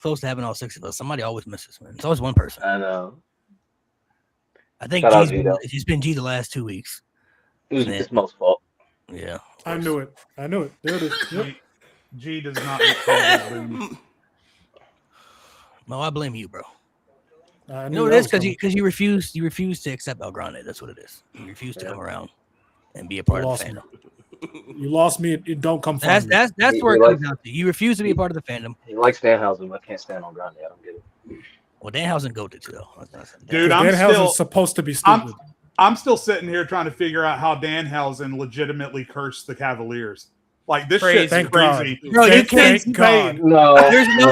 close to having all 6 of us. Somebody always misses, man. It's always one person. I know. I think Shout out G's been, Gito. it's been G the last 2 weeks. It's Mo's fault. Yeah. I knew it. There it is. Yep. G does not recall. No, I blame you, bro. I You knew know what that it was is? coming. Because you refuse to accept El Grande. That's what it is. You refuse to come around and be a You part of lost the me. fandom. You lost me. And don't come find me. That's where it comes down to. You refuse to be a part of the fandom. He likes Danhausen, but can't stand on Grande. I don't get it. Well, Danhausen goated too, though. Dude, Danhausen's supposed to be stupid. I'm still sitting here trying to figure out how Danhausen legitimately cursed the Cavaliers. Like this shit's Thank crazy. God. Bro, you Thank can't. God. No, There's Thank no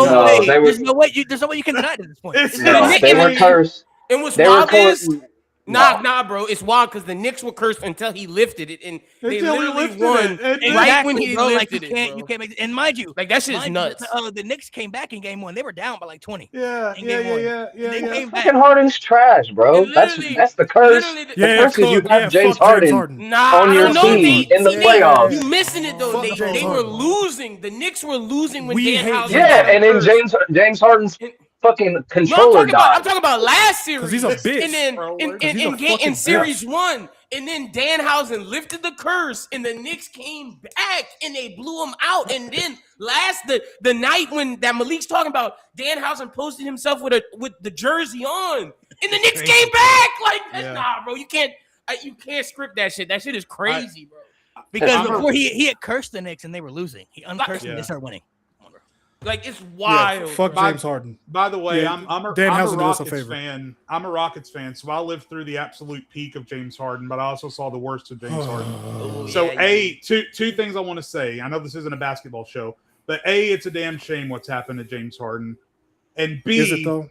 God. way. No, they were- There's no way. There's no way you can deny it at this point. It's No, Nick they were Kennedy. cursed. And what's They were wild is calling. nah, bro. It's wild because the Knicks were cursed until he lifted it, and they Until he literally lifted won it. And right Exactly, when he bro. Like lifted you can't, it. you Bro. can't make. And mind you, Like that shit is nuts. The Knicks came back in game 1. They were down by like 20. Yeah, in yeah, game 1. yeah. They came back. Fucking Harden's trash, bro. And That's literally- the curse. literally The the- curse is you have James fuck Harden Nah, on I your don't know. team in the playoffs. You missing it though. Fuck They James were Harden. losing. The Knicks were losing when We Dan hate Housen. Yeah, got and then cursed. James Harden's fucking No, controller I'm died. talking about last series. 'Cause he's a bitch, And then bro. in, 'Cause in, he's a in, fucking in series 1, and then Danhausen lifted the curse, and the Knicks came back and they blew him out. And then the night when that Malik's talking about, Danhausen posted himself with the jersey on, and the Knicks came back. Like nah, bro, you can't script that shit. That shit is crazy, bro. Because before he had cursed the Knicks and they were losing. He uncursed them and they started winning. Like it's wild. Fuck bro. James Harden. By the way, Yeah, I'm a Danhausen did us a Rockets favor. fan. I'm a Rockets fan, so I lived through the absolute peak of James Harden, but I also saw the worst of James Harden. Oh, So, yeah, two things I want to say. I know this isn't a basketball show, but A, it's a damn shame what's happened to James Harden. And Is it though?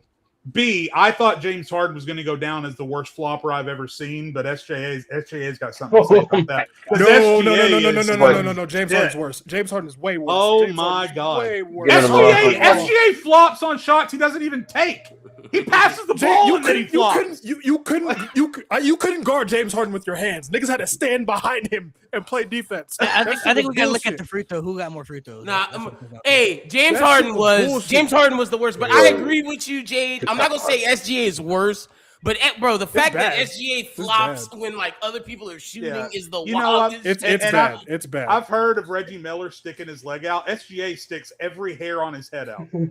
B, I thought James Harden was going to go down as the worst flopper I've ever seen, but SJA's got something to say about that. 'Cause No. SGA is- James Yeah. Harden's worse. James Harden is way worse. Oh James my Harden is God. way worse. Give it a SGA, moment. SGA flops on shots he doesn't even take. He passes the ball and then he flops. You couldn't guard James Harden with your hands. Niggas had to stand behind him and play defense. I That shit think we was gotta look at bullshit. the free throw. Who got more free throws? Nah, That's what we're talking hey, James That Harden shit was was bullshit. the worst, but Yeah. I agree with you, Jade. I'm not gonna say SGA is worse, but bro, the fact that bad. SGA It's flops bad. when like other people are shooting Yeah. is the You know, wildest. It's And bad. It's bad. I've heard of Reggie Miller sticking his leg out. SGA sticks every hair on his head out. Oh,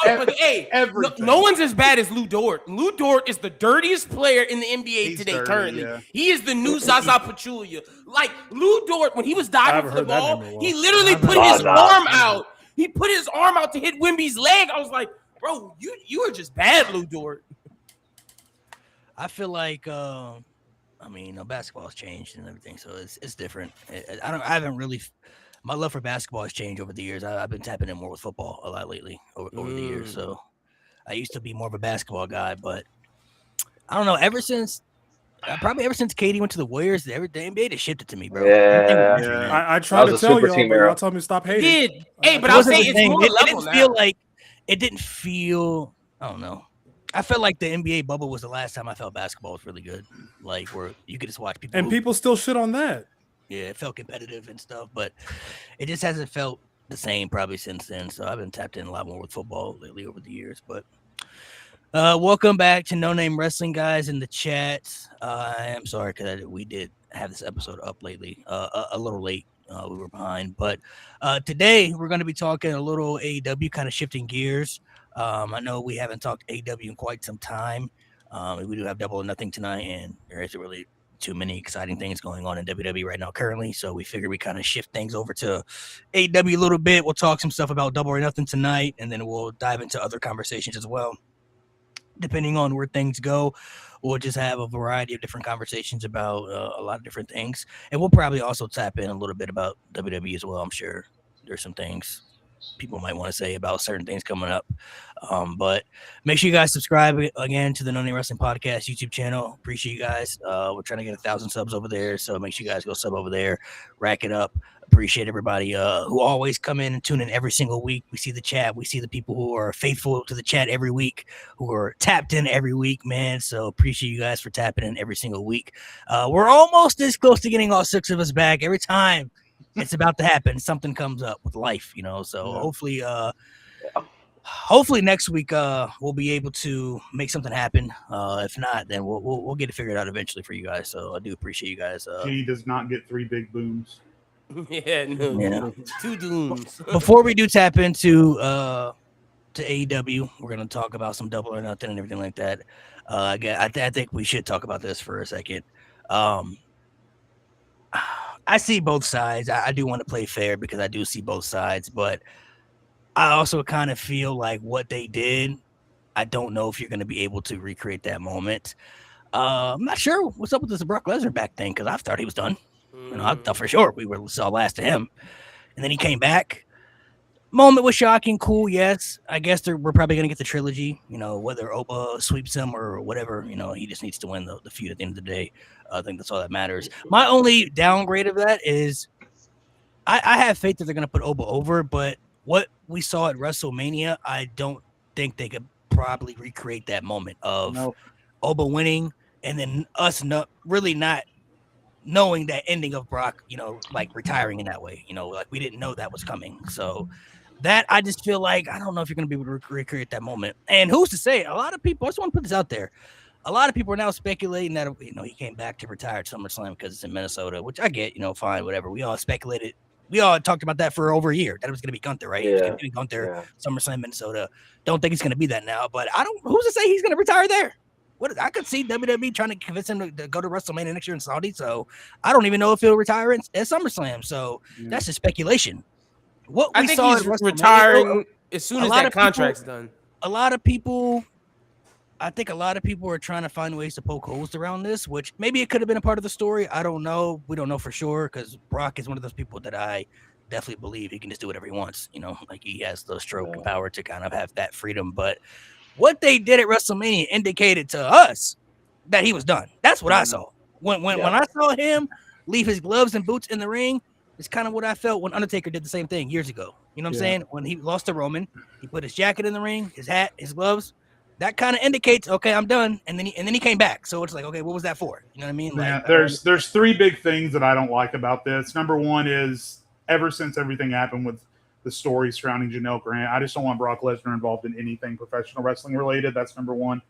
but hey, everything. no one's as bad as Lou Dort. Lou Dort is the dirtiest player in the NBA He's today dirty, currently. yeah. He is the new Zaza Pachulia. Like Lou Dort, when he was diving haven't for the heard that ball, name in a while. he literally put his Zaza. arm out. He put his arm out to hit Wemby's leg. I was like, bro, you are just bad, Lou Dort. I feel like basketball's changed and everything, so it's different. I haven't really. My love for basketball has changed over the years. I've been tapping in more with football a lot lately over the years. So I used to be more of a basketball guy, but I don't know. Ever since Katie went to the Warriors, the NBA just shifted to me, bro. Yeah. I tried That to was a tell super y'all, team but era. y'all told me to stop hating. Did hey, but It I'll wasn't say the it's thing. more It level didn't now. feel like it didn't feel. I don't know. I felt like the NBA bubble was the last time I felt basketball was really good. Like where you could just watch people. And hoop. people still shit on that. Yeah, it felt competitive and stuff, but it just hasn't felt the same probably since then. So I've been tapped in a lot more with football lately over the years. But welcome back to No Name Wrestling, guys, in the chat. I am sorry because we did have this episode up lately, a little late. We were behind, but today we're going to be talking a little AEW, kind of shifting gears. I know we haven't talked AEW in quite some time. We do have Double or Nothing tonight, and there isn't really too many exciting things going on in WWE right now currently. So we figure we kind of shift things over to AEW a little bit. We'll talk some stuff about Double or Nothing tonight, and then we'll dive into other conversations as well. Depending on where things go, we'll just have a variety of different conversations about a lot of different things. And we'll probably also tap in a little bit about WWE as well. I'm sure there's some things people might want to say about certain things coming up. But make sure you guys subscribe again to the No Name Wrestling Podcast YouTube channel. Appreciate you guys. We're trying to get 1,000 subs over there. So make sure you guys go sub over there, rack it up. Appreciate everybody who always come in and tune in every single week. We see the chat. We see the people who are faithful to the chat every week, who are tapped in every week, man. So appreciate you guys for tapping in every single week. We're almost this close to getting all 6 of us back. Every time it's about to happen, something comes up with life, you know. So hopefully Hopefully next week we'll be able to make something happen. If not, then we'll get it figured out eventually for you guys. So I do appreciate you guys. G does not get 3 big booms. Yeah, no, Yeah. 2 dooms. Before we do tap into to AEW, we're gonna talk about some Double or Nothing and everything like that. I think we should talk about this for a second. I see both sides. I do want to play fair because I do see both sides, but I also kind of feel like what they did, I don't know if you're going to be able to recreate that moment. I'm not sure what's up with this Brock Lesnar back thing because I thought he was done. You know, I thought for sure we saw last of him, and then he came back. Moment was shocking, cool, yes. I guess we're probably going to get the trilogy, you know, whether Oba sweeps him or whatever, you know, he just needs to win the feud at the end of the day. I think that's all that matters. My only downgrade of that is I have faith that they're going to put Oba over, but what we saw at WrestleMania, I don't think they could probably recreate that moment of Oba winning and then us really not knowing that ending of Brock, you know, like retiring in that way, you know, like we didn't know that was coming. So that I just feel like I don't know if you're going to be able to recreate that moment. And who's to say? A lot of people, I just want to put this out there. A lot of people are now speculating that, you know, he came back to retire at SummerSlam because it's in Minnesota, which I get, you know, fine, whatever. We all speculated. We all talked about that for over a year. That it was going to be Gunther, right? Yeah. It was going to be Gunther, SummerSlam, Minnesota. Don't think it's going to be that now, but who's to say he's going to retire there? I could see WWE trying to convince him to go to WrestleMania next year in Saudi. So I don't even know if he'll retire at SummerSlam. So that's just speculation. What I we think saw he's at retiring as soon as that contract's done. I think a lot of people are trying to find ways to poke holes around this, which maybe it could have been a part of the story. I don't know. We don't know for sure because Brock is one of those people that I definitely believe he can just do whatever he wants. You know, like he has the stroke and power to kind of have that freedom. But what they did at WrestleMania indicated to us that he was done. That's what I saw. When I saw him leave his gloves and boots in the ring, it's kind of what I felt when Undertaker did the same thing years ago. You know what I'm saying? When he lost to Roman, he put his jacket in the ring, his hat, his gloves. That kind of indicates, okay, I'm done. And then he came back. So it's like, okay, what was that for? You know what I mean? Yeah, Like, there's 3 big things that I don't like about this. Number one is ever since everything happened with the story surrounding Janelle Grant, I just don't want Brock Lesnar involved in anything professional wrestling related. That's number one.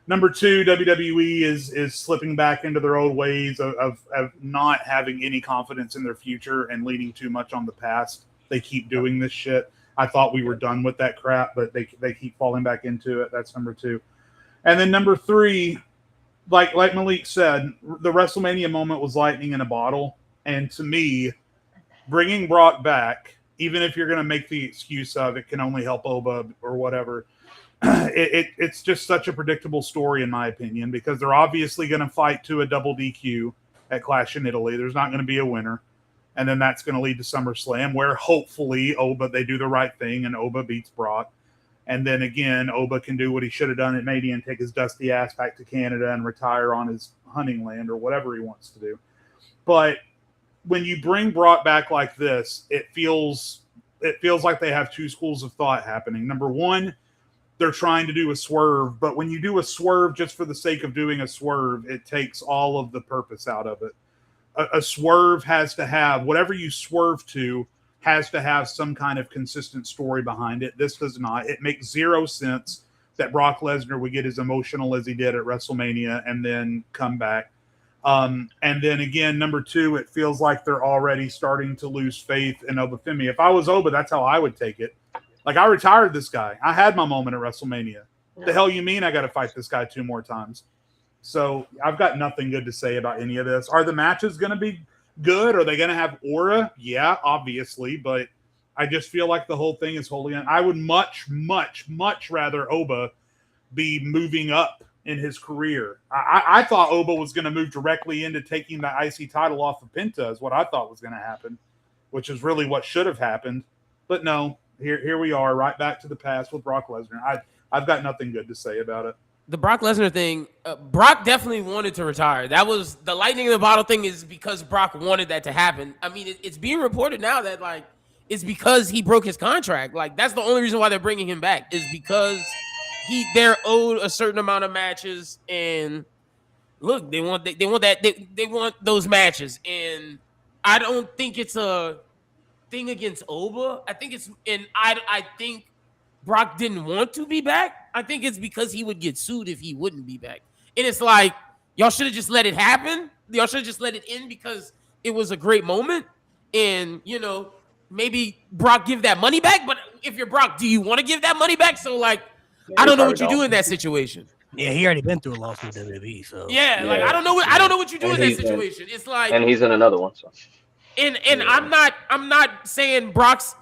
Number two, WWE is slipping back into their old ways of not having any confidence in their future and leaning too much on the past. They keep doing this shit. I thought we were done with that crap, but they keep falling back into it. That's number two. And then number three, like Malik said, the WrestleMania moment was lightning in a bottle. And to me, bringing Brock back, even if you're going to make the excuse of it can only help Oba or whatever, it's just such a predictable story in my opinion, because they're obviously going to fight to a double DQ at Clash in Italy. There's not going to be a winner. And then that's going to lead to SummerSlam, where hopefully they do the right thing and Oba beats Brock. And then again, Oba can do what he should have done at Mania and take his dusty ass back to Canada and retire on his hunting land or whatever he wants to do. But when you bring Brock back like this, it feels like they have 2 schools of thought happening. Number one, they're trying to do a swerve, but when you do a swerve just for the sake of doing a swerve, it takes all of the purpose out of it. A swerve has to have, whatever you swerve to has to have some kind of consistent story behind it. This does not. It makes 0 sense that Brock Lesnar would get as emotional as he did at WrestleMania and then come back. And then again, number 2, it feels like they're already starting to lose faith in Obafemi. If I was Oba, that's how I would take it. Like, I retired this guy. I had my moment at WrestleMania. The hell you mean I got to fight this guy 2 more times? So I've got nothing good to say about any of this. Are the matches going to be good? Are they going to have aura? Yeah, obviously. But I just feel like the whole thing is wholly I would much, much, much rather Oba be moving up in his career. I thought Oba was going to move directly into taking the IC title off of Penta is what I thought was going to happen, which is really what should have happened. But no, here we are, right back to the past with Brock Lesnar. I've got nothing good to say about it. The Brock Lesnar thing, Brock definitely wanted to retire. That was the lightning in the bottle thing, is because Brock wanted that to happen. I mean, it's being reported now that like it's because he broke his contract. Like that's the only reason why they're bringing him back, is because they're owed a certain amount of matches. And look, they want those matches. And I don't think it's a thing against Oba. I think it's, and I think Brock didn't want to be back. I think it's because he would get sued if he wouldn't be back. And it's like, y'all should have just let it happen. Y'all should have just let it end because it was a great moment. And, you know, maybe Brock give that money back. But if you're Brock, do you want to give that money back? So, like, I don't know what you do in that situation. Yeah, he already been through a lawsuit with WWE, so Yeah, like I don't know what you do in that situation. It's like, and he's in another one. So. And I'm not saying Brock's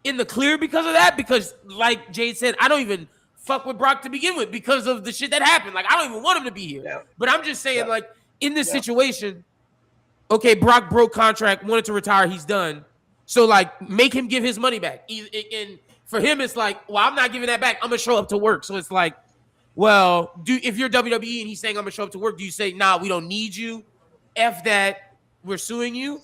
in the clear because of that, because like Jade said, I don't even fuck with Brock to begin with because of the shit that happened. Like I don't even want him to be here. Yeah. But I'm just saying, like, in this situation, okay, Brock broke contract, wanted to retire, he's done. So like make him give his money back. And for him, it's like, well, I'm not giving that back. I'm gonna show up to work. So it's like, well, if you're WWE and he's saying I'm gonna show up to work, do you say, nah, we don't need you? F that, we're suing you.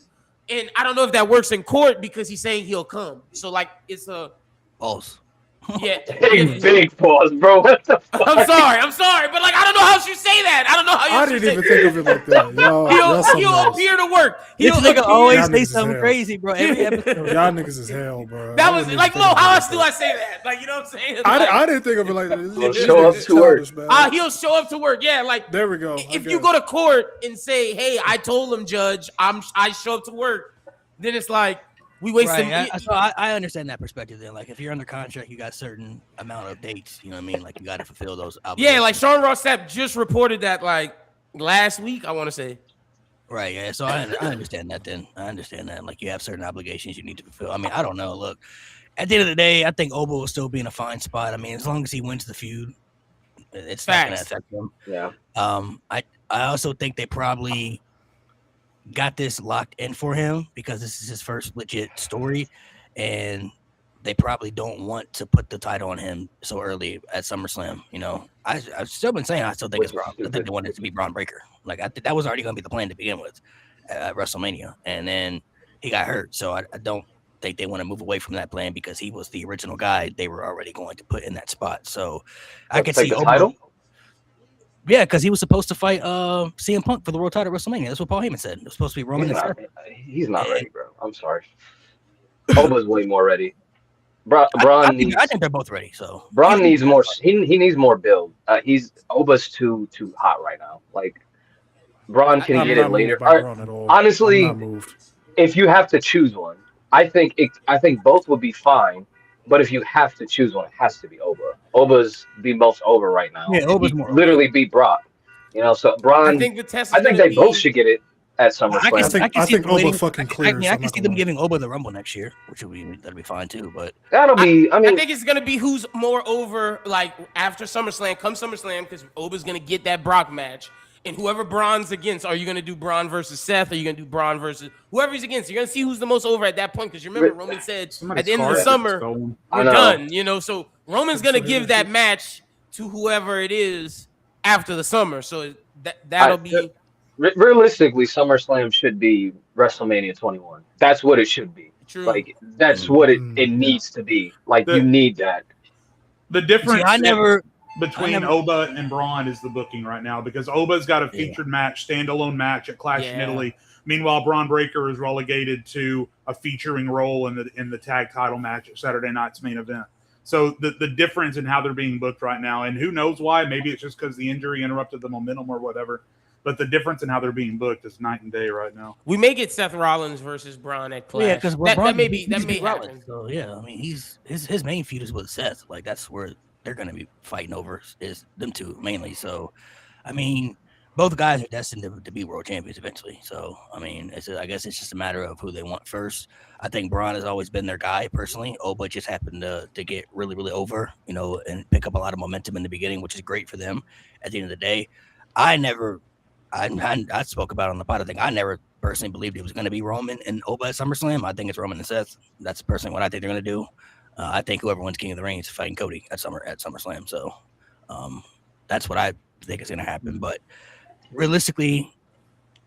And I don't know if that works in court because he's saying he'll come. So like it's a false. Yeah. Big pause, bro. What the fuck? I'm sorry, but like I don't know how you say that. I don't know how you. I didn't even think of it like that. He'll appear to work. This nigga always say something crazy, bro. Every episode. Y'all niggas is hell, bro. That was like, Mo, how else do I say that? Like, you know what I'm saying? Like, I didn't think of it like that. He'll show up to work. He'll show up to work. Yeah, like there we go. If you go to court and say, "Hey, I told him, Judge, I show up to work," then it's like. We wasted. Right. So I understand that perspective. Then, like, if you're under contract, you got certain amount of dates. You know what I mean? Like, you got to fulfill those obligations. Yeah, like Sean Ross Sapp just reported that like last week. I want to say. Right. Yeah. So I understand that. Then I understand that. Like, you have certain obligations you need to fulfill. I mean, I don't know. Look, at the end of the day, I think Oba will still be in a fine spot. I mean, as long as he wins the feud, it's not going to affect him. Yeah. I also think they probably got this locked in for him because this is his first legit story, and they probably don't want to put the title on him so early at SummerSlam. You know, I've still been saying I still think it's Braun. I think they wanted it to be Braun Breaker. Like I think that was already going to be the plan to begin with at WrestleMania, and then he got hurt. So I don't think they want to move away from that plan because he was the original guy they were already going to put in that spot. So I could see the title. Yeah, because he was supposed to fight CM Punk for the world title at WrestleMania. That's what Paul Heyman said. It was supposed to be Roman. He's not ready, bro. I'm sorry. Oba's way more ready. Braun. I think they're both ready. So Braun needs more. He needs more build. Oba's too hot right now. Like Braun can get it later. Honestly, if you have to choose one, I think both would be fine. But if you have to choose one, it has to be Oba. Oba's the most over right now. Yeah, Oba's more literally beat Brock. You know, so Braun. I think they both should get it at SummerSlam. I think Oba fucking clears. I can see them giving Oba the Rumble next year, which that'll be fine too. But that'll be. I think it's gonna be who's more over. Like after SummerSlam, come SummerSlam, because Oba's gonna get that Brock match. And whoever Braun's against, are you going to do Braun versus Seth? Are you going to do Braun versus whoever he's against? You're going to see who's the most over at that point. Because you remember Roman said at the end of the summer, we're done. You know, so Roman's going to give that match to whoever it is after the summer. So that'll be. Realistically, SummerSlam should be WrestleMania 21. That's what it should be. True. Like, that's what it needs to be. Like, you need that. The difference. See, between Oba and Braun is the booking right now because Oba's got a featured match, standalone match at Clash in Italy. Meanwhile, Braun Breaker is relegated to a featuring role in the tag title match at Saturday night's main event. So the difference in how they're being booked right now, and who knows why? Maybe it's just because the injury interrupted the momentum or whatever. But the difference in how they're being booked is night and day right now. We may get Seth Rollins versus Braun at Clash. Yeah, because that may happen. So yeah, I mean his main feud is with Seth. Like that's where they're going to be fighting over is them two mainly. So, I mean, both guys are destined to be world champions eventually. So, I mean, I guess it's just a matter of who they want first. I think Braun has always been their guy personally. Oba just happened to get really, really over, you know, and pick up a lot of momentum in the beginning, which is great for them. At the end of the day, I spoke about it on the pod. I think I never personally believed it was going to be Roman and Oba at SummerSlam. I think it's Roman and Seth. That's personally what I think they're going to do. I think whoever wins King of the Ring is fighting Cody at SummerSlam. So that's what I think is going to happen. But realistically,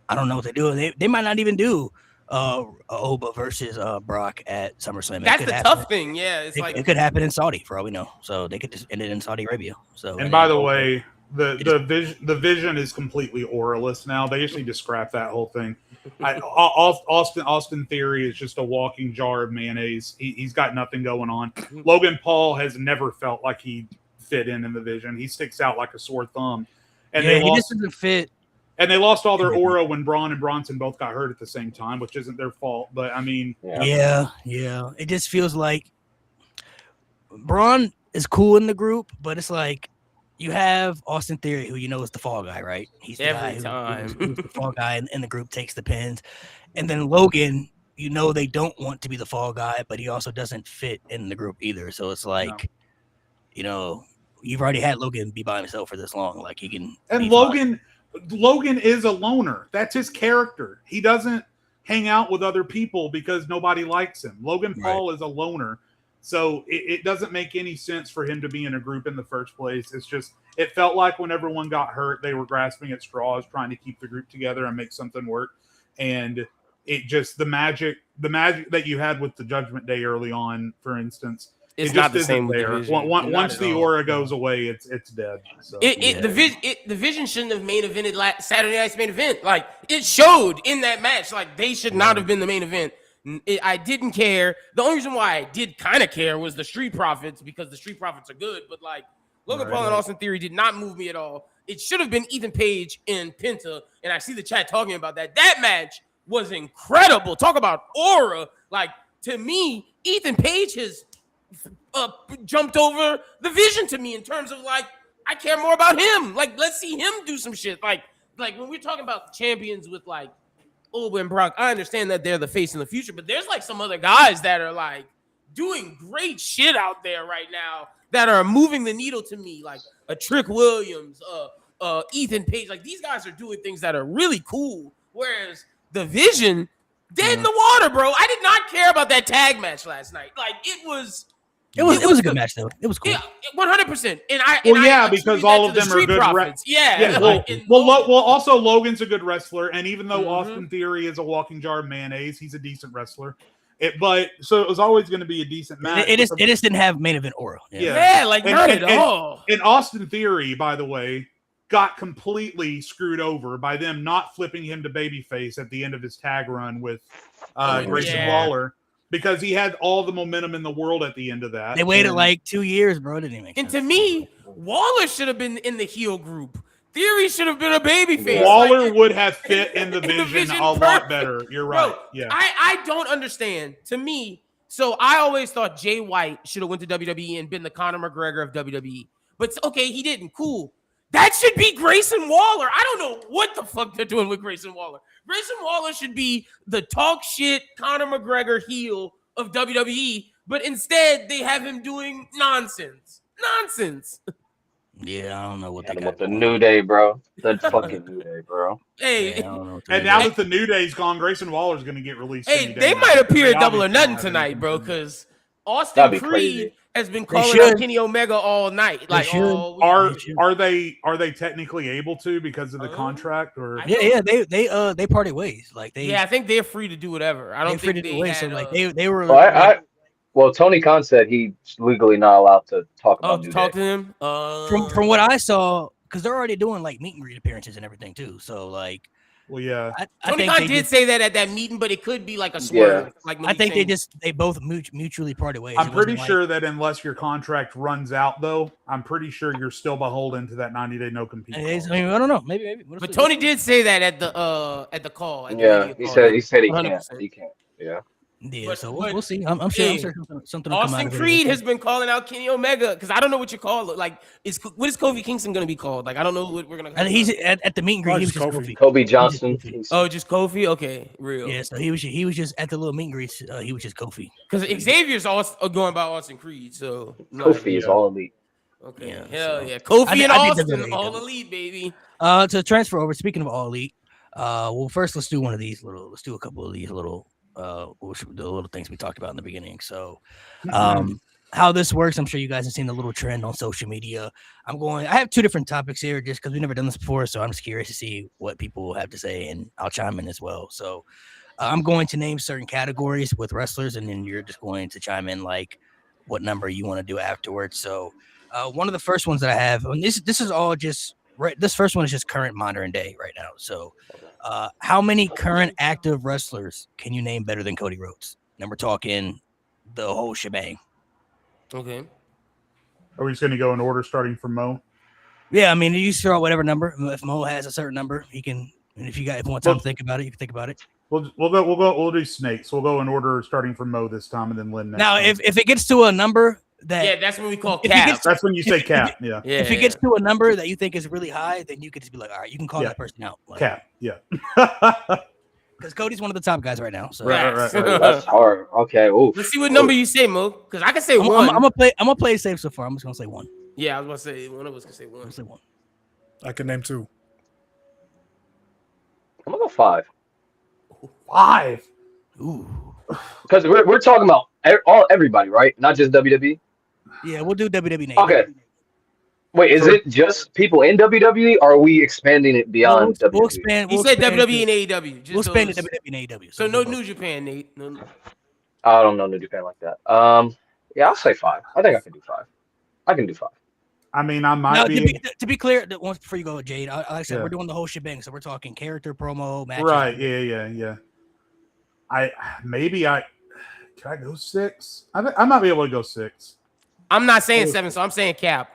I don't know what they do. They might not even do Oba versus Brock at SummerSlam. That's the tough thing. Yeah, it could happen in Saudi for all we know. So they could just end it in Saudi Arabia. So and by the way, the vision is completely auralist now. They just need to scrap that whole thing. Austin Theory is just a walking jar of mayonnaise. He's got nothing going on. Logan Paul has never felt like he fit in the division. He sticks out like a sore thumb. And yeah, they he lost, just doesn't fit. and they lost all their aura when Braun and Bronson both got hurt at the same time, which isn't their fault. But I mean, Yeah. It just feels like Braun is cool in the group, but it's like you have Austin Theory, who you know is the fall guy, right? He's the Every guy time. who's the fall guy in the group, takes the pins. And then Logan, you know they don't want to be the fall guy, but he also doesn't fit in the group either. So it's like, you know, you've already had Logan be by himself for this long. Like he can. and Logan is a loner. That's his character. He doesn't hang out with other people because nobody likes him. Logan Paul is a loner. So it doesn't make any sense for him to be in a group in the first place. It's just, it felt like when everyone got hurt, they were grasping at straws, trying to keep the group together and make something work. And it just, the magic that you had with the Judgment Day early on, for instance, It's it not just the isn't same with there. Division. Once the aura goes away, it's dead. So. The Vision shouldn't have main evented Saturday night's main event. Like, it showed in that match. Like, they should not have been the main event. I didn't care. The only reason why I did kind of care was the Street Profits, because the Street Profits are good. But, like, Logan Paul and Austin Theory did not move me at all. It should have been Ethan Page and Penta, and I see the chat talking about that. That match was incredible. Talk about aura. Like, to me, Ethan Page has jumped over the Vision to me in terms of, like, I care more about him. Like, let's see him do some shit. Like when we're talking about champions with, like, Oba and Brock, I understand that they're the face in the future, but there's, like, some other guys that are, like, doing great shit out there right now that are moving the needle to me, like a Trick Williams, Ethan Page. Like, these guys are doing things that are really cool, whereas the Vision, dead in the water, bro. I did not care about that tag match last night. Like, it was a good match though. It was cool. Yeah, 100%. Because all of them are good. Also Logan's a good wrestler, and even though Austin Theory is a walking jar of mayonnaise, he's a decent wrestler. So it was always going to be a decent match. It just didn't have main event aura. Not at all. And Austin Theory, by the way, got completely screwed over by them not flipping him to babyface at the end of his tag run with Grayson Waller, because he had all the momentum in the world at the end of that. They waited like 2 years, bro. It didn't even make sense. And to me, Waller should have been in the heel group. Theory should have been a babyface. Waller would have fit in the Vision a lot better. You're right. Bro, yeah. I don't understand. To me, so I always thought Jay White should have went to WWE and been the Conor McGregor of WWE. But okay, he didn't. Cool. That should be Grayson Waller. I don't know what the fuck they're doing with Grayson Waller. Grayson Waller should be the talk shit Conor McGregor heel of WWE, but instead they have him doing nonsense. Yeah, I don't know what they got. With the New Day, bro. The fucking New Day, bro. Hey, and now that the New Day's gone, Grayson Waller's going to get released. Hey, they might appear at Double or Nothing tonight, bro, because Austin Creed has been calling out Kenny Omega all night. Like, are they technically able to because of the contract? Or they parted ways. Like I think they're free to do whatever. I don't think they had, so like they were. Well, Tony Khan said he's legally not allowed to talk about New Day. To him. From what I saw, because they're already doing like meet and greet appearances and everything too. So like, well, yeah, Tony Khan did say that at that meeting, but it could be like a swerve. Yeah. Like I think they both mutually parted ways. I'm pretty sure that unless your contract runs out, though, I'm pretty sure you're still beholden to that 90-day no compete. I mean, I don't know, maybe. But Tony did say that at the call. He said he can't. He can't. Yeah. Yeah, so we'll see. I'm sure something will come out Austin of it. Creed has been calling out Kenny Omega because I don't know what you call it. Like, what is Kofi Kingston going to be called? Like, I don't know what we're going to. And he's at the meet and greet. He was just Kofi. Kobe Johnson. Just Kofi. Okay, real. Yeah, so he was just at the little meet and greets. He was just Kofi. Because Xavier's also going by Austin Creed. So Kofi is all elite. Okay, yeah, hell yeah, Kofi and Austin, all elite, baby. To transfer over. Speaking of all elite, well, first let's do one of these little. Let's do a couple of these little. The little things we talked about in the beginning. So how this works, I'm sure you guys have seen the little trend on social media. I have two different topics here just because we've never done this before, so I'm just curious to see what people have to say, and I'll chime in as well. So I'm going to name certain categories with wrestlers, and then you're just going to chime in like what number you want to do afterwards. So one of the first ones that I have, and this is all just right. This first one is just current modern day right now. So How many current active wrestlers can you name better than Cody Rhodes? And we're talking the whole shebang. Okay. Are we just going to go in order starting from Mo? Yeah, I mean, you throw out whatever number. If Mo has a certain number, he can. And if you want time to think about it, you can think about it. We'll do snakes. We'll go in order starting from Mo this time, and then Lynn next. Now, time. if it gets to a number that that's what we call if it cap. gets- That's when you say cap. Yeah. if it gets to a number that you think is really high, then you could just be like, all right, you can call Yeah. that person out. Like, Cap. Yeah. because Cody's one of the top guys right now. So Right. That's hard. Okay. Ooh. Let's see what number you say, Mo. Because I can say I'm one. gonna play it safe so far. I'm just gonna say one. Yeah, I was about to say one of us can say I'm one. gonna say one. I can name 2. I'm gonna go 5 5. Ooh. because we're talking about everybody, right? Not just WWE. Yeah, we'll do WWE name. Okay. Wait, is it just people in WWE, or are we expanding it beyond WWE? We'll expand. He We'll said expand WWE to- and AEW. Just We'll expand those. to WWE and AEW. So no we'll- New Japan, Nate. No. I don't know New Japan like that. Yeah, I'll say 5. I think I can do 5. I can do 5. I mean, I might Now, be. to be clear, once before you go, Jade, like I said, Yeah. we're doing the whole shebang. So we're talking character, promo, matches. Right. Yeah. Can I go 6? I might be able to go 6. I'm not saying 7, so I'm saying cap.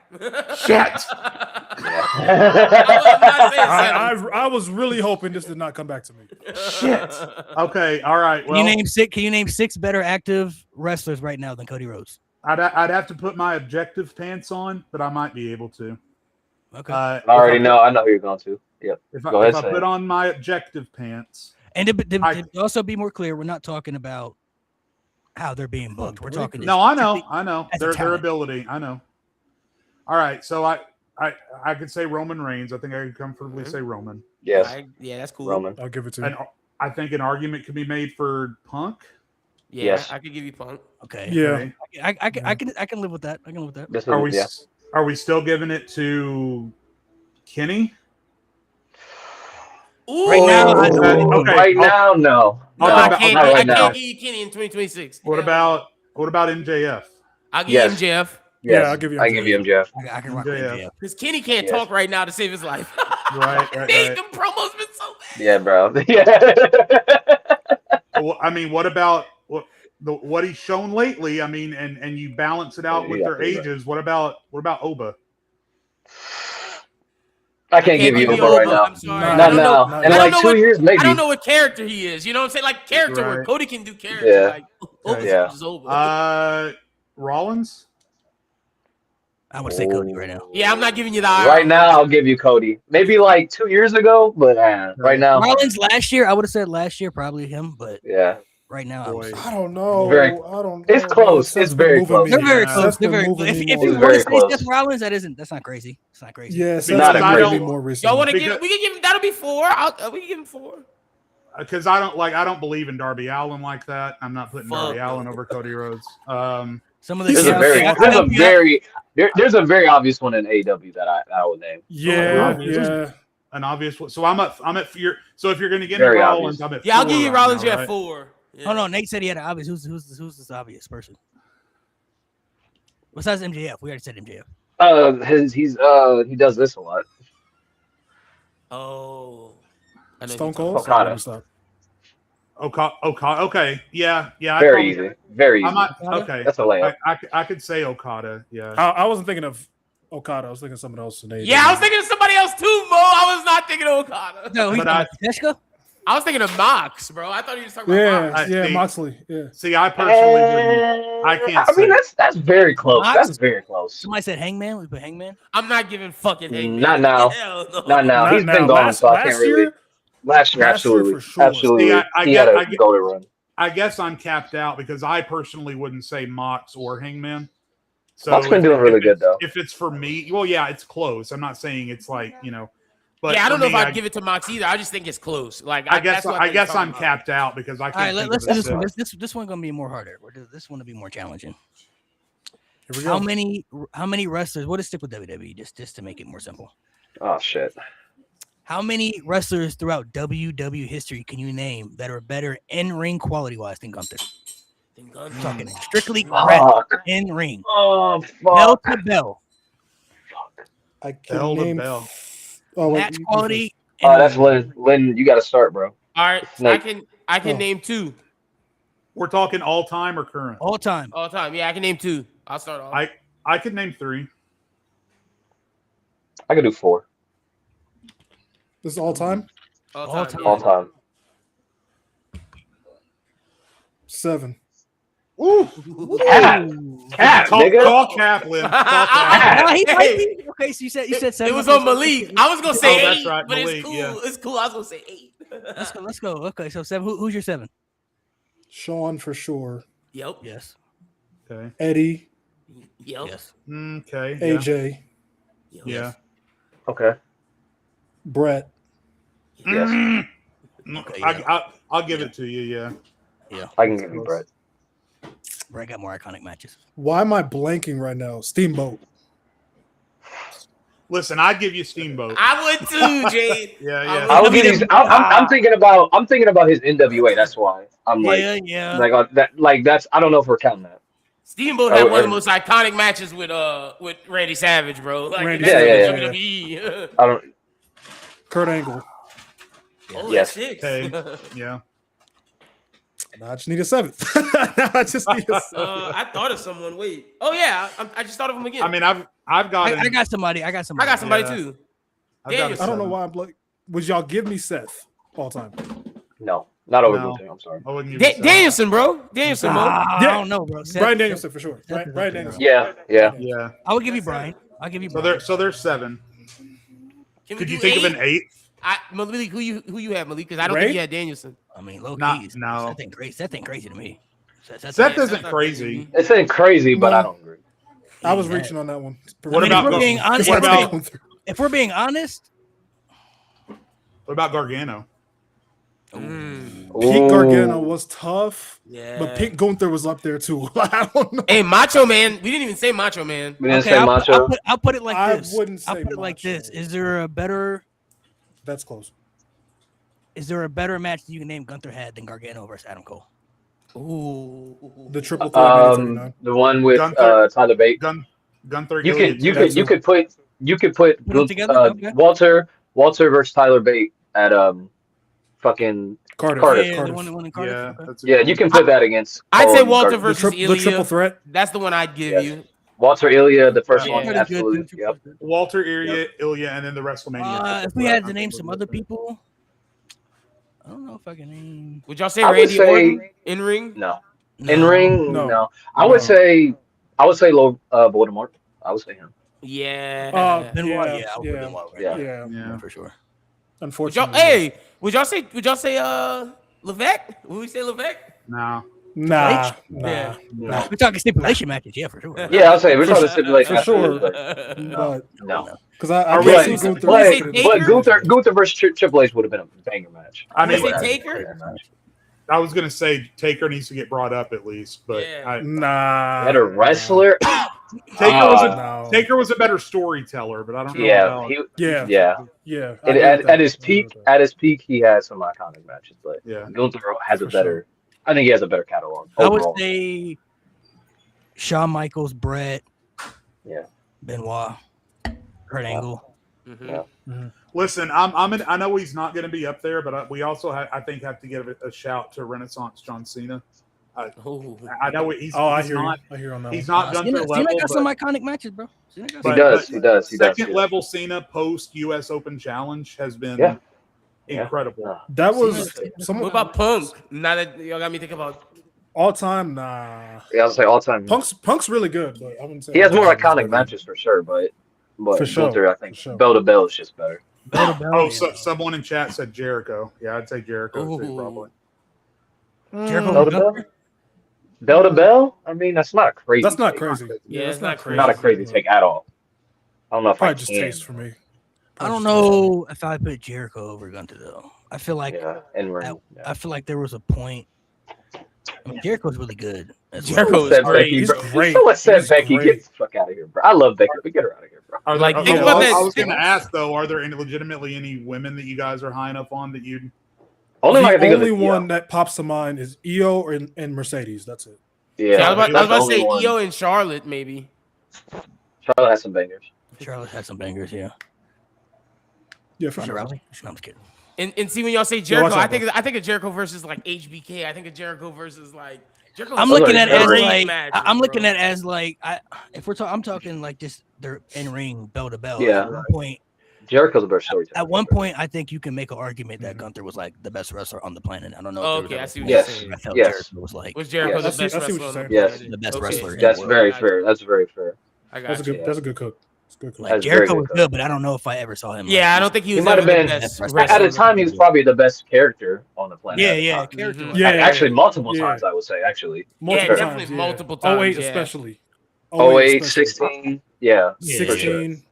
Shit. I'm not saying 7. I was really hoping this did not come back to me. Shit. Okay. All right. Can Well, you name 6 better active wrestlers right now than Cody Rhodes? I'd have to put my objective pants on, but I might be able to. Okay. I already know. I know who you're going to. Yep. If Go I ahead, say put it. on my objective pants, And to also be more clear, we're not talking about how they're being booked. We're talking. no, I know as a their talent. ability. I know. All right, so I could say Roman Reigns. I think I could comfortably say Roman. Yes, Yeah, that's cool. Roman. I'll give it to you. And I think an argument could be made for Punk. Yeah, Yes. I could give you Punk. Okay. Yeah. I can live with that. I can live with that. This Are is, we? yeah. Are we still giving it to Kenny? Ooh. Right now, I- Okay. Right now, no. No, I'll I come can't. not I right now. can't give you Kenny in 2026. What Hell. about MJF? I'll give Yes. you MJF Yes, I'll give you I give you MJF. I can rock with MJF. MJF. because Kenny can't Yes. talk right now to save his life. Right. Nate, the promo's been so bad. Yeah, bro. Yeah. Well, I mean, what about what he's shown lately? I mean, and you balance it out with Yeah, their yeah. ages. What about Oba? I can't give you give Oba right now. I'm sorry. No, I Not don't now. know. In I don't like know 2 what- years, maybe. I don't know what character he is. You know what I'm saying? Like character Right. work. Cody can do character. Yeah. Like Oba's Yeah. just over. Rollins. I would say Cody right now. Yeah, I'm not giving you the eye. Right now, I'll give you Cody. Maybe like 2 years ago, but right now, Rollins last year, I would have said last year probably him, but yeah. right now, Boy. I don't know. Very- I don't know. It's close. That's It's very been close. moving they're me. very Yeah. close. That's They're been very moving close. me If more. you It's want very to say close. Seth Rollins, that's not crazy. It's not crazy. Yeah, Not Seth a moved crazy- me more recently. Y'all want to Because- give? We can give him. That'll be 4. We can give him 4. Because I don't believe in Darby Allin like that. I'm not putting Darby Fuck. Allin over Cody Rhodes. Some of the There's a very obvious one in AEW that I would name. Yeah, Obvious. yeah. An obvious one. So I'm at fear. So if you're going to get Very into Rollins, obvious. I'm at Yeah, I'll 4 give you right Rollins. now, You right? at 4. Yeah. Hold on, Nate said he had an obvious. Who's this obvious person? Besides MJF, we already said MJF. He does this a lot. Oh. I know Stone who Cold. you're Okada. Sorry, let me stop. Okay. Yeah. I Very probably- easy. Very easy. I might, okay. That's a layup. I could say Okada. Yeah. I wasn't thinking of Okada. I was thinking of someone else. talking about. Yeah, I was thinking of somebody else too, Mo. I was not thinking of Okada. No, he's But Teshka. I was thinking of Mox, bro. I thought he was talking about Yeah, Mox. yeah, see. Moxley. Yeah. See, I personally wouldn't. I can't I mean, say. that's very close. Mox? That's very close. Somebody said Hangman. We put Hangman. I'm not giving fucking Hangman. Not now. Hell no. Not now. Not He's now. been gone, Last- so I last can't really. year? Last year, Last year absolutely, for sure. absolutely. See, I he get- had I a get- go to run. I guess I'm capped out because I personally wouldn't say Mox or Hangman. So Mox been if- doing really if good, it's- though. If it's for me, well, yeah, it's close. I'm not saying it's like but Yeah, I don't for know if me, I'd give it to Mox either. I just think it's close. Like I guess that's what I think guess talking I'm about. capped out because I All can't. right, think let's of do it. this one. This one gonna be more harder. This one to be more challenging. Here we go. How many wrestlers? We'll just stick with WWE just to make it more simple. Oh shit. How many wrestlers throughout WWE history can you name that are better in ring quality wise than Gunther? Then Gunther. I'm talking strictly rap Fuck. in ring. Oh Bell fuck. to bell. I can Bell to name. bell. Oh, wait, Match quality, That's Lynn. Lynn, you got to start, bro. All right, Snake. I can name 2 We're talking all time or current? all time. all time. Yeah, I can name 2. I'll start off. I could name 3. I could do 4. This is all time. all time. All time. 7. Woo! Cap, nigga. Call Kaplan. Call Kaplan. Ah, he might be. Okay, so you said 7. It was on Malik. I was gonna say Oh, that's 8, right, but Malik, it's cool. yeah. It's cool. I was gonna say 8. Let's go. Okay, so 7. Who's your 7? Sean for sure. Yep. Yes. Okay. Eddie, Yep. Yes. Okay. Yeah. AJ, Yeah. Okay. Brett. Yes. Okay, yeah. I'll give it to you. Yeah. I can give you Brett. Brett got more iconic matches. Why am I blanking right now? Steamboat. Listen, I'd give you Steamboat. I would too, Jade. Yeah. I will give you. I'm thinking about his NWA. That's why I'm like, yeah. that's. I don't know if we're counting that. Steamboat had one of the most iconic matches with Randy Savage, bro. Like, Randy Savage, WWE. I don't. Kurt Angle. Oh, Yes. that's 6. Okay. Yeah. Now I just need a 7th. Now I just need a 7th. I thought of someone. Wait. Oh yeah, I just thought of him again. I mean, I've got. I got somebody. I got somebody Yeah. too. I've got Danielson. I don't know why I'm blank. Would y'all give me Seth all time? No, not over No. Gunther. I'm sorry. I wouldn't give you Danielson, bro. Danielson, bro. I Yeah. don't know, bro. Brian Danielson for sure. Seth is Brian up there. Danielson. Yeah. Yeah. I would give you Brian. I'll give you So Brian. there's 7. Can we Could you do think of 8? an 8th? Malik, who you have, Malik? Because I don't Ray? think you had Danielson. I mean, low Nah, key. no. Seth ain't crazy to me. Seth isn't crazy. It's ain't crazy, but No. I don't agree. I was reaching on that one. What I mean, about if we're being honest, what about if we're being honest, what about Gargano? Pete Gargano was tough, Yeah. but Pete Gunther was up there too. I don't know. Hey, Macho Man. We didn't even say Macho Man. We didn't okay, say I'll Macho. put it like I this. wouldn't say I'll put it like Macho. this. Is there a better match that you can name Gunther had than Gargano versus Adam Cole? Ooh. The triple threat. 1939. The one with Gunther. Tyler Bate. Gunther. You Ilya, could put Put them together? Okay. Walter versus Tyler Bate at fucking Cardiff. Cardiff. Yeah, Cardiff. the one in Cardiff. Yeah. Okay. That's a yeah. good You one. can put that against. I'd Cole say and Walter Gargano. versus The Ilya. triple threat. That's the one I'd give Yes. you. Walter Ilya, the first Yeah. one, Pretty good, absolutely. too. Yep. Walter, Ilya, and then the WrestleMania. If we had to name some other people, I don't know if I can name. Would y'all say I would Randy say- Orton in ring? No. No. In ring, No. no. I would say Voldemort. I would say him. Yeah. Benoit, Yeah, yeah, I would yeah. put Benoit right Yeah. there. Yeah, Yeah. For sure. Would unfortunately. y'all, would y'all say Levesque? Would we say Levesque? No. Nah. Yeah. No. We're talking stipulation matches, yeah, for sure. Yeah, I'll say we're talking stipulation. For sure. absolutely, but But no. because I Are can't we- see Gunther. Would we say But Taker? Gunther versus Triple H would have been a banger match. I Would we mean, say Taker? I was gonna say Taker needs to get brought up at least, but Yeah. Nah. Better wrestler. Taker was a better storyteller, but I don't know. Yeah, about- Yeah. I And agree at with that. his peak, he has some iconic matches, but Yeah. Gunther has a For better. I think he has a better catalog. I would overall. say Shawn Michaels, Brett, Yeah. Benoit, Kurt Angle. Mhm. Listen, I know he's not going to be up there, but we also I think have to give a shout to Renaissance John Cena. Ooh. I know he's. Oh, I he's hear not. you. I hear on that. He's one. not Gunther Cena level. got some but- iconic matches, bro. Cena got He some- does. He does. Second level Cena post U.S. Open Challenge has been Yeah. Yeah. incredible. That was What someone about Punk? Now that y'all got me thinking about all time. Nah. Yeah, I'll say all time. Punk's really good, but I wouldn't say He has all more time is iconic good. matches for sure, but For sure, Gunther, I think for sure. bell to bell is just better. Bell to bell, Oh, yeah. so someone in chat said Jericho. Yeah, I'd say Jericho too, Ooh. probably. Jericho Bell to Gunther? bell. Bell to bell. I mean, that's not a crazy. That's not take. crazy. Yeah, it's not crazy. Not a crazy take at all. I don't know if Probably I just can. taste for me. I don't know if I put Jericho over Gunther though. I feel like Yeah, in ring. I feel like there was a point. I mean, Jericho's really good. as well. Jericho is Said great. Becky, He's bro. great. Someone said He's Becky, great. get the fuck out of here, bro. I love Becky, but get her out of here, bro. Are Like, there, think oh, about I that- was going to ask though, are there legitimately any women that you guys are high enough on that you? Only one I The can think only of is one that pops to mind is Io and Mercedes. That's it. Yeah, Yeah, I was about to only say one. Io and Charlotte, maybe. Charlotte has some bangers. Charlotte had some bangers, yeah. Yeah, for Ronda sure. Rousey? No, I'm just kidding. And see when y'all say Jericho, watch that, I think of Jericho versus like HBK. I think of Jericho versus like Jericho. I'm Those looking are at it as great like matches, I'm looking bro. at it as like if I'm talking like just their in ring bell to bell. Yeah. At one point, Jericho's a better storyteller. at one point, I think you can make an argument that Gunther was like the best wrestler on the planet. I don't know. Oh, if okay, there I was see ever what a you're Yes. point saying. where I felt Yes. Jericho was like Was Jericho Yes. the I see best what wrestler you're on the saying. Yes. planet? the best Okay. wrestler. That's in the very world. fair. That's very fair. I got That's a you. good. That's a good cook. It's a good cook. Like That's very Jericho good, was though. good, but I don't know if I ever saw him. Yeah, like, I don't think he He was might ever have the been best at at wrestler. a time. He was probably the best character on the planet. Yeah, at the yeah, time. character. Mhm. Yeah, Actually, multiple yeah. times I would say. Actually, Multiple Yeah, times, definitely multiple times, 08 yeah. especially. 08, especially. 16. Yeah, Yeah, for sure. 16.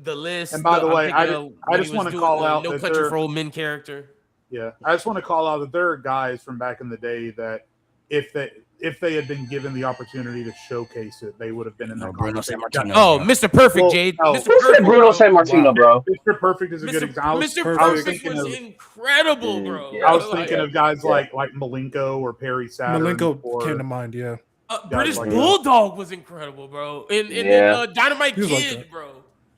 The list. And by the I'm way, thinking I of when just he was wanna doing call the out No that Country they're- for Old Men character. Yeah, I just want to call out that there are guys from back in the day that if they had been given the opportunity to showcase it, they would have been in No, that Bruno conversation. Sammartino. Oh, Mr. Perfect, Well, Jade. oh. Mr. Who said Perfect, Bruno bro. San Martino, Wow. bro? Mr. Perfect is a good example. Mr. Perfect. I was Perfect thinking was of incredible, bro. yeah. I was Like, thinking of guys Yeah. like Malenko or Perry Saturn. Malenko or, came to mind. Yeah. British like Bulldog was incredible, bro. And Yeah. Dynamite He was like Kid, that. bro.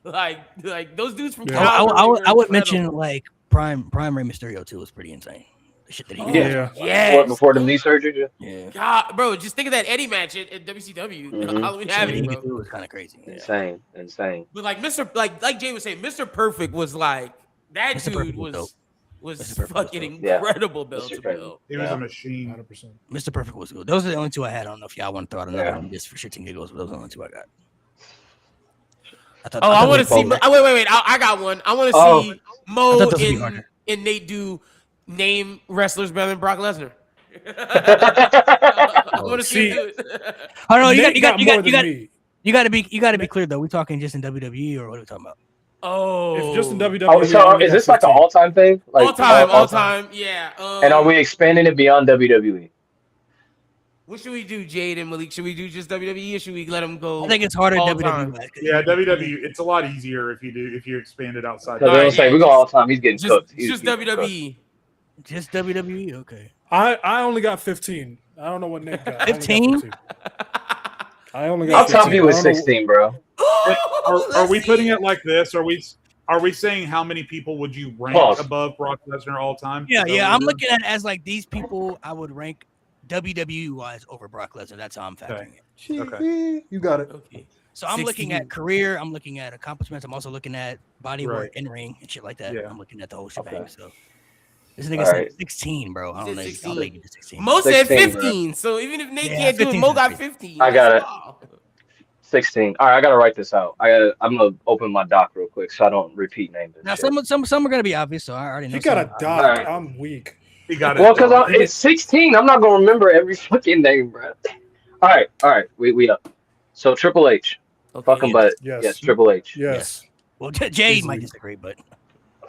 Like those dudes from Yeah. Calgary I were would incredible. mention like Prime Rey Mysterio too was pretty insane. The shit that he did. Yeah. Yes. Before the knee surgery. Yeah. God, bro, just think of that Eddie match at WCW, Mhm. Halloween Shit Havoc, he bro. could do was kind of crazy. Yeah. Insane. But like like Jay was saying, Mr. Perfect was like that Mr. dude Perfect was dope. was Mr. Perfect was fucking Yeah. incredible bell Mr. to Perfect. bell. He was Yeah. a machine. 100%. Mr. Perfect was good. Those are the only two I had. I don't know if y'all want to throw out another Yeah. one just for shits and giggles, but those are the only two I got. Oh, I want to thought see. this Wait! I got one. I want to Oh. see I Mo thought this would be harder. and Nate do name wrestlers better than Brock Lesnar. I want to see him do it. Oh no, you Nate got more than me. you got to be clear though. We talking just in WWE or what are we talking about? Oh, If just in WWE, Oh, so I only is got this like an 15. all-time thing? Like all time, yeah. And are we expanding it beyond WWE? What should we do, Jade and Malik? Should we do just WWE or should we let them go? I think it's harder all WWE. time. wise, 'cause Yeah, you- WWE. It's a lot easier if you expand it outside. Because All they'll right, say yeah, we go just- all the time. He's getting just cooked. just He's getting cooked. WWE. Just WWE. Okay. I only got 15. I don't know what Nick got. I only got 15? 15. I only got I'll top 15. you with I don't know- 16, bro. Are we putting it like this? Are we saying how many people would you rank Pause. above Brock Lesnar all time? Yeah, Is that yeah. what I'm we're looking at it as like these people I would rank WWE wise over Brock Lesnar. That's how I'm factoring it. Okay. You got it. Okay. So I'm looking 16. at career. I'm looking at accomplishments. I'm also looking at body work, Right. in ring, and shit like that. Yeah. I'm looking at the whole shebang. Okay. So this nigga All said right. 16, bro. I He don't know. said I'll 16. let you do 16. Mo said 16, bro. 15. So even if Nate Yeah, can't do it, 15 Mo is got good. 15. I got That's it. wild. 16. All right, I gotta write this out. I'm gonna open my doc real quick so I don't repeat names. and Now shit. some are gonna be obvious, so I already know. You got a some. dot. Alright. I'm weak. He got it. Well, because it's 16. I'm not gonna remember every fucking name, bro. All right. We up. So Triple H. Okay, Fucking yeah. butt. Yes. Yes, Triple H. Yes. Well, Jade might Easily. disagree, but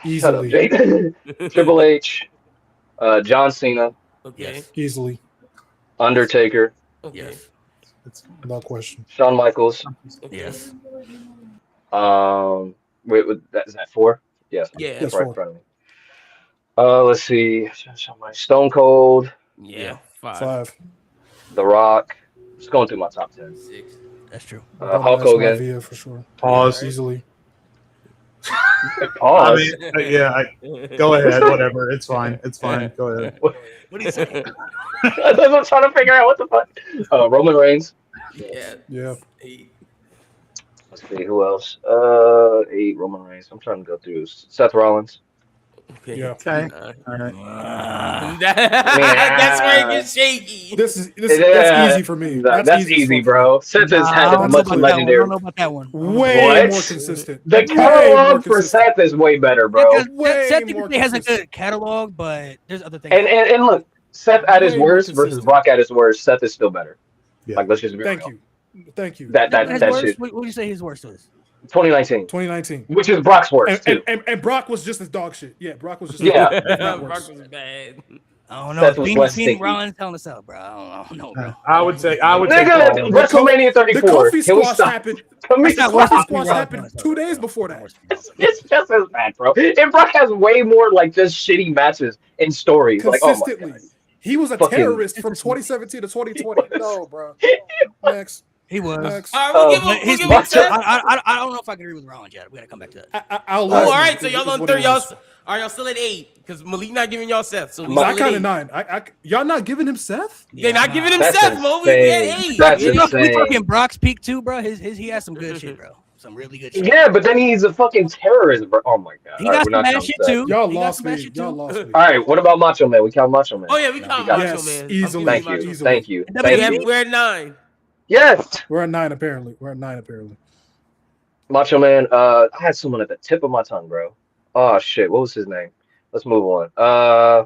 Shut up, Easily. Jake. Triple H. John Cena. Okay. yes, Easily. Undertaker. Okay. yes, No question. Shawn Michaels. Okay. yes. Wait, is that 4? Yes. Yeah. Yes. That's right in 4. front of me. Let's see. Stone Cold. Yeah. 5. 5. The Rock. Just going through my top 10. 6. That's true. Hulk Hogan. Via for sure. Pause. Easily. Pause. I mean, yeah. Go ahead. Whatever. It's fine. It's fine. Go ahead. What do you say? I'm trying to figure out what the fuck. Roman Reigns. Yeah. Yeah. 8. Let's see who else. 8 Roman Reigns. I'm trying to go through Seth Rollins. Okay. Yeah. Okay. All right. That's where it gets shaky. This Yeah. that's easy for me. That's as easy, fuck. bro. Seth has I had don't as know much about that one. I legendary. don't know about that one. Way What? more consistent. The Way catalog more for consistent. Seth is way better, bro. Because Way Seth more typically has a consistent. good catalog, but there's other things. And look, Seth at his Way more worst versus consistent. Brock at his worst. Seth is still better. Yeah. Like let's just be Thank real. you. Thank you. That his that worst, shit. what would you say his worst was? 2019, 2019. which is Brock's worst too. And Brock was just as dog shit. Yeah, Brock was just Yeah. not Brock worse. was bad. I don't know. Seth was less Phoenix stinky. Rollins telling us out, bro. I don't know, bro. I would say. Nigga, WrestleMania The 34. Kofi Can we squash stop? happened. Can we That's not stop? worse than Kofi squash Rollins. happened 2 days before that. It's just as bad, bro. And Brock has way more like just shitty matches and stories. Like, oh my Consistently. god. He was a Fucking- terrorist from 2017 to 2020. No, bro. Next. He was. Next. All right, we'll But his give him Seth. I don't know if I can agree with Rollins yet. We gotta come back to that. I'll Oh, let all him. right. So y'all It is on what third. it Y'all is. are y'all still at 8? Because Malik not giving y'all Seth. So we I still at counted 8. 9. Y'all not giving him Seth? They're not giving him That's Seth, Mo. We at insane. 8. That's We at 8. insane. We talking Brock's peak too, bro. He has some good shit, bro. Some really good shit. Yeah, but then he's a fucking terrorist, bro. Oh my god. He All right, got we're some not bad counting shit that. too. Y'all He got lost some bad me. shit Y'all too. lost me. All right, what about Macho Man? We count Macho Man. Oh yeah, we count got- Macho Yes, Man. easily. Thank Macho you. Man. Thank you. And Thank WWE? you. We're at 9. Yes. We're at 9 apparently. Macho Man. I had someone at the tip of my tongue, bro. Oh shit. What was his name? Let's move on.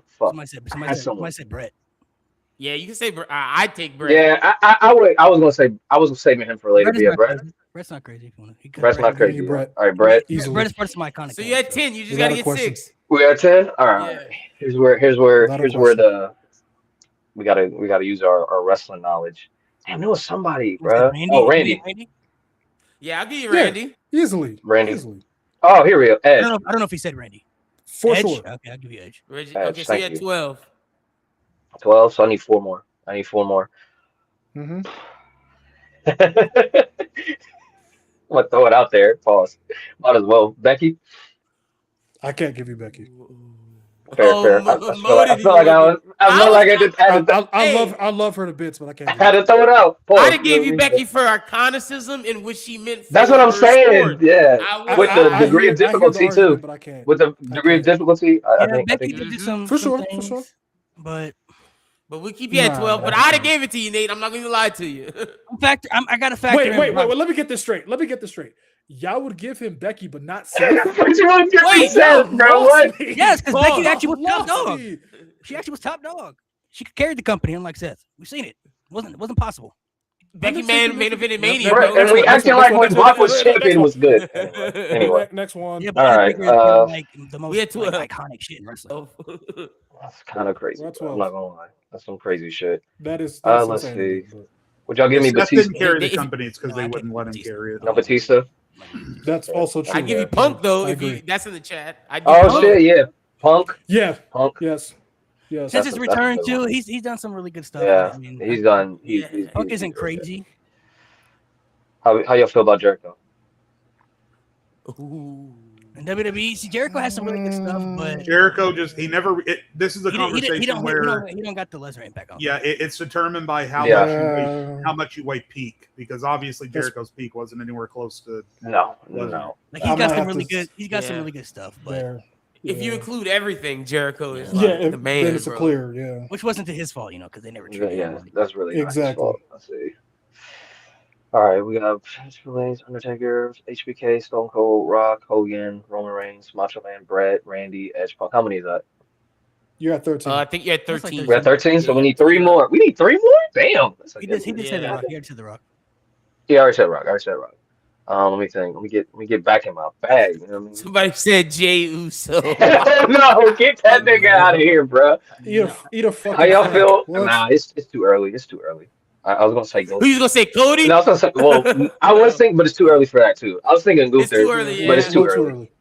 Fuck. Somebody said Brett. Yeah, you can say I'd take Brett. Yeah, I was saving him for later. Brett But is yeah, not Brett. crazy. Brett's not crazy. If you want to. Brett's not Brett. crazy. Brett. All right, Brett. Easily. Brett is part of some iconic. So you at 10. You just Without gotta a get question. 6. We are 10. All right. Yeah. Here's where Without a question. we gotta use our wrestling knowledge. Damn, there was somebody, Was it bro. Oh, Randy. Yeah, I'll give you Yeah. Randy. Easily. Randy. Easily. Oh, here we go. I Edge. don't know if he said Randy. For Edge? sure. Okay, I'll give you Edge. Reggie. Edge, Okay, so you thank at you. 12. 12. So I need 4 more. Mm-hmm. I'm gonna throw it out there. Pause. Might as well. Becky. I can't give you Becky. Fair. I feel like I love her to bits, but I can't. I had to throw it out. Pause. I'd have gave you Becky for iconicism in which she meant. For That's what I'm her saying. sport. Yeah. I With the would- degree of difficulty I hear the too. argument, but I can't. With the degree of difficulty, I think. Becky did do some For some sure, for things, sure. But But we keep you at 12. But I'd have gave it to you, Nate. I'm not going to lie to you. I got to factor Wait. in. Let me get this straight. Y'all would give him Becky, but not Seth. What you want to give me, Wait, Seth, bro? What? Yes, because Becky Oh, actually was top Lost dog. me. She actually was top dog. She could carry the company, unlike Seth. We've seen it. It wasn't possible. Becky main evented Mania, Right, bro. and we acting like when Brock was champion was good. Anyway, Next one. Yeah, but All I right, think it's like the most we had two- iconic shit in wrestling. that's kind of crazy. That's Bro. I'm 12. not gonna lie. That's some crazy shit. That's Let's insanity, see. Would y'all give me Seth didn't Batista? carry the If- company. It's because No, I they can't wouldn't let him Batista. carry it. No Batista. but That's also true. I give you Punk, though. I If you, agree. that's in the chat. I give you Oh Punk. shit, yeah. Punk. Yeah. Punk. Yes. Since That's his a return good too, one. he's done some really good stuff. Yeah, I mean, he's done. He's, Yeah. he's, Punk he's- isn't crazy. How y'all feel about Jericho? Ooh. And WWE, see, Jericho has some really good stuff, but Jericho this is a he conversation don't where he don't got the Lesnar impact on. it's determined by how Yeah. much you weigh peak, because obviously Jericho's peak wasn't anywhere close to. No. Like I he's got might some have really to- good. He's got some Yeah. really good stuff, but There. If you Yeah. include everything, Jericho is Yeah, like the man, then it's a bro. clear. Yeah. which wasn't to his fault, because they never Yeah, treated yeah, him. that's really not his Exactly. fault. Let's see. All right, we got Triple H, Undertaker, HBK, Stone Cold, Rock, Hogan, Roman Reigns, Macho Man, Brett, Randy, Edge, Punk. How many is that? You're at 13. I think you're at That's like 13. We're at 13, so we need 3 more. We need 3 more? Damn. That's a He good did one. say the Yeah. Rock. He already said the Rock. Yeah, I already said Rock. Let me think. Let me get back in my bag. You know what I mean? Somebody said Jay Uso. No, get that nigga out of here, bro. Eat a fucking How y'all fuck. feel? What? Nah, it's too early. I was gonna say Who Gunther. you gonna say, Cody? No, I was gonna say, well, I was thinking, but it's too early for that too. I was thinking It's Gunther, too early, but yeah. it's too early.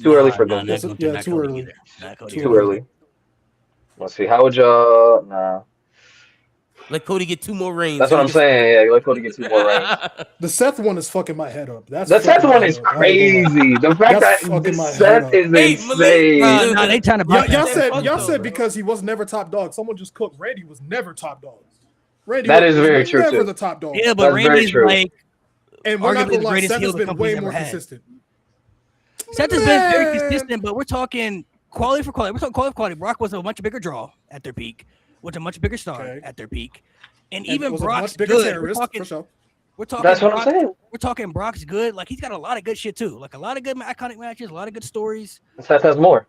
Too early for Gunther. not Gunther, Yeah, not too Cody early. either. Not Cody Too Too either. early. Let's see. How would y'all? Nah, Let Cody get 2 more reigns. that's what I'm saying. Yeah, let Cody get 2 more reigns. The Seth one is fucking my head up. The Seth one is crazy. The fact That's that fucking my head Seth up. is Hey, insane. Malik, Nah, they trying to Y'all, bypass y'all that. said Fuck y'all though, said bro. because he was never top dog. Someone just cooked. Randy was never top dog. Randy That was is very true, Never too. the top dog. Yeah, but That's very Randy's true. like And we're not arguably gonna the lie, greatest Seth heel has the been company's way ever more had. consistent. Seth has been very Man. consistent, but we're talking quality for quality. We're talking quality for quality. Brock was a much bigger draw at their peak, was a much bigger star Okay. at their peak, and And even was a Brock's much bigger good. terrorist, for sure. We're talking. That's what I'm Brock- saying. We're talking Brock's good. Like he's got a lot of good shit too. Like a lot of good iconic matches, a lot of good stories. Seth has more.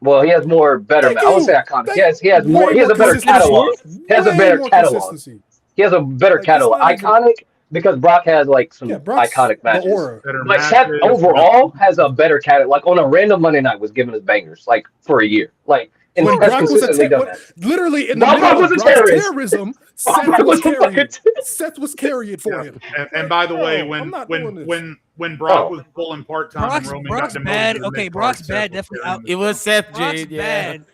Well, he has more better. Thank I would you. say iconic. Thank- He has more. way He has a better consistency. catalog. He has a Way better more catalog. consistency. He has a better Like, it's catalog. not even- Iconic because Brock has like some Yeah, Brock's iconic matches. the aura. Better But Seth matches, overall has a better catalog. Like on a random Monday night was giving us bangers like for a year. Like and When Seth's Brock was a consistently done that. literally in the Brock middle was of a Brock's terrorist. terrorism, Brock Seth was was a fucking carrying. terrorist. Seth was carrying for him. And by the way, No, I'm not doing this. when Brock Oh. was pulling part time and Brock's, Roman Brock's got bad. demoted to the Okay, mid-card, Brock's Seth bad. was Definitely carrying out. the It was Seth, Brock's Jade. Yeah. bad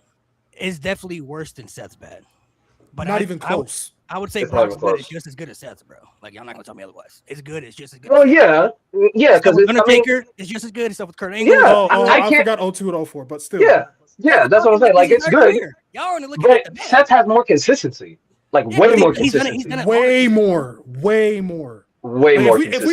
is definitely worse than Seth's bad. But Not I- even close. I would say It's not Brock's even good. close. It's just as good as Seth's, bro. Like y'all not gonna tell me otherwise. It's good. It's just as good. Well, as Seth. yeah, Stuff because with I mean, Undertaker is just as good as stuff with Kurt Angle. Yeah, I I can't- forgot 02 and 04, but still. yeah, that's what I'm saying. Like, it's good, Y'all are only looking at the but bad. Seth has more consistency. Like, Yeah, way but more he's done it- consistency. he's done it Way hard. more. Way more. Way Like, more. if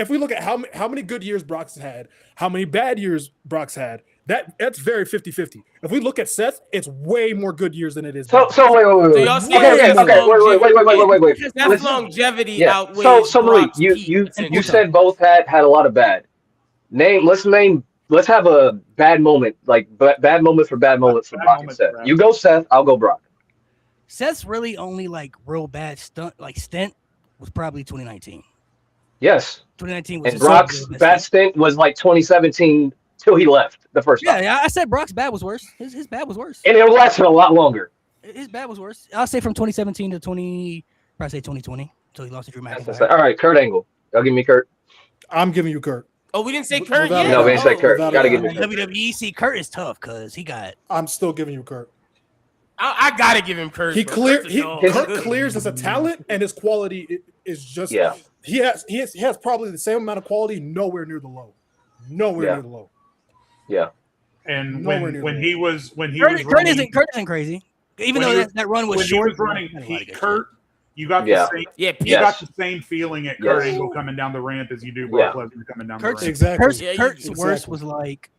we look at how many good years Brock's had, how many bad years Brock's had, that's very 50-50. If we look at Seth, it's way more good years than it is. So bad. wait. So y'all see Okay, wait. Seth's Listen. longevity Yeah. outweighs So Malik, Brock's you peak potential. said both had a lot of bad. Let's have a bad moment, like bad moment for Bad Brock and moment Seth. for Brock. You go Seth, I'll go Brock. Seth's really only like real bad stint was probably 2019. Yes. 2019 was And his Brock's second bad stint was like 2017 till he left the first time. Yeah, I said Brock's bad was worse. His bad was worse. And it lasted a lot longer. His bad was worse. I'll say from 2017 to 2020 until he lost to Drew That's McIntyre. insane. All right, Kurt Angle. Y'all give me Kurt. I'm giving you Kurt. Oh, we didn't say Without Kurt a yet. doubt. No, we didn't say Kurt. Without a Gotta doubt. give me Kurt. WWE, see, Kurt is tough because he got. I'm still giving you Kurt. I gotta give him Kurt. He bro. Kurt's a clear. dog. Kurt clears as a talent, and his quality is just. Yeah. He has probably the same amount of quality, nowhere near the low. Nowhere Yeah. near the low. Yeah. And Nowhere near when the he was Kurt running, isn't crazy. Even When though he was- that run was when he short. was running, he had a lot of good Kurt, you got Yeah. the same. Yeah, You Pete. Yes. got the same feeling at Kurt Kurt's- Angle coming down the ramp as you do Brock Lesnar coming down the Kurt's- ramp. Exactly. Yeah, Kurt's exactly. worst was like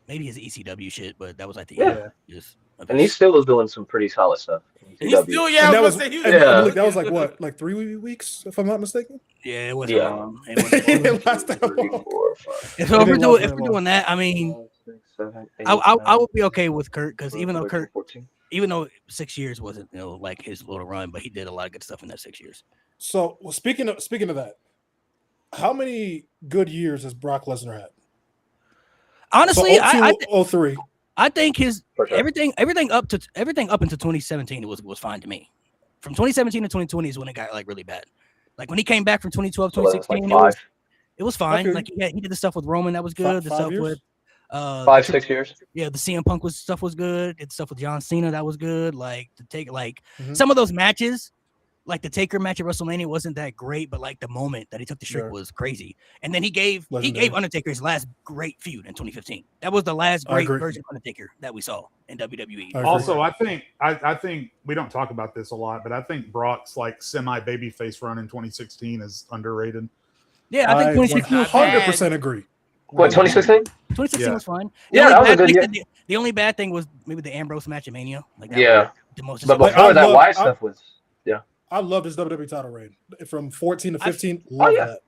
maybe his ECW shit, but that was like the Yeah. end. Just And he still was doing some pretty solid stuff. in He's ECW. still, yeah, And I that was was, gonna say, he and was, Yeah. Malik, that was like what, like 3 weeks, if I'm not mistaken. yeah, it was Yeah. long. It wasn't long. It lasted that 3, long. 4, 5, If we're didn't doing last if very we're long. doing that, I mean, 6, 7, 8, I would be okay with Kurt because even though 13, 14. even though 6 years wasn't like his little run, but he did a lot of good stuff in that 6 years. So, well, speaking of that, how many good years has Brock Lesnar had? Honestly, so, I 03. I think his For sure. everything up until 2017 was fine to me. From 2017 to 2020 is when it got like really bad. Like when he came back from 2012, So that's like 2016, 5, it was fine. Okay. Like he did the stuff with Roman that was good. The 5 stuff years? with 5, 6 years. yeah, the CM Punk stuff was good. Did stuff with John Cena that was good. Like to take Mhm. some of those matches, like the Taker match at WrestleMania wasn't that great, but like the moment that he took the streak Sure. was crazy. And then he gave Legendary. Undertaker his last great feud in 2015. That was the last I great agree. version of Undertaker that we saw in WWE. I agree. Also, I think we don't talk about this a lot, but I think Brock's like semi babyface run in 2016 is underrated. Yeah, I think 2016 was fine. 100% agree. What, 2016? 2016 Yeah. was fine. Yeah, that was a good year. The only bad thing was maybe the Ambrose match at Mania. Like that Yeah. was the most. But Like, before I that, love- Wyatt stuff was. I loved his WWE title reign from 14 to I- 15. Love yeah. that.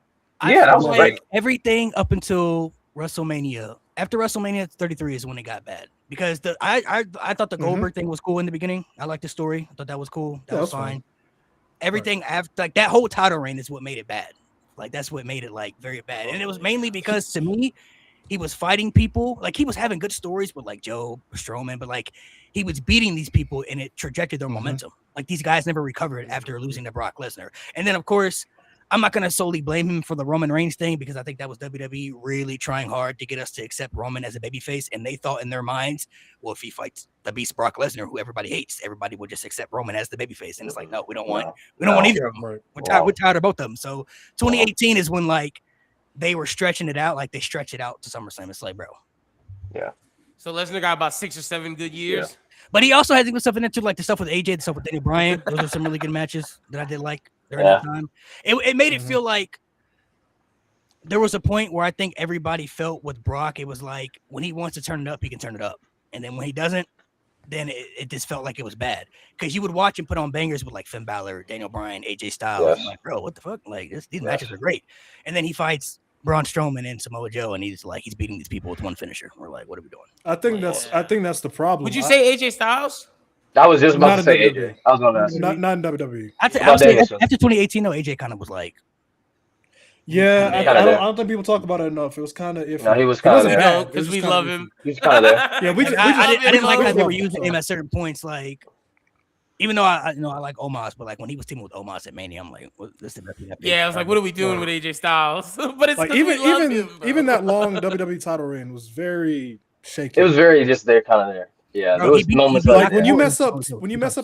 I Yeah, that feel was like great. everything up until WrestleMania. After WrestleMania 33 is when it got bad because I thought the Mhm. Goldberg thing was cool in the beginning. I liked the story. I thought that was cool. That Yeah, was that's fine. fine. Everything after like that whole title reign is what made it bad. Like that's what made it like very bad. And it was mainly because to me, he was fighting people. Like he was having good stories with like Joe Strowman, but like he was beating these people and it trajected their momentum. Like these guys never recovered after losing to Brock Lesnar. And then of course, I'm not gonna solely blame him for the Roman Reigns thing because I think that was WWE really trying hard to get us to accept Roman as a babyface, and they thought in their minds, well, if he fights the Beast Brock Lesnar, who everybody hates, everybody would just accept Roman as the babyface. And it's like, no, we don't want either of them. Right. We're tired of both of them. So 2018 is when like they were stretching it out, like they stretched it out to SummerSlam. It's like, bro. So Lesnar got about 6 or 7 good years. But he also had good stuff in there too, like the stuff with AJ, the stuff with Daniel Bryan. Those are some really good matches that I did like during that time. It made it feel like there was a point where I think everybody felt with Brock, it was like when he wants to turn it up, he can turn it up. And then when he doesn't, then it just felt like it was bad. Because you would watch him put on bangers with like Finn Balor, Daniel Bryan, AJ Styles. Yes. Like, bro, what the fuck? Like these matches are great. And then he fights Braun Strowman and Samoa Joe, and he's beating these people with one finisher. We're like, what are we doing? I think that's the problem. Would you say AJ Styles? I was just about Not to in say WWE. AJ. I was going to ask. not in WWE? I would About say Danielson? after 2018, though, AJ kind of was like, Yeah, Kinda there. I don't think people talk about it enough. It was kind of iffy. No, he was It kinda wasn't there. bad. No, It was because just we kinda love iffy. him. He's kind of there. Yeah, we just, I didn't like how they were love him. using him at certain points. Like, even though I like Omos, but like when he was teaming with Omos at Mania, I'm like, well, this is the Yeah, I was like, what are we doing with AJ Styles? But it's Like 'cause we love him, bro. even that long WWE title reign was very shaky. It was very just there, kind of there. Yeah, Bro, there was moments Like like when that. you mess up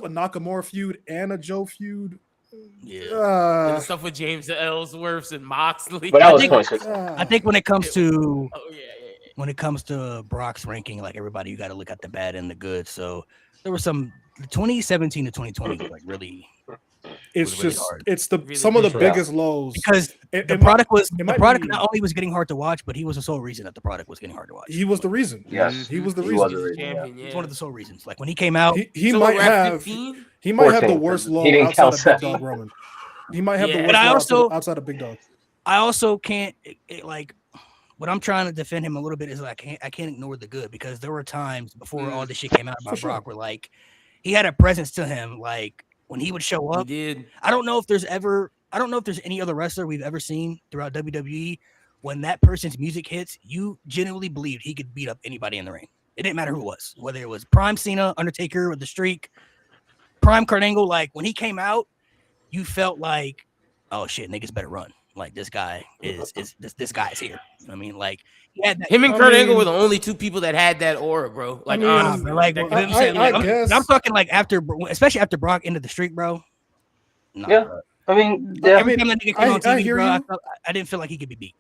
a Nakamura feud and a Joe feud. And the stuff with James Ellsworth and Moxley. But that was think- 2016. I think when it comes to Oh yeah. when it comes to Brock's ranking, like everybody, you got to look at the bad and the good. So there was some 2017 to 2020 was like really It's was really just hard. it's the Really some of the good. biggest lows. because It the might- product was it the might product be- not only was getting hard to watch, but he was the sole reason that the product was getting hard to watch. He was the reason. Yes. He was the He reason. was the reason. Champion, He's yeah. one of the sole reasons. Like when he came out, He So might we're at have 15? he might have the 14. worst He low didn't outside count of Big Seth. Dog Roman. He might have Yeah. the But worst I low also- outside of Big Dog. I also can't like what I'm trying to defend him a little bit is like I can't ignore the good because there were times before all this shit came out about For sure. Brock where like he had a presence to him. Like when he would show He up, did. I don't know if there's any other wrestler we've ever seen throughout WWE when that person's music hits, you genuinely believed he could beat up anybody in the ring. It didn't matter who it was, whether it was Prime Cena, Undertaker, with the Streak, Prime Kurt Angle. Like when he came out, you felt like, oh shit, niggas better run. Like this guy is this guy's here. I mean, like he had that. Him and I Kurt mean- Angle were the only two people that had that aura, bro. Like mean, honestly, Bro, like, that- I'm saying, like, I guess- I'm talking like after, especially after Brock ended the streak, bro. Nah, Yeah. bro. I mean, Every yeah. mean, time that nigga came I- on TV, I hear bro, you. I didn't feel like he could be beat.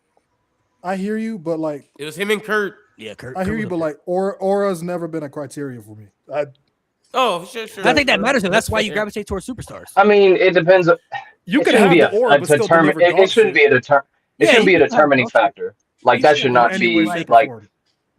I hear you, but like it was him and Kurt. Yeah, Kurt. I hear Kurt you, was but a- like aura's never been a criteria for me. Oh, sure. I think that matters though. That's why you fair. gravitate towards superstars. I mean, it depends. You It can shouldn't have be the aura, but still determin- deliver it dog shouldn't shit. be a deter. It Yeah, shouldn't be a you can have determining dog shit. factor. Like You that should should in not any be way, shape, or like form.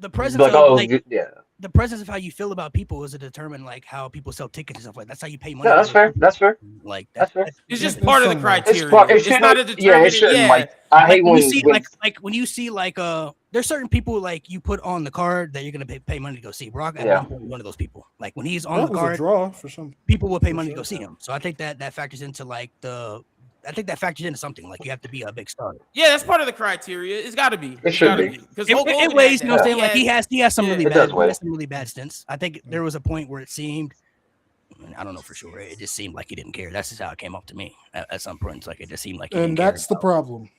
The presence like of oh like, yeah. the presence of how you feel about people is to determine like how people sell tickets and stuff like that. That's how you pay money. Yeah, that's fair. That's fair. Like That's fair. It's just It's part of the some- criteria. It's part. It It's shouldn't. not a Yeah, determinant. it shouldn't. Yeah. Like I hate when when you see when- like when you see like there's certain people like you put on the card that you're gonna pay money to go see. Brock at Yeah. one point was one of those people. Like when he's on That the was a card, draw for some. people will pay money to sure, go see yeah. him. So I think that factors into like I think that factors into something. Like you have to be a big star. Yeah, that's part of the criteria. It's got to be. It should be. Because It weighs, you know what I'm saying? Like he has some yeah. really It does bad, weigh. he has some really bad stints. I think there was a point where it seemed, I don't know for sure. It just seemed like he didn't care. That's just how it came off to me at some points. Like it just seemed like he And didn't care that's the about- problem.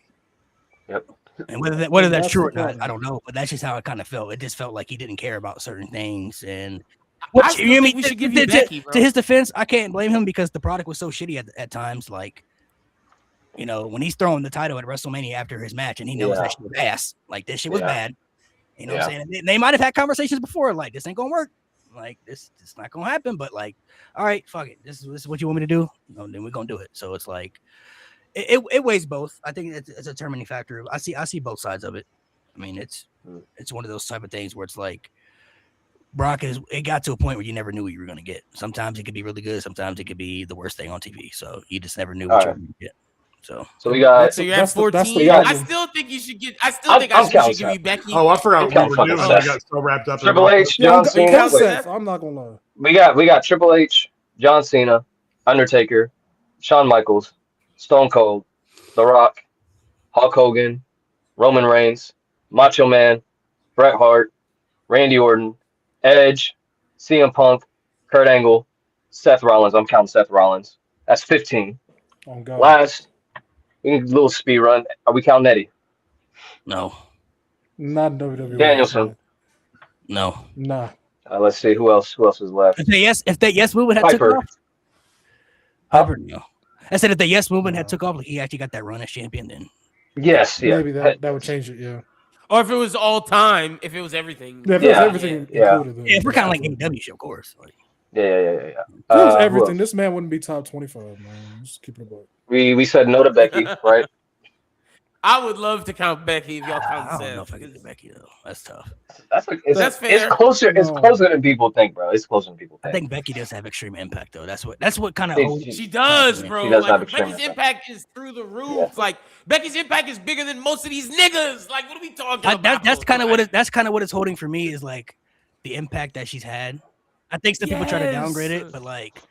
And whether that's that's true or the not, problem. I don't know. But that's just how it kind of felt. It just felt like he didn't care about certain things. And I still think we should give you Becky, bro. to his defense, I can't blame him because the product was so shitty at times. Like, you know, when he's throwing the title at WrestleMania after his match, and he knows that shit was ass. Like this shit was Yeah. bad. You know what I'm saying? And they might have had conversations before, like this ain't gonna work. Like this not gonna happen. But like, all right, fuck it. This is what you want me to do. No, then we're gonna do it. So it's like. It weighs both. I think it's a determining factor. I see both sides of it. I mean, it's one of those type of things where it's like Brock it got to a point where you never knew what you were going to get. Sometimes it could be really good. Sometimes it could be the worst thing on TV. So you just never knew what you were going to get. So we got. So you're at That's the 14. problem. I still think you should get. I still I'm- think I'm we should counting give you Becky. Oh, I forgot Okay, what we were fuck doing. it, I Seth. got so wrapped up. in Triple it. H, Yeah, John I'm Cena. count Wait, Seth. I'm not gonna lie. we got Triple H, John Cena, Undertaker, Shawn Michaels, Stone Cold, The Rock, Hulk Hogan, Roman Reigns, Macho Man, Bret Hart, Randy Orton, Edge, CM Punk, Kurt Angle, Seth Rollins. I'm counting Seth Rollins. That's 15. Oh God. Last, we need a little speed run. Are we counting Eddie? no. Not in WWE. Danielson. No. Nah. Let's see who else. Who else is left? If that yes movement had took Piper. off. Piper, no. I said if the yes movement had took off, like he actually got that run as champion, then Yes. Yeah. Maybe that would change it. Yeah. Or if it was all time, if it was everything. If Yeah. everything Yeah. included. Then yeah, if we're kind of like AEW shit, of course. Like, Yeah. If it was who everything, else? this man wouldn't be top 25, man. Just keep it above. We said no to Becky, right? I would love to count Becky if y'all I count don't know if Seth. I can do Becky though. That's tough. That's fair. It's closer. It's No. closer than people think, bro. It's closer than people I think. think Becky does have extreme impact though. That's what kind of She does, bro. She does have Like extreme Becky's impact. impact is through the roof. Yeah. Like Becky's impact is bigger than most of these niggas. Like what are we talking about? that's kind of what it's holding for me is like the impact that she's had. I think some people try to downgrade Yes. it, but like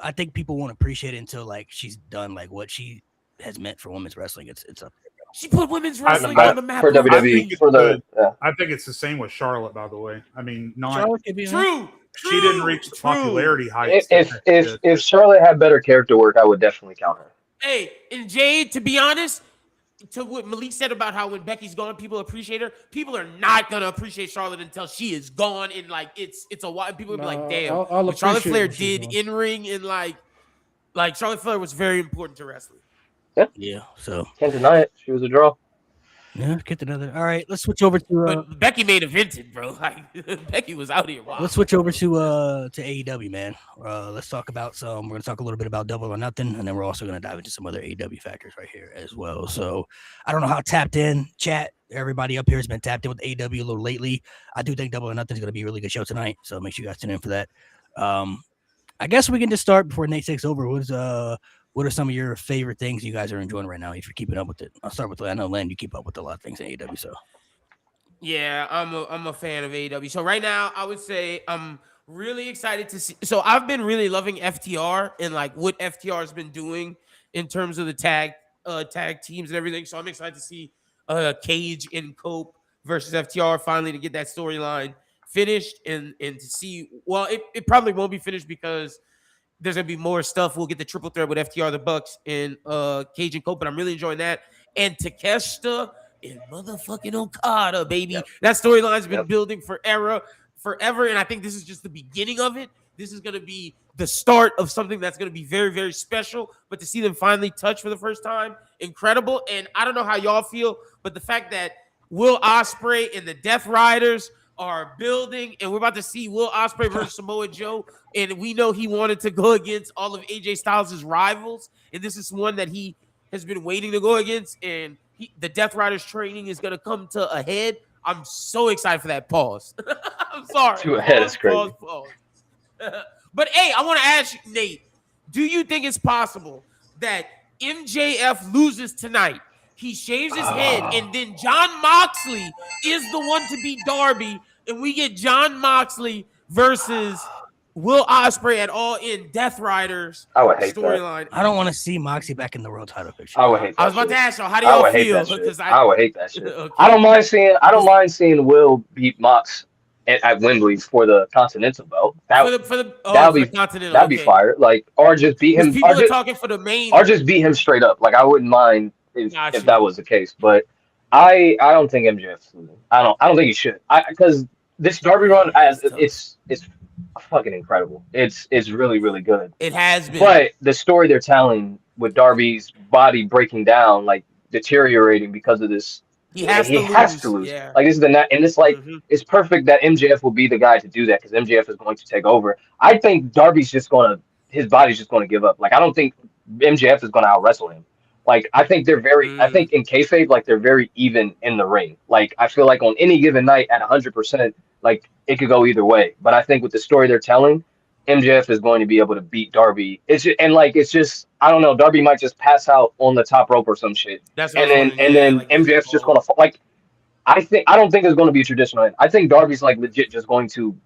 I think people won't appreciate it until like she's done like what she has meant for women's wrestling. It's up there. She put women's wrestling But on the map. for I think WWE, it's for the good. yeah. I think it's the same with Charlotte, by the way. I mean, not Charlotte could be True. she didn't reach the popularity heights. If Charlotte had better character work, I would definitely count her. Hey, and Jade, to be honest, to what Malik said about how when Becky's gone, people appreciate her. People are not gonna appreciate Charlotte until she is gone, and like it's a while. People will be like, "Damn!" I'll What Charlotte appreciate Flair when she's did gone. in ring, and like Charlotte Flair was very important to wrestling. Yeah. So Can't deny it. She was a draw. yeah, get another. All right, let's switch over to. But Becky made evented, bro. Like Becky was out here. Wow. Let's switch over to AEW, man. Let's talk about some. We're gonna talk a little bit about Double or Nothing, and then we're also gonna dive into some other AEW factors right here as well. So I don't know how tapped in chat everybody up here has been tapped in with AEW a little lately. I do think Double or Nothing is gonna be a really good show tonight, so make sure you guys tune in for that. I guess we can just start before Nate takes over. What are some of your favorite things you guys are enjoying right now? If you're keeping up with it, I'll start with. I know Len, you keep up with a lot of things in AEW, so. Yeah, I'm a fan of AEW. So right now, I would say I'm really excited to see. So I've been really loving FTR and like what FTR has been doing in terms of the tag teams and everything. So I'm excited to see Cage and Cope versus FTR finally to get that storyline finished and to see. Well, it probably won't be finished because there's gonna be more stuff. We'll get the triple threat with FTR, the Bucks, and Cage and Cope, but I'm really enjoying that. And Takeshita and motherfucking Okada, baby. Yep. That storyline's been building forever, and I think this is just the beginning of it. This is gonna be the start of something that's gonna be very, very special. But to see them finally touch for the first time, incredible. And I don't know how y'all feel, but the fact that Will Ospreay and the Death Riders are building, and we're about to see Will Ospreay versus Samoa Joe, and we know he wanted to go against all of AJ Styles' rivals, and this is one that he has been waiting to go against, and the Death Riders training is going to come to a head. I'm so excited for that. Pause. I'm sorry. To a head is crazy. Pause. But hey, I want to ask you, Nate, do you think it's possible that MJF loses tonight? He shaves his head, and then Jon Moxley is the one to beat Darby, and we get Jon Moxley versus Will Ospreay at All In Death Riders I would hate that. storyline. I don't want to see Moxie back in the world title picture. I would hate that. I was about shit. to ask y'all, how do I y'all would hate feel? that shit. Because I would hate that shit. Okay. I don't mind seeing Will beat Mox at Wembley for the Continental belt. That'd be fire. Like, or just beat him. People are talking for the main. Or just beat him straight up. Like, I wouldn't mind if that was the case. But I don't think MJF's losing. I don't think he should. Because this Darby run, it's fucking incredible. It's really, really good. It has been. But the story they're telling with Darby's body breaking down, like deteriorating because of this, he has to lose. Yeah. Like, this is and it's like it's perfect that MJF will be the guy to do that because MJF is going to take over. I think Darby's his body's just gonna give up. Like, I don't think MJF is gonna out wrestle him. Like, I think they're I think in kayfabe, like, they're very even in the ring. Like, I feel like on any given night at 100%, like, it could go either way. But I think with the story they're telling, MJF is going to be able to beat Darby. It's just I don't know. Darby might just pass out on the top rope or some shit. And then MJF's just gonna fall. Like, I don't think it's going to be a traditional end. I think Darby's like legit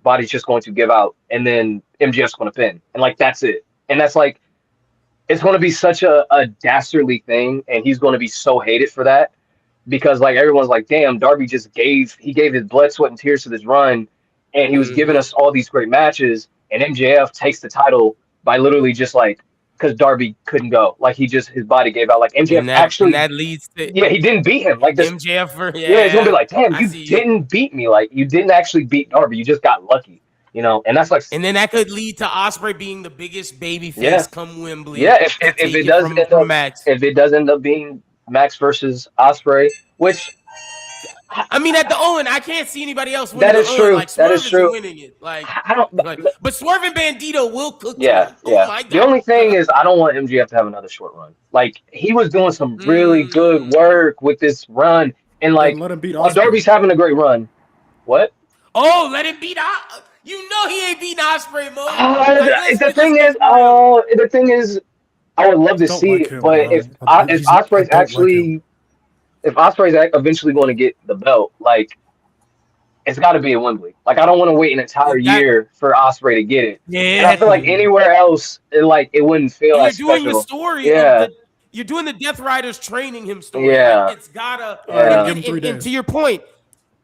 body's just going to give out, and then MJF's going to pin, and like that's it. And that's like, it's going to be such a dastardly thing, and he's going to be so hated for that because like everyone's like, damn, Darby gave his blood, sweat, and tears to this run, and he was giving us all these great matches, and MJF takes the title by literally just like, because Darby couldn't go, like his body gave out. Like MJF that leads to he didn't beat him. Like this MJF, it's gonna be like, damn, you didn't beat me. Like, you didn't actually beat Darby. You just got lucky, and that's like. And then that could lead to Ospreay being the biggest babyface come Wembley. Yeah, if it does end up being Max versus Ospreay, which. I mean, at the Owen, I can't see anybody else winning. That is true. Like, that is true. Winning it. Like, I don't. But Swerve and Bandito will cook. Yeah, yeah. Oh my God. The only thing is, I don't want MJF to have another short run. Like, he was doing some really good work with this run, and like, let him beat Darby's having a great run. What? Oh, let him beat. You know he ain't beating Ospreay, Mo. The thing is, I would love to see it, but if Ospreay's actually. If Ospreay's eventually going to get the belt, like, it's got to be at Wembley. Like, I don't want to wait an entire year for Ospreay to get it. Yeah, and I feel like anywhere else, it wouldn't feel as special. You're doing the story. Yeah, you're doing the Death Riders training him story. Yeah, like, it's gotta. And to your point,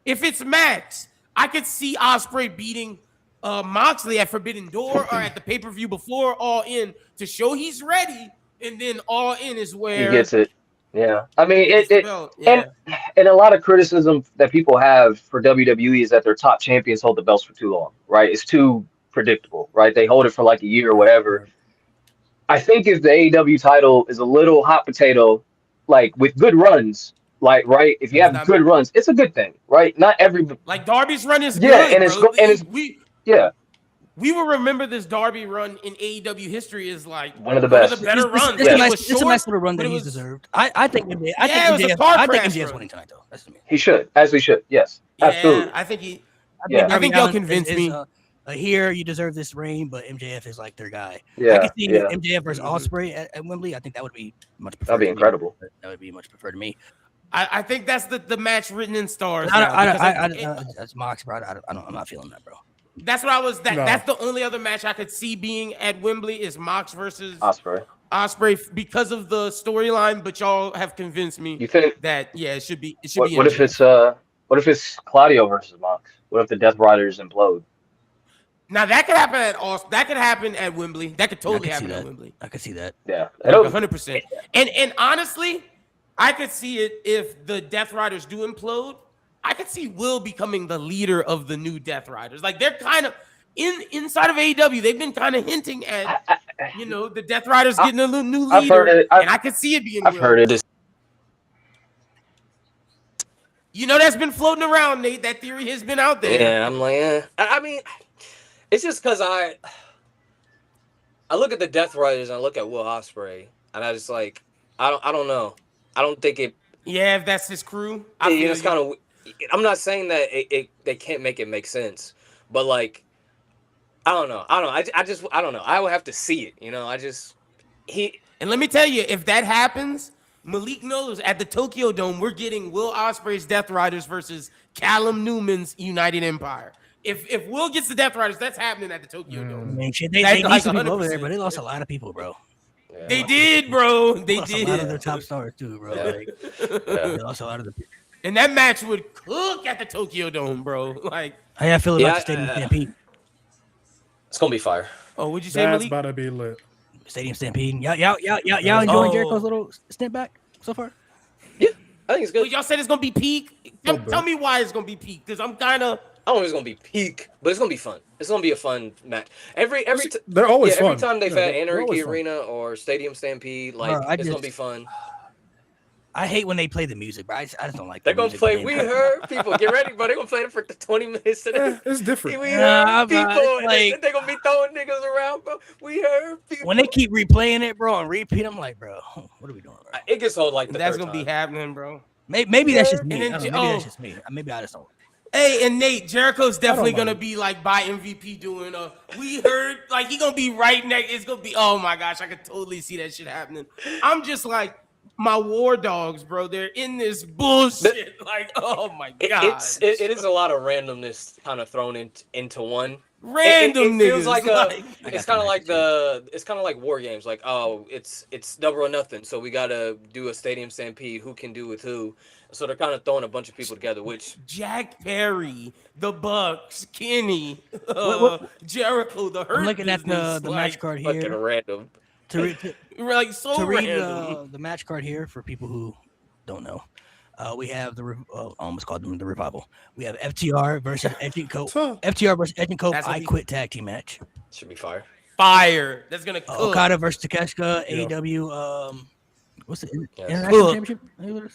if it's Max, I could see Ospreay beating Moxley at Forbidden Door or at the pay-per-view before All In to show he's ready, and then All In is where he gets it. Yeah, I mean It's the it belt. and Yeah. and a lot of criticism that people have for WWE is that their top champions hold the belts for too long, right? It's too predictable, right? They hold it for like a year or whatever. Right. I think if the AEW title is a little hot potato, like with good runs, like right, if you It's have not good runs, it's a good thing, right? Not every, like Darby's run is yeah, good, and it's bro. and it's yeah, We will remember this Darby run in AEW history as like one of the one of best. the better runs. It's a Like, nice, it was it's a short, nice little run but that it he's was deserved. I think MJF, Yeah, it was a car I think crash MJF's run. winning tonight though. That's to me. He should, as we should. Yes, Yeah, absolutely. I think he. Yeah. I think y'all Allin convinced me. Here, you deserve this reign, but MJF is like their guy. I Yeah, could see yeah, MJF versus Mhm. Ospreay at Wembley. I think that would be much preferred. that'd be to me. incredible. That would be much preferred to me. I think that's the match written in stars. I now, don't, because that's Mox, bro. I'm not feeling that, bro. that's what I was. No. That's the only other match I could see being at Wembley is Mox versus Osprey, Osprey because of the storyline. But y'all have convinced me you think? that it should be. It should be. What if it's Claudio versus Mox? What if the Death Riders implode? Now that could happen at that could happen at Wembley. That could totally I could see happen at that. Wembley. I could see that. Yeah, Like it'll- 100%. And honestly, I could see it if the Death Riders do implode. I could see Will becoming the leader of the new Death Riders. Like they're kind of inside of AEW, they've been kind of hinting at the Death Riders getting a little new leader. I've heard it. And I could see it being I've Will. heard it. That's been floating around, Nate. That theory has been out there. Yeah, I'm like, I mean, it's just because I look at the Death Riders and I look at Will Ospreay, and I just like, I don't know. I don't think it. Yeah, if that's his crew. It's kind of. I'm not saying that they can't make it make sense, but like, I don't know. I don't know. I would have to see it. And let me tell you, if that happens, Malik knows at the Tokyo Dome, we're getting Will Ospreay's Death Riders versus Callum Newman's United Empire. If Will gets the Death Riders, that's happening at the Tokyo I Dome. mean, shit, they That's need like some people over 100%. there, but they lost a lot of people, bro. Yeah. They did, bro. They Lost a lot of did. their top stars too, bro. Yeah. Like, they lost a lot of the. And that match would cook at the Tokyo Dome, bro. Like, How y'all feel about Yeah, the Stadium Stampede? It's gonna be fire. oh, would you say, That's Malik? about to be lit. Stadium Stampede. Y'all enjoying Oh. Jericho's little step back so far? I think it's Well, good. y'all said it's gonna be peak. Tell me why it's gonna be peak, because I'm kind of. I don't know if it's gonna be peak, but it's gonna be fun. It's gonna be a fun match. Every They're always every fun. time they've Yeah, had they're always Anarchy fun. Arena or Stadium Stampede, like Bro, I it's gonna just- be fun. I hate when they play the music, bro. I just don't like. They're the gonna music play. playing, We bro. heard people get ready, bro. They're gonna play it for 20 minutes today. Yeah, it's different. We Nah, heard bro, people. it's and like- they're gonna be throwing niggas around, bro. We heard people. When they keep replaying it, bro, and repeat, I'm like, bro, what are we doing? Bro? It gets old like the That's third gonna be time. happening, bro. Maybe that's just me. And then I don't know, maybe that's oh. just me. Maybe I just don't. Hey, and Nate, Jericho's definitely mind. gonna be like by MVP doing we heard like he gonna be right next. It's gonna be oh my gosh, I could totally see that shit happening. I'm just like my war dogs, bro. They're in this bullshit. Like, oh my god. It is a lot of randomness kind of thrown into one. Random it feels niggas. like like, it's kind of like war games. Like, oh, it's double or nothing. So we gotta do a Stadium Stampede. Who can do with who? So they're kind of throwing a bunch of people together. Which Jack Perry, the Bucks, Kenny, what- Jericho, the Hurt I'm looking at Business, the like, match card fucking here. random. To like so read random. the match card here for people who don't know. We have I almost called them the Revival. We have FTR versus Edge and Cope. Huh. FTR versus Edge and Cope. That's what I we- Quit tag team match. Should be fire. Fire. That's gonna cook. Okada versus Takeshita. Yeah. AEW. What's the Yes. international Cook. championship?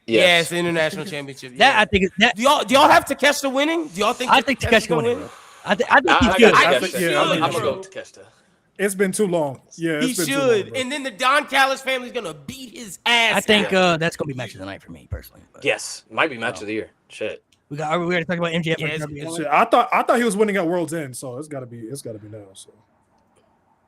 Yes, the international championship. That Yeah. I think is that. Do y'all have Takeshita winning? Do y'all think I think Takeshi's Takeshita gonna win. win? I think he's I good. got I Takeshita. think he Yeah, I'm should, gonna bro. go with Takeshita. It's been too long. Yeah, it's He been should. too long, bro. And then the Don Callis family's gonna beat his ass. I think out. that's gonna be match of the night for me personally. But Yes, might be match of the year. Shit. we already talked about MJF. Yeah, versus it's- Darby And Allin. shit, I thought he was winning at World's End, so it's gotta be now. So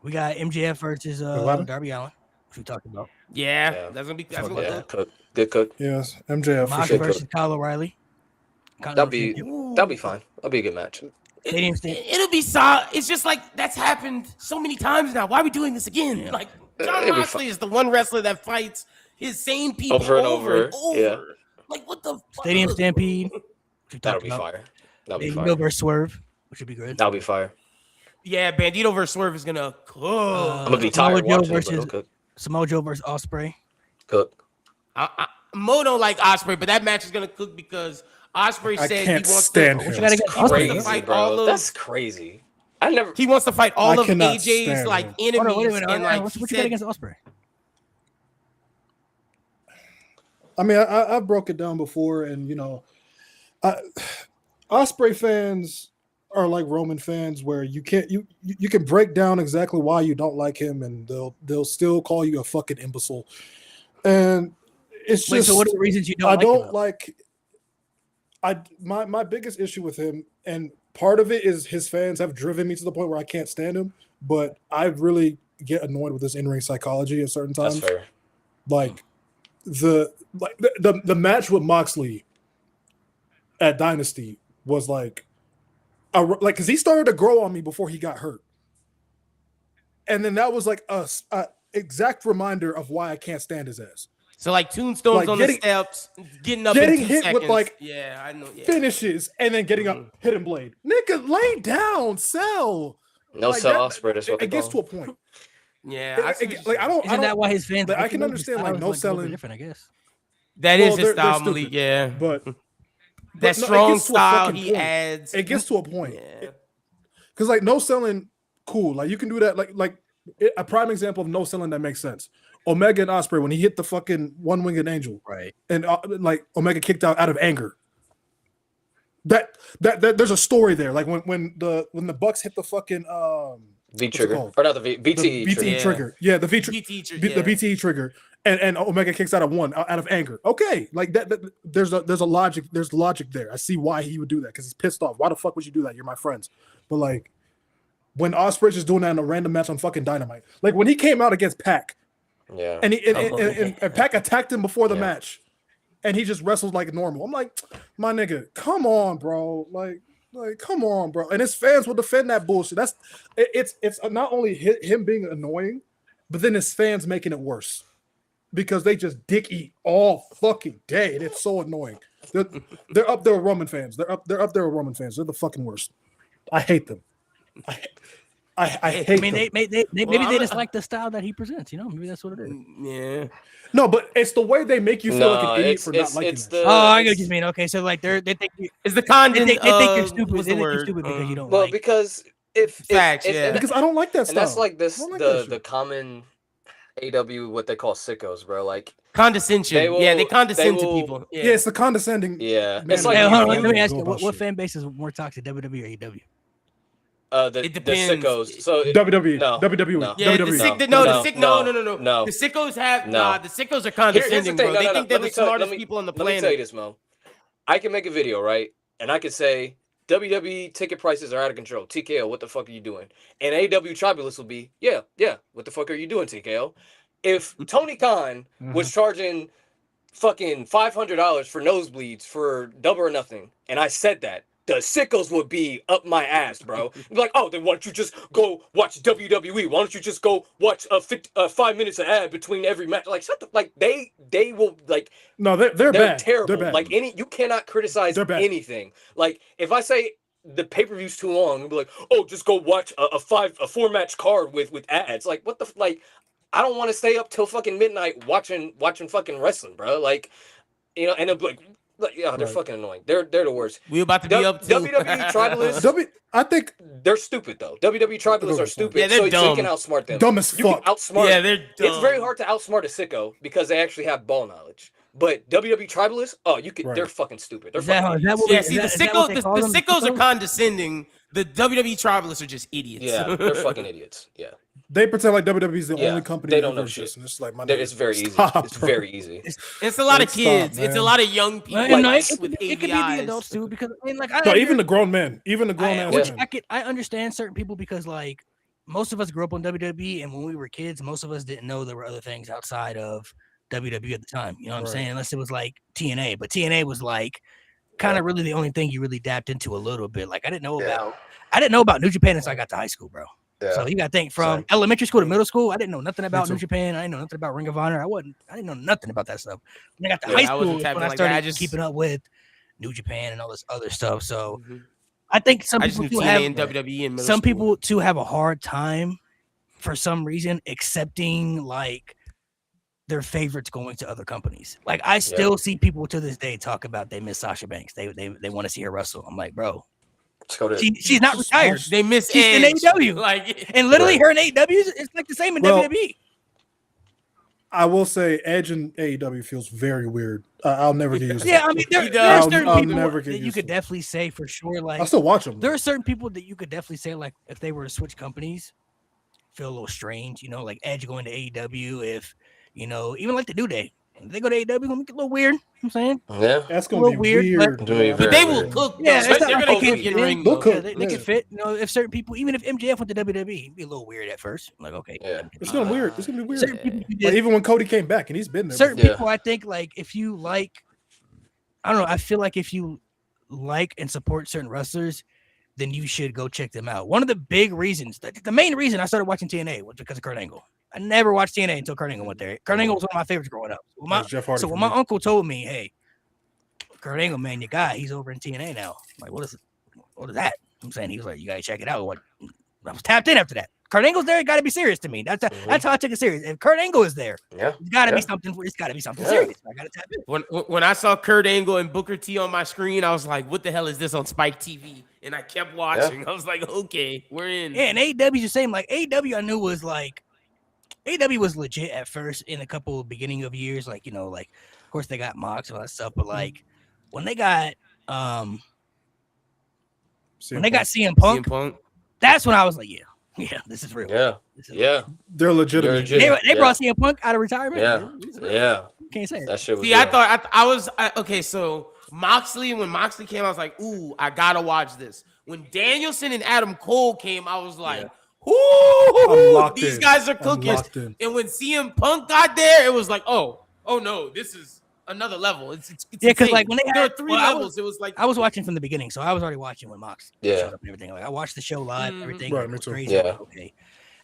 We got MJF versus what happened? Darby Allin, which we talked about. Yeah, Yeah. that's gonna be Fuck gonna Yeah, cook. cook. Good cook. yes, MJF for Mox sure. versus Kyle O'Reilly. That'll be fine. That'll be a good match. Stadium State. It'll be solid. It's just like that's happened so many times now. Why are we doing this again? Like John It'll be Moxley is the one wrestler that fights his same people Over and over, yeah. Like what the fuck? Stadium Stampede. Which we That'll talked be about. fire. That'll be Bandito fire. versus Swerve, which would be good. That'll be fire. Yeah, Bandito versus Swerve is gonna cook. I'm gonna be Samoa tired Joe watching it, but versus it'll cook. Samoa Joe versus Ospreay. Cook. Mo don't like Ospreay, but that match is gonna cook because Ospreay I said can't he wants stand to. him. You gotta get Ospreay. Crazy, fight bro. all of- That's crazy. I never. He wants to fight all I of cannot AJ's stand like him. enemies, Hold on, wait a minute. and like What he you got said, against Ospreay? I mean, I broke it down before, and Ospreay fans are like Roman fans, where you can break down exactly why you don't like him, and they'll still call you a fucking imbecile. And it's Wait, just, so what are the reasons you don't I like him, don't though? like. My biggest issue with him, and part of it is his fans have driven me to the point where I can't stand him. But I really get annoyed with his in-ring psychology at certain That's times. fair. Like the match with Moxley at Dynasty was like because he started to grow on me before he got hurt, and then that was like a exact reminder of why I can't stand his ass. so like tombstones Like on getting- the steps, getting up, getting in 2 hit with, seconds. like, yeah, I know. Yeah. Finishes and then getting up, hidden blade. Nigga, lay down, sell. No Like, sell that- Ospreay. That's what they It gets to call a point. Yeah, I see what you're Like I saying. don't. Isn't that why his fans? But I like can him? understand, His like, style no is a little bit selling- different, I guess. That is Well, his they're style, stupid, Malik. Yeah, But that no, it strong gets to a style fucking he point. adds. It gets to a point. Yeah. Because like no selling, cool. Like you can do that. A prime example of no selling that makes sense. Omega and Ospreay when he hit the fucking one-winged angel, Right. and like Omega kicked out of anger. That there's a story there. Like when the Bucks hit the fucking V it trigger called? or not the the BTE BTE trigger. Yeah. trigger. Yeah, the teacher, the BTE trigger, and Omega kicks out of anger. Okay, like that there's a logic. There's logic there. I see why he would do that because he's pissed off. Why the fuck would you do that? You're my friends. But like when Ospreay's just doing that in a random match on fucking Dynamite, like when he came out against Pac, Yeah. and and Pac attacked him before the Yeah. match, and he just wrestled like normal. I'm like, my nigga, come on, bro. Like come on, bro. And his fans will defend that bullshit. It's not only him being annoying, but then his fans making it worse because they just dick eat all fucking day, and it's so annoying. They're up there with Roman fans. They're up there with Roman fans. They're the fucking worst. I hate them. I hate I mean, them. maybe I'm they a- just like the style that he presents. Maybe that's what it is. Yeah. No, but it's the way they make you feel like No, an idiot it's- for not it's- liking it's that. the- Oh, I get what it's- you mean. Okay, so like they think It's the condon. they think you're stupid. What's They the think you're word? stupid because you don't Well, like. because if Facts, if yeah. Because I don't like that and style. that's like this I don't like that the shit. common AW what they call sickos, bro. Like Condescension. They Yeah, they will- condescend they to will- people. Yeah, it's the condescending. yeah, Man, it's like Hey, you hold on, can let me ask go you, about what shit. fan base is more toxic, WWE or AEW? the It depends. sickos. So WWE. No, WWE. no. Yeah, WWE. the sick. No, No, no, the sick. No. no. The sickos have. No. Nah, the sickos are Here's the condescending, thing. bro. No, They no, think no. they're the smartest people on the Let me planet. tell you this, Mo. I can make a video, right? And I could say WWE ticket prices are out of control. TKO, what the fuck are you doing? And AW Tribalists will be, yeah, what the fuck are you doing, TKO? If Tony Khan was charging fucking $500 for nosebleeds for double or nothing, and I said that, the sickos would be up my ass, bro. Be like, oh, then why don't you just go watch WWE? Why don't you just go watch 5 minutes of ad between every match? Like, shut the, like they will like No, they're they're bad. terrible. They're bad. Like you cannot criticize They're bad. anything. Like if I say the pay-per-view's too long, you'll be like, oh, just go watch a 4-match card with ads. Like what the like I don't want to stay up till fucking midnight watching fucking wrestling, bro. Like, and it'll be like yeah, they're Right. fucking annoying. They're the worst. We about to be up to WWE Tribalists. I think They're stupid though. WWE Tribalists are stupid. Yeah, they're so you dumb. can outsmart them. dumb as You can fuck. outsmart. Yeah, they're dumb. It's very hard to outsmart a sicko because they actually have ball knowledge. But WWE Tribalists, oh, you can. Right. They're fucking stupid. They're Is that fucking how- is idiots. that what we- Yeah, is see, that- the is that what sickos, they call them, the sickos are sickos? condescending. The WWE Tribalists are just idiots. Yeah, they're fucking idiots. Yeah, They pretend like WWE is the Yeah, only company they that don't know ever shit. exists, and it's like my They're- nigga, it's very easy. stop, It's bro. very easy. It's a lot of Stop, kids. It's a man. lot of young people. Well, Like, no, with it could be the AVIs. adults too, because I mean, like No, even the grown men, even the grown ass which men. I understand certain people because like most of us grew up on WWE, and when we were kids, most of us didn't know there were other things outside of WWE at the time. You know what I'm Right. saying? Unless it was like TNA, but TNA was like kind of really the only thing you really dapped into a little bit. Like I didn't know about New Japan until I got to high school, bro. So you got to think from Same. elementary school to middle school. I didn't know nothing about too. New Japan. I didn't know nothing about Ring of Honor. I didn't know nothing about that stuff. When I got to Yeah, high I school, wasn't is tapping when I like that. started I just- keeping up with New Japan and all this other stuff. So Mhm. I think some I just knew people too TNA have and WWE and some people too have a hard time for some reason accepting like their favorites going to other companies. Like I still see people to this day talk about they miss Sasha Banks. They want to see her wrestle. I'm like, bro, Let's go to she's not retired. They miss She's in Edge. AEW. Like, And literally her in AEW is like the same in Well, WWE. I will say Edge in AEW feels very weird. I'll never get used to Yeah, it. I mean, there does. are certain I'll people never get that you used could to it. definitely say for sure. Like I still watch them. there are certain people that you could definitely say, like, if they were to switch companies, feel a little strange, like Edge going to AEW, if, even like the New Day. If they go to AEW, it's gonna make it a little weird. I'm saying. Yeah. That's a gonna be little weird, weird. but- Very but they will weird. cook. Yeah, though. it's not They're like gonna they cook can't in fit in. ring. They'll though. cook. Yeah, they Yeah. can fit. If certain people, even if MJF went to WWE, it'd be a little weird at first. Like, okay. Yeah. It's gonna be weird. It's gonna be weird. Certain people, you Like, just- even when Cody came back, and he's been there. certain before. Yeah. people, I think, like, if you like, I don't know, I feel like if you like and support certain wrestlers, then you should go check them out. One of the big reasons, the main reason I started watching TNA was because of Kurt Angle. I never watched TNA until Kurt Angle went there. Kurt Angle was one of my favorites growing up. That was Jeff Hardy So for when my me. uncle told me, hey, Kurt Angle, man, your guy, he's over in TNA now. I'm like, what is that? I'm saying, he was like, you gotta check it out. What? I was tapped in after that. Kurt Angle's there, it gotta be serious to me. That's how I take it serious. If Kurt Angle is there, Yeah. it's gotta Yeah. be something. It's gotta be something Yeah. serious. I gotta tap in. When I saw Kurt Angle and Booker T on my screen, I was like, "What the hell is this on Spike TV?" And I kept watching. I was like, "Okay, we're in." Yeah, and AEW's the same. Like AEW, I knew was like AEW was legit at first in a couple of beginning of years. Like like of course they got Mox and all that stuff, but like when they got CM Punk, CM Punk. that's when I was like, yeah, this is real. Yeah. This is Yeah. They're legitimate. Legit. They brought CM Punk out of retirement. Yeah. This is real. Yeah. Can't say it. That shit was. See, I real. thought okay. So Moxley, when Moxley came, I was like, "Ooh, I gotta watch this." When Danielson and Adam Cole came, I was like, I'm "Ooh, locked these in. guys are I'm cooking." locked in. And when CM Punk got there, it was like, "Oh no, this is another level." It's Yeah, 'cause, insane. like, when they there had- were three well, I levels. It was like I was watching from the beginning, so I was already watching when Mox Yeah. showed up and everything. Like I watched the show live, Mhm. everything. Right, it me was too. crazy. Yeah. Like, okay.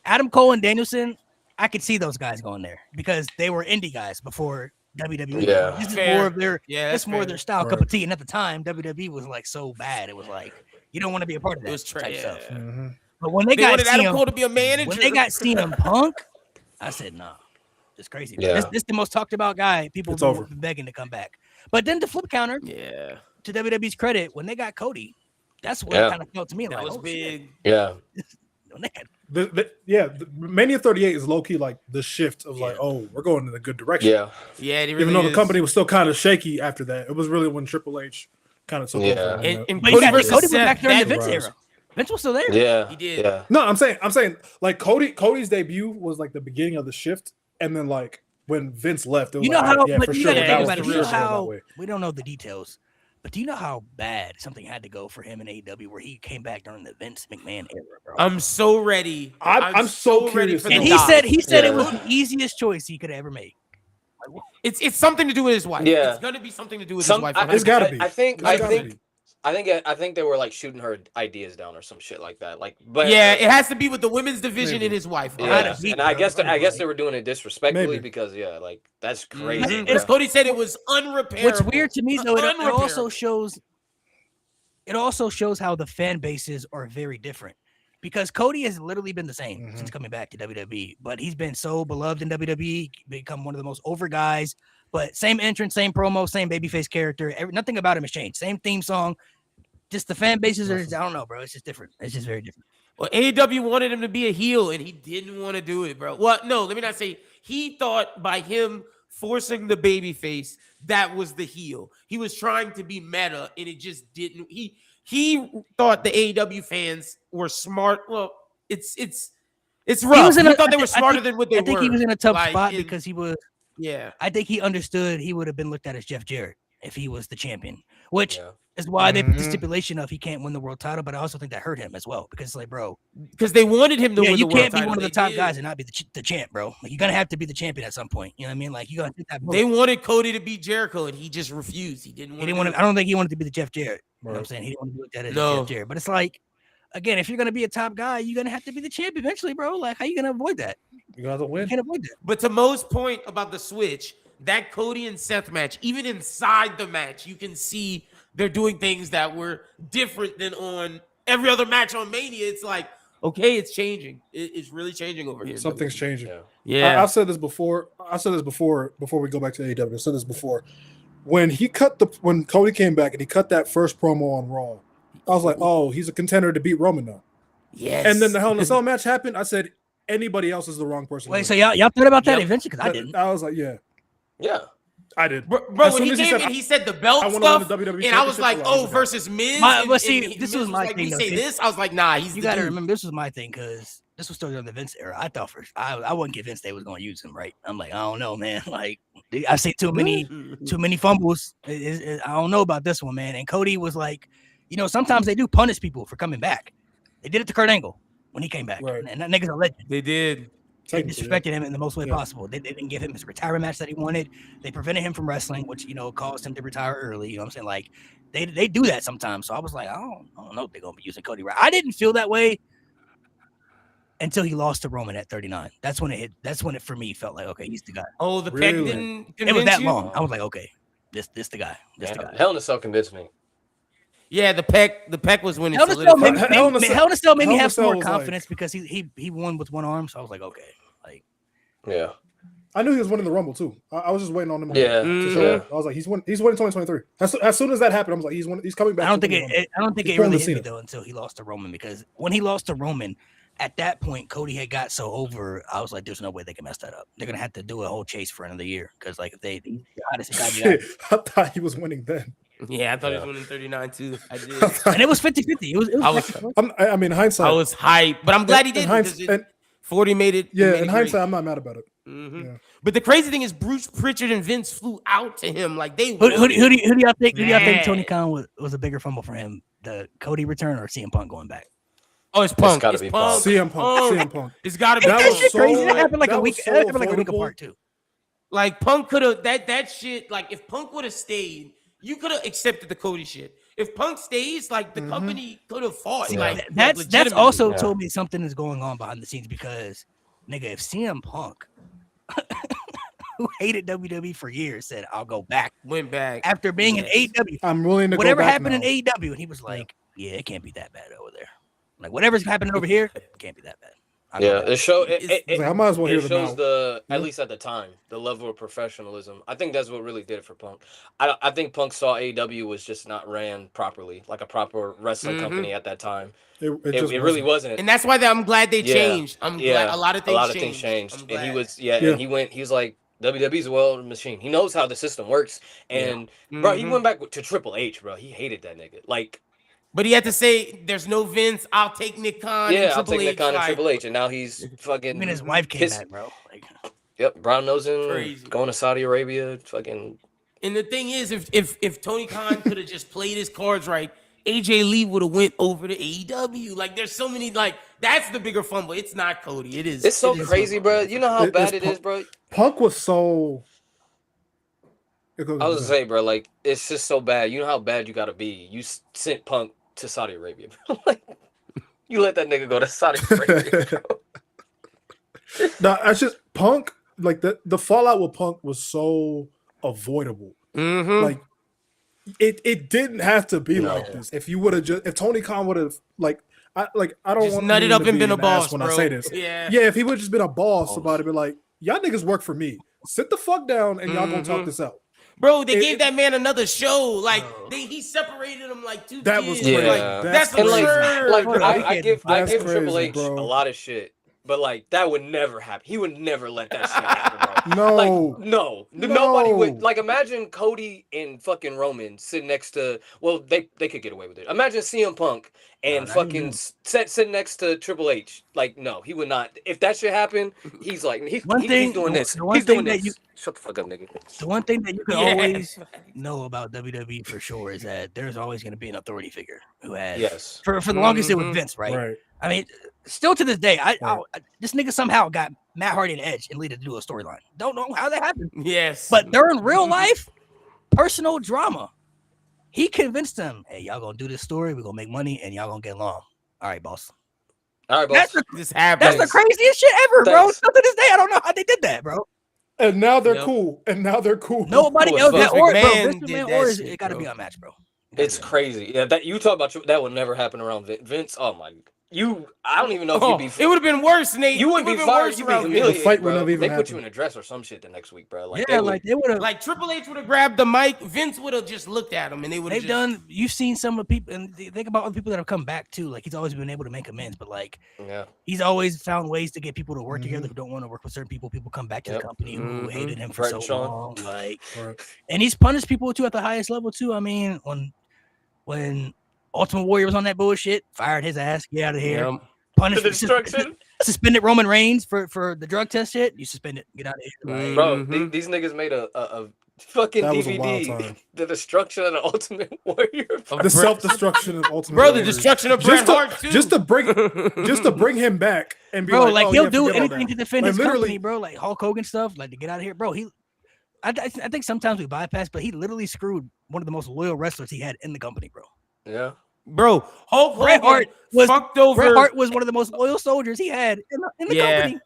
Adam Cole and Danielson, I could see those guys going there because they were indie guys before WWE. Yeah. This is Fair. more of their yeah, that's more of fair. their style, Right. cup of tea. And at the time, WWE was like so bad. It was like you don't want to be a part of that It was type stuff. Mhm. But when they They got wanted Adam CM, Cole to be a manager. when they got CM Punk, I said, nah, it's crazy. Yeah. This the most talked about guy. People It's been over. begging to come back. But then the flip counter, yeah, to WWE's credit, when they got Cody, that's what Yeah. it kind of felt to me. that Like, was oh, shit. big. Yeah. When they had The Mania 38 is low key like the shift of like, Yeah. oh, we're going in a good direction. Yeah. Yeah, it really Even though the is. company was still kind of shaky after that, it was really when Triple H kind of took Yeah. over. And But Cody Cody, versus Cody was Seth, back during the that- Vince Rise. era. Vince was still there. Yeah. He did. Yeah. No, I'm saying like Cody's debut was like the beginning of the shift, and then like when Vince left, it was You know like, how, yeah, but for you sure. gotta that think was about the it. You real know shit that how way. we don't know the details, but do you know how bad something had to go for him in AEW where he came back during the Vince McMahon era, bro? I'm so ready. I'm so curious for to and the he dive. said Yeah. it was the easiest choice he could have ever made. It's something to do with his wife. Yeah. It's gonna be something to do with Some- his wife. I- It's gotta be. I think. It's I gotta think. be. I think they were like shooting her ideas down or some shit like that. Like, but Yeah, it has to be with the women's division Maybe. and his wife. yeah. Gotta be, And I bro. guess they were doing it disrespectfully Maybe. because like that's Mhm. crazy. Because bro. Cody said it was unrepairable. What's weird to me though, it also Unrepairable. shows how the fan bases are very different. Because Cody has literally been the same Mhm. since coming back to WWE, but he's been so beloved in WWE, become one of the most over guys. But same entrance, same promo, same babyface character. Nothing about him has changed. Same theme song. Just the fan bases are. I don't know, bro. It's just different. It's just very different. Well, AEW wanted him to be a heel, and he didn't want to do it, bro. Well, no, let me not say. He thought by him forcing the baby face, that was the heel. He was trying to be meta, and it just didn't. He thought the AEW fans were smart. Well, it's rough. He thought they were smarter than what they were. I think he was in a tough Like, spot in- because he was. Yeah. I think he understood he would have been looked at as Jeff Jarrett if he was the champion, which Yeah. is why they put the Mhm. stipulation of he can't win the world title. But I also think that hurt him as well because it's like, bro, Because they wanted him to yeah, win you the world can't be title. one of the They top did. guys and not be the champ, bro. Like, you're gonna have to be the champion at some point. You know what I mean? Like you gotta take that. They bullet. wanted Cody to beat Jericho, and he just refused. He didn't He want didn't to. want to. I don't think he wanted to be the Jeff Jarrett. You know what I'm Right. saying? He didn't want to be looked at as No. Jeff Jarrett. But it's like, again, if you're gonna be a top guy, you're gonna have to be the champ eventually, bro. Like, how you gonna avoid that? You gotta You win. can't avoid that. But to Mo's point about the switch, that Cody and Seth match, even inside the match, you can see they're doing things that were different than on every other match on Mania. It's like, Okay, it's changing. It's really changing over here. Something's changing. Yeah. Yeah. I've said this before. Before we go back to AEW. I said this before. When Cody came back and he cut that first promo on Raw, I was like, oh, he's a contender to beat Roman now. Yes. And then the Hell in a Cell match happened. I said anybody else is the wrong person. Wait, so y'all thought about that Yep. eventually? Because I didn't. I was like, yeah, Yeah. I did. Bro, As when soon he as he came said, in, he said the belt I wanna stuff, win the WWE and I was like, championship, I was "Oh, like, versus Miz." But see, and this Miz was my like, thing, We though. say See, this. I was like, "Nah, he's You the got to dude." remember, this was my thing because this was still during the Vince era. I thought I wasn't convinced they was going to use him, right? I'm like, I don't know, man. Like, I see too many fumbles. I don't know about this one, man. And Cody was like, sometimes they do punish people for coming back. They did it to Kurt Angle when he came back, Right. and that nigga's a legend. They did. They Technically, disrespected him in the most way Yeah. possible. They didn't give him his retirement match that he wanted. They prevented him from wrestling, which caused him to retire early. You know what I'm saying? Like they do that sometimes. So I was like, I don't know if they're gonna be using Cody right. I didn't feel that way until he lost to Roman at 39. That's when it hit. That's when it for me felt like, okay, he's the guy. Oh, the Really? peg didn't It was convince that you? long. I was like, okay, this the guy. This the guy. Hell in a Cell convinced me. Yeah, the peg was when it Hell in a Cell made solidified. me, Hell in a Cell- Hell in a Cell made me Hell in a have some Cell more was like- confidence because he won with one arm. So I was like, okay, like Yeah. I knew he was winning the Rumble too. I was just waiting on him. Yeah. to show Yeah. up. I was like, he's winning 2023. As soon as that happened, I was like, he's coming back. I don't to think win the Rumble. I don't think He's it pulling really the hit me Cena. though until he lost to Roman, because when he lost to Roman, at that point Cody had got so over. I was like, there's no way they can mess that up. They're gonna have to do a whole chase for another year because like if they Shit, I thought he was winning then. Yeah, I thought he Yeah. was winning 39 too. I did. and it was 50-50. It was I was- back and forth. I mean, hindsight. I was hyped, but I'm glad he did because And 40 made it. yeah, made in it hindsight, great. I'm not mad about it. Mhm. Yeah. But the crazy thing is, Bruce Pritchard and Vince flew out to him like they. Who do y'all think? Who do y'all think Man. Tony Khan was a bigger fumble for him? The Cody return or CM Punk going back? Oh, it's Punk. gotta It's be Punk. CM Punk. CM Punk. It's got to be. That That was shit so- crazy. That happened like that a was week. so That happened like a week avoidable. apart too. Like Punk could have that shit. Like if Punk would have stayed, you could have accepted the Cody shit. If Punk stays, like the company could have fought. Yeah. Like That's legitimately. also Yeah. told me something is going on behind the scenes because nigga, if CM Punk who hated WWE for years said I'll go back went back. after being Yes. in AEW, I'm willing to whatever go back happened now. in AEW, and he was like, yeah, it can't be that bad over there. Like whatever's happening over here, it can't be that bad. I'll go Yeah. back. It show It's- it, Like, I might as well hear it them shows out. the Yeah. at least at the time the level of professionalism. I think that's what really did it for Punk. I think Punk saw AEW was just not ran properly, like a proper wrestling Mhm. company at that time. It It, just really wasn't. wasn't. And that's why I'm glad they Yeah. changed. I'm Yeah, glad a lot of things changed. I'm and glad. he was Yeah. and he went. He was like WWE's a well machine. He knows how the system works. And bro, he Mhm. went back to Triple H, bro. He hated that nigga. Like, But he had to say, "There's no Vince. I'll take Nick Khan." yeah, and I'll Triple take Nick H, Khan and like, Triple H, and now he's I fucking. mean, his wife came his- back, bro. Like, Yep, brown nosing, Crazy. going to Saudi Arabia, fucking. And the thing is, if Tony Khan could have just played his cards right, AJ Lee would have went over to AEW. Like, there's so many. Like, that's the bigger fumble. It's not Cody. It is. It's so it is crazy, Punk. bro. You know how It's bad it Punk. is, bro. Punk was so. I was gonna say, bro, like it's just so bad. You know how bad you gotta be. You sent Punk to Saudi Arabia, bro. Like, you let that nigga go to Saudi Arabia, bro. No, that's just Punk. Like the fallout with Punk was so avoidable. Mhm. Like it didn't have to be No. like this. If you would have just, if Tony Khan would have I don't Just want nut it him up to and be been a an ass boss, when bro. I say this. Yeah. Yeah, if he would have just been a boss Boss. about it, be like, y'all niggas work for me. Sit the fuck down and y'all gonna talk Mhm. this out. Bro, they It- gave that man another show. Like, Bro. he separated him like two That kids. was Yeah. crazy. Like, that's And like, absurd. like Bro, I give that's Triple crazy, H bro. a lot of shit, but like that would never happen. He would never let that shit happen, bro. No, Like nobody would. No. Like imagine Cody and fucking Roman sitting next to. Well, they could get away with it. Imagine CM Punk and not fucking even. sitting next to Triple H. Like no, he would not. If that shit happened, he's like he's doing this. the one He's thing doing that this. Shut the fuck up, nigga. the one thing that you can Yeah. always know about WWE for sure is that there's always going to be an authority figure who has. Yes. For the longest, it was Mhm. Vince, right? right. I mean, still to this day, Right. this nigga somehow got Matt Hardy and Edge and Lita to do a storyline. Don't know how that happened, Yes. but during real life, personal drama, he convinced them, "Hey, y'all gonna do this story. We're gonna make money, and y'all gonna get along." All right, boss. All right, boss. That's the, this that's happened. the craziest shit ever, bro. Thanks. Still to this day, I don't know how they did that, bro. And now they're Yep. cool. And now they're cool. Nobody Cool as else, fuck. that or bro, McMahon Vince did McMahon that or shit, it got to bro. be unmatched, bro. Gotta It's be unmatched. crazy. Yeah, that you talk about that would never happen around Vince. Oh my, I don't even know if you'd be. It would have been worse, Nate. You wouldn't be fired. You'd be humiliated, fight would bro. never even They put happen. you in a dress or some shit the next week, bro. Like, yeah, like they would have. Like Triple H would have grabbed the mic, Vince would have just looked at him, and they would have They've done. You've seen some of the people, and think about other people that have come back too. Like he's always been able to make amends, but like yeah, he's always found ways to get people to work Mhm. together who don't want to work with certain people. People come back to the Yep. company who Mhm. hated him for Brett so and Sean. long. Like, Right. and he's punished people too at the highest level too. I mean, when Ultimate Warrior was on that bullshit, fired his ass, get out of here. Yeah. Punished, the destruction, suspended Roman Reigns for the drug test shit. You suspend it, get out of here. Like, bro. Mhm. These niggas made a fucking That was a wild DVD. time. The destruction of the Ultimate Warrior. The self-destruction of Ultimate Bro, the Warrior. destruction of Bret Hart too. just to bring him back and be bro, like, like oh, he'll yeah, do forget all anything that. to defend Like, his literally- company, bro. Like Hulk Hogan stuff, like to get out of here, bro. I think sometimes we bypass, but he literally screwed one of the most loyal wrestlers he had in the company, bro. Yeah, Bro, Hulk Bret Hogan Hart was fucked over. Bret Hart was one of the most loyal soldiers he had in the Yeah. company,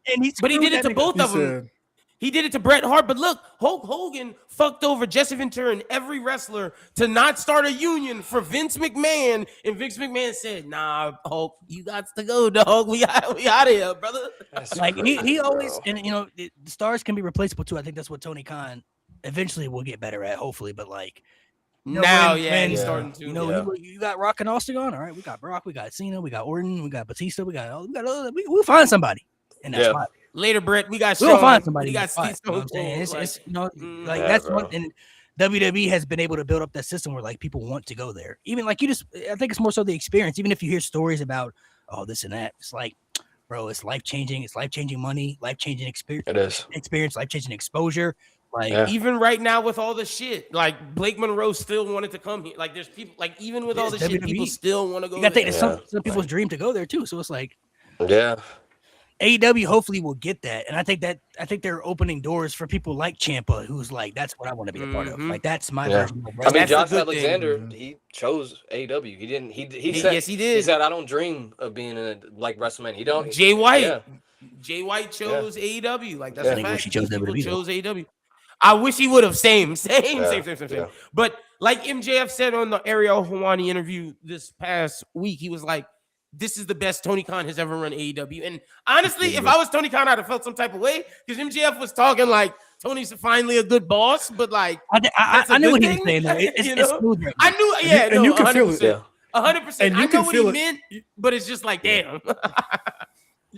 and But he screwed did it that to nigga. both He of them. said, He did it to Bret Hart, but look, Hulk Hogan fucked over Jesse Ventura and every wrestler to not start a union for Vince McMahon, and Vince McMahon said, "Nah, Hulk, you got to go, dog. We out of here, brother." that's Like he crazy, always, bro. and you know, the stars can be replaceable too. I think that's what Tony Khan eventually will get better at, hopefully. But like you know, Now, when- he's Yeah. starting to. you know, Yeah. you got Rock and Austin on. All right, we got Brock, we got Cena, we got Orton, we got Batista, we'll find somebody in that Yeah. spot. Later, Brett, we got We'll Sean. find somebody. We in got that spot, Steve you know what I'm Stone saying? Cold. It's, you know, Mm. like Yeah, that's bro. one, and WWE has been able to build up that system where like people want to go there. Even like I think it's more so the experience. Even if you hear stories about this and that, it's like, bro, it's life changing. It's life changing money, life changing experience, It is. life changing exposure. Like Yeah. Even right now with all the shit, like Blake Monroe still wanted to come here. Like there's people, like even with all the Yes, shit, WWE. people still want to go you got to there. think that some people's dream to go there too. So it's like Yeah, AEW hopefully will get that, and I think they're opening doors for people like Ciampa, who's like, that's what I want to be a part of. Mhm. Like that's my Yeah. version of I mean, wrestling. That's the Josh good thing. Alexander, he chose AEW. He didn't. He He- said. yes, he He did. said, "I don't dream of being in a like WrestleMania." He don't. Jay White. Yeah. Jay White chose AEW. Like that's Yeah. a I think fact. wish he chose These people WWE though. chose AEW. I wish he would have. Same. Yeah. Same. But like MJF said on the Ariel Helwani interview this past week, he was like, "This is the best Tony Khan has ever run AEW." And honestly, if I was Tony Khan, I'd have felt some type of way because MJF was talking like Tony's finally a good boss, but like that's a I knew good what he was thing, saying. Though. It's you know? smooth right I now. knew, And yeah, you- and you can feel it. 100%. 100%. And you I know can what feel he it. meant, but it's just like, damn.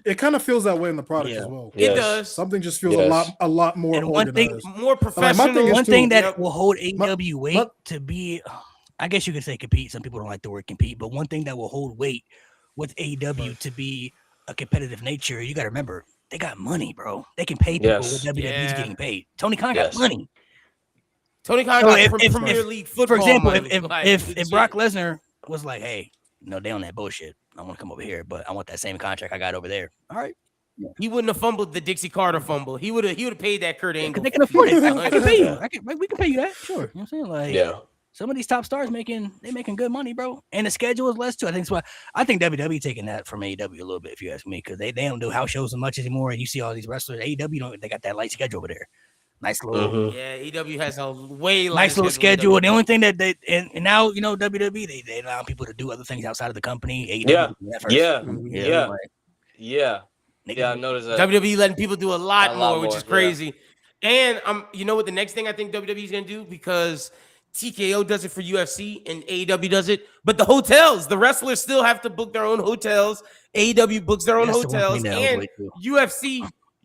it kind of feels that way in the product Yeah. as well. It Yes. does. Something just feels Yes. a lot more And one thing- organized. More my professional. thing is One too- thing that Yep. will hold AEW weight my- to be, I guess you could say compete. Some people don't like the word compete, but one thing that will hold weight with AEW to be a competitive nature, you got to remember they got money, bro. They can pay people Yes. what WWE's Yeah. getting paid. Tony Khan Yes. got money. Tony Khan So got if- Premier if- League football. For example, money. Like, if legit. Brock Lesnar was like, hey, no, they on that bullshit. I want to come over here, but I want that same contract I got over there. All right. he wouldn't have fumbled the Dixie Carter fumble. He would have paid that Kurt Angle. Because they can afford it. I can pay you. Yeah. We can pay you that. Sure. You know what I'm saying? Like, Yeah. some of these top stars making good money, bro. And the schedule is less too. I think that's why I think WWE taking that from AEW a little bit, if you ask me, because they don't do house shows as much anymore. And you see all these wrestlers, AEW don't, they got that light schedule over there. Nice little Mhm. Yeah, AEW has a way nice little than schedule. WWE. And the only thing that they and now you know WWE they allow people to do other things outside of the company. AEW Yeah. did that first. Yeah. like, Yeah. nigga, Yeah. I noticed that. WWE letting people do a lot, A lot more, which more, is crazy. And you know what the next thing I think WWE is gonna do, because TKO does it for UFC and AEW does it, but the hotels, the wrestlers still have to book their own hotels. AEW books their own that's the one hotels, thing that holds and weight, too.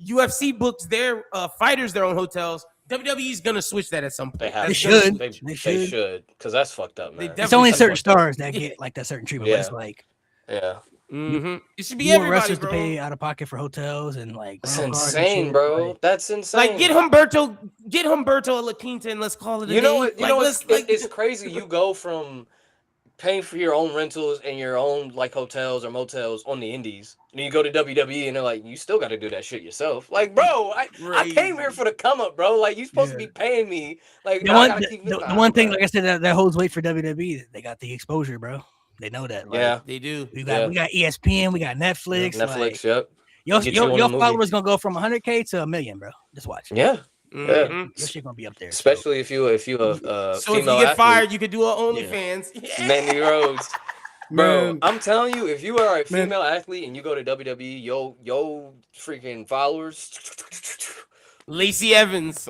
UFC books their fighters their own hotels. WWE is gonna switch that at some point. They have. They to. should. They, They should. should. Because that's fucked up, They man. It's only definitely certain should. stars that get like that certain treatment. But it's Yeah. like Yeah. Mhm. It should be you want everybody, wrestlers bro. to pay out of pocket for hotels and like That's rental cars and insane, shit, bro. like, That's insane. Like get Humberto a La Quinta and let's call it a You know day. what? You Like, know let's, what? It's crazy. You go from paying for your own rentals and your own like hotels or motels on the indies, and you go to WWE and they're like, you still got to do that shit yourself. Like, bro, I came here for the come up, bro. Like, you supposed to be paying me. Like, The no, I one, gotta keep the nah, one thing, bro. like I said, that holds weight for WWE. They got the exposure, bro. They know that. Like, Yeah. they do. we got ESPN, we got Netflix. Netflix. Like, Yep. your Get you on your the movie. followers gonna go from 100K to 1 million, bro. Just watch. Yeah. Mhm. Your shit gonna be up there. Especially if you a So if you female get athlete, fired, you could do an OnlyFans. Yeah. Mandy Rhodes. Bro, Man, I'm telling you, if you are a Man. female athlete and you go to WWE, yo freaking followers. Lacey Evans.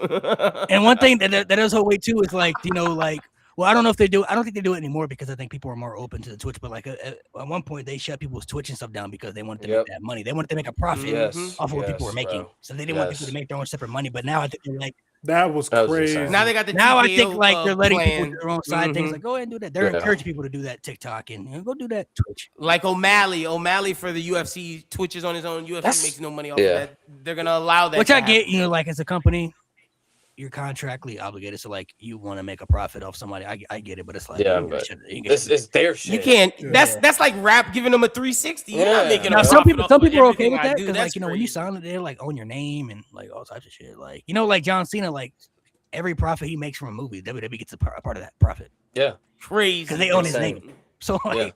And one thing that does hold weight too is like, you know, like, well, I don't know if they do. I don't think they do it anymore because I think people are more open to the Twitch. But like at one point, they shut people's Twitch and stuff down because they wanted to make that money. They wanted to make a profit Yes, off of what people were making. bro. So they didn't want people to make their own separate money. But now I think they're like, that was crazy. insane. Now they got the now I TKO, think like they're letting people plan. do their own side things. Mhm. Like, go ahead and do that. They're Yeah. encouraging people to do that TikTok and go do that Twitch. Like O'Malley for the UFC Twitches on his own. UFC That's- makes no money off yeah. of that. They're gonna allow that. Which to I get, happen. you know, like as a company, you're contractually obligated. So like you want to make a profit off somebody. I get it, but it's like Yeah, you but should- It's their shit. You can't. Yeah. That's like rap giving them a 360. You're not Yeah. making Now a some profit people off some of people are okay everything with I that do. because That's like, you know, when you crazy. sign it, they like own your name and like all types of shit. Like, you know, like John Cena, like every profit he makes from a movie, WWE gets a part of that profit Yeah, Crazy because they own his Insane. name. So like Yeah.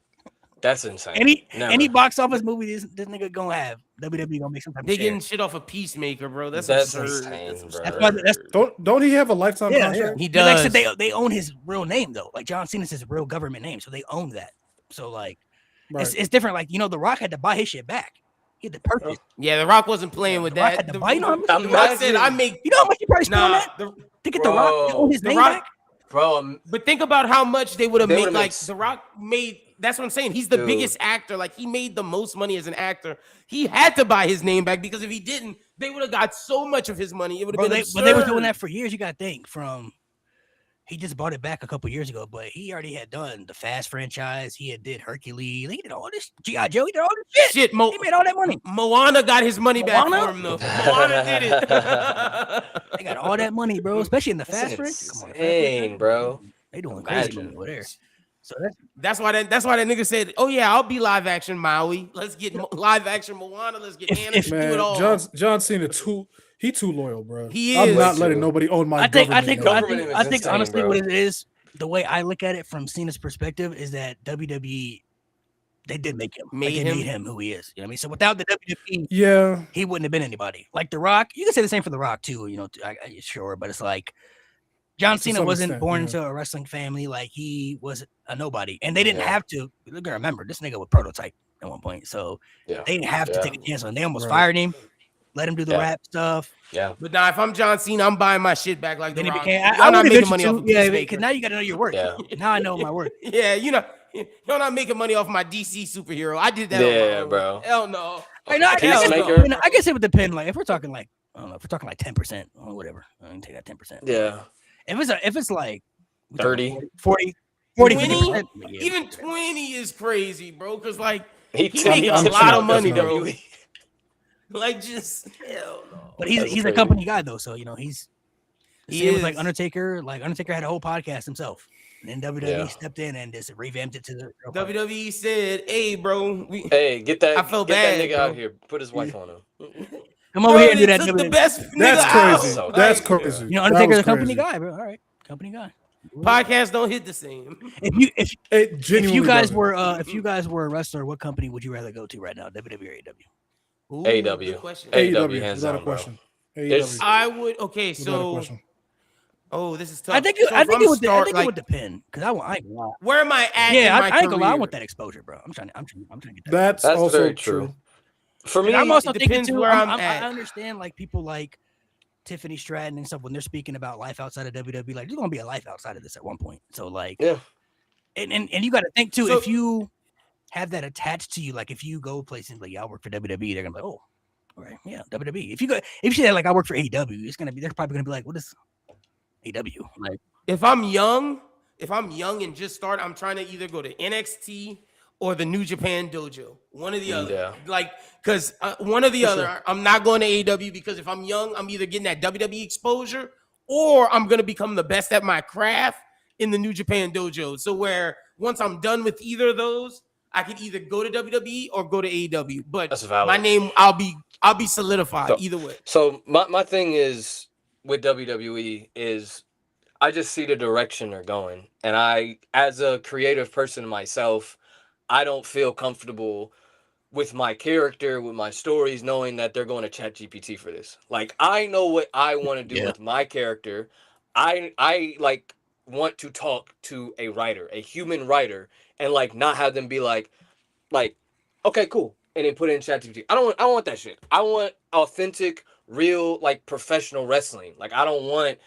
That's insane. any Never. box office movie this nigga gonna have, WWE gonna make some type of They share. getting shit off a Peacemaker, bro. That's That's absurd. insane, That's bro. That's why that's Don't he have a lifetime yeah, yeah. contract? He But like I does. said, they own his real name though. Like John Cena's his real government name, so they own that. So like Right. it's different. Like, you know, The Rock had to buy his shit back. He had to purchase. Yeah, The Rock wasn't playing with The Rock that. had to The, buy- you know how much- The Rock said, Imagine- "I make." You know how much he probably spent on Nah, that the, to get The Rock to own his The name Rock- back? Bro, but think about how much they would have They made. would've Like made- The Rock made. That's what I'm saying. He's the Dude. biggest actor. Like he made the most money as an actor. He had to buy his name back because if he didn't, they would have got so much of his money. It would have Bro, been. but they were absurd. doing that for years. You got to think from. He just bought it back a couple years ago, but he already had done the Fast franchise. He had did Hercules. He did all this G.I. Joe. He did all this shit. Shit, He made all that money. Moana got his money back Moana? for him though. Moana did it. They got all that money, bro. Especially in the That's Fast franchise. Come on, the Fast insane, franchise, bro. They doing crazy Imagine. money over there. So That's why that nigga said, "Oh yeah, I'll be live action Maui. Let's get live action Moana. Let's get Anna. if- Do it Man, all." John Cena too loyal, bro. He I'm is. not Way letting too. nobody own my I think government. Government name is insane, honestly bro. what it is, the way I look at it from Cena's perspective is that WWE they did make him. Made Like, they him? made him who he is. You know what I mean? So without the WWE, Yeah, he wouldn't have been anybody. Like The Rock, you can say the same for The Rock too, you know, sure, but it's like John To Cena some wasn't extent, born yeah. into a wrestling family, like he was a nobody. And they didn't Yeah. have to. You're gonna remember this nigga was prototype at one point. So Yeah. they didn't have to Yeah. take a chance on him. They almost Right. fired him, let him do the Yeah. rap stuff. Yeah. But now, if I'm John Cena, I'm buying my shit back like Then The he Rock. became Y'all I not would making money off of yeah, Peacemaker. because now you gotta know your work. Yeah. Now I know my work. Yeah, you're not making money off my DC superhero. I did that. on my Yeah, own. bro. Hell no. I know. Peacemaker. I guess it would depend. Like if we're talking like I don't know, if we're talking like 10% or whatever, I can take that 10%. Yeah. If it's like 30. 40, 20? 50%, yeah. Even 20 is crazy, bro. Cause like He making a tips lot out of money, WWE. bro. Like just hell no. But he's That's a crazy. company guy though, so you know he's He same with like is. Undertaker. Like Undertaker had a whole podcast himself, and then WWE Yeah. stepped in and just revamped it to the WWE said, "Hey, bro, we, Hey, get that, I felt get bad, that nigga bro. out here. Put his wife on him. Come over bro, here and do they that. took the WWE. best that's nigga crazy. out. So- That's Like, crazy. You know That Undertaker's was a company crazy. guy, bro. All right, company guy. Podcasts don't hit the same. If It if genuinely you guys doesn't. were if you guys were a wrestler, what company would you rather go to right now, WWE or AEW? Ooh, AEW. good question. AEW, hands without down, a bro. question. There's- AEW, I would. Okay, without a so question. this is tough. I think So I if think I'm it would start, I think like, it would depend because I ain't gonna lie. Where am I at? Yeah, in my I ain't gonna lie. I career? want that exposure, bro. I'm trying to get that. That's That's also very true. true. For me, And I'm also it thinking depends too. where I'm I at. understand like people like Tiffany Stratton and stuff when they're speaking about life outside of WWE. Like there's gonna be a life outside of this at one point. So like, yeah. and you got to think too. So- If you have that attached to you, like if you go places like, yeah, I work for WWE, they're gonna be like, oh, all right, yeah, WWE. If you say like I work for AEW, it's gonna be they're probably gonna be like, what is AEW? Like, If I'm young and just start, I'm trying to either go to NXT or the New Japan Dojo. One or the other. Yeah. Like, because one or the For other. sure. I'm not going to AEW because if I'm young, I'm either getting that WWE exposure or I'm going to become the best at my craft in the New Japan Dojo. So where once I'm done with either of those, I can either go to WWE or go to AEW. But That's valid. my name, I'll be solidified So- either way. So my thing is with WWE is I just see the direction they're going. And I, as a creative person myself, I don't feel comfortable with my character, with my stories, knowing that they're going to chat GPT for this. Like I know what I want to do Yeah. with my character. I like want to talk to a writer, a human writer, and like not have them be like, okay, cool, and then put it in ChatGPT. I don't want that shit. I want authentic, real, like professional wrestling. Like I don't want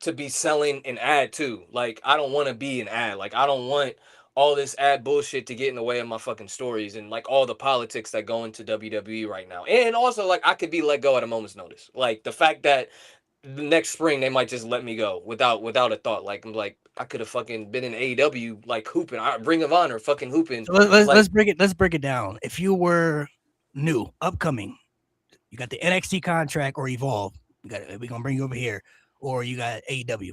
to be selling an ad too. Like I don't want to be an ad. Like I don't want all this ad bullshit to get in the way of my fucking stories and like all the politics that go into WWE right now. And also like I could be let go at a moment's notice. Like the fact that the next spring they might just let me go without a thought. Like I'm like I could have fucking been in AEW like hooping, Ring of Honor fucking hooping. So let's break it down. If you were new, upcoming, you got the NXT contract or Evolve, we're gonna bring you over here, or you got AEW.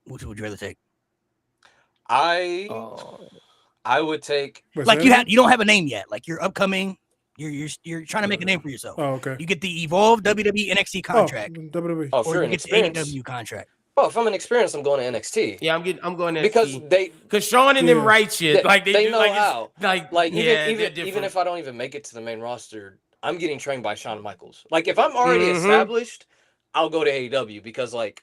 Which would you rather take? I would take like you don't have a name yet. Like you're upcoming. You're trying to make a name for yourself. Oh, okay. You get the Evolve WWE NXT contract, WWE. or you get the AEW contract. Oh, if I'm an experience, I'm going to NXT. Yeah, I'm going to NXT. Because Sean and them write shit like they do, know like, how. Like even if I don't even make it to the main roster, I'm getting trained by Shawn Michaels. Like if I'm already established, I'll go to AEW because like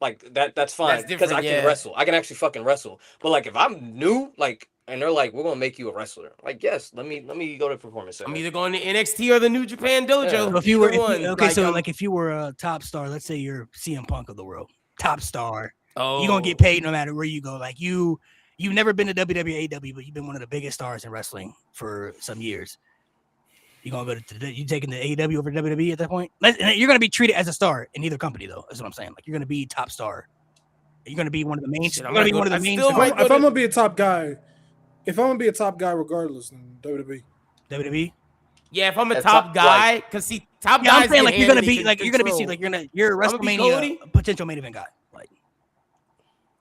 that's fine because I can wrestle. I can actually fucking wrestle. But like if I'm new, like and they're like, we're gonna make you a wrestler. Like yes, let me go to Performance Center. I'm either going to NXT or the New Japan Dojo. So if you were if you were a top star, let's say you're CM Punk of the world, top star, you're gonna get paid no matter where you go. Like you've never been to WWE, AEW, but you've been one of the biggest stars in wrestling for some years. You're gonna go to you taking the AEW over WWE at that point. You're gonna be treated as a star in either company, though. That's what I'm saying. Like you're gonna be top star. You're gonna be one of the main. You're gonna be one of the main. If I'm gonna be a top guy, regardless, then WWE. WWE. Yeah, if I'm a top guy, because see, top guys. I'm saying like you're gonna be you're a WrestleMania potential main event guy. Like,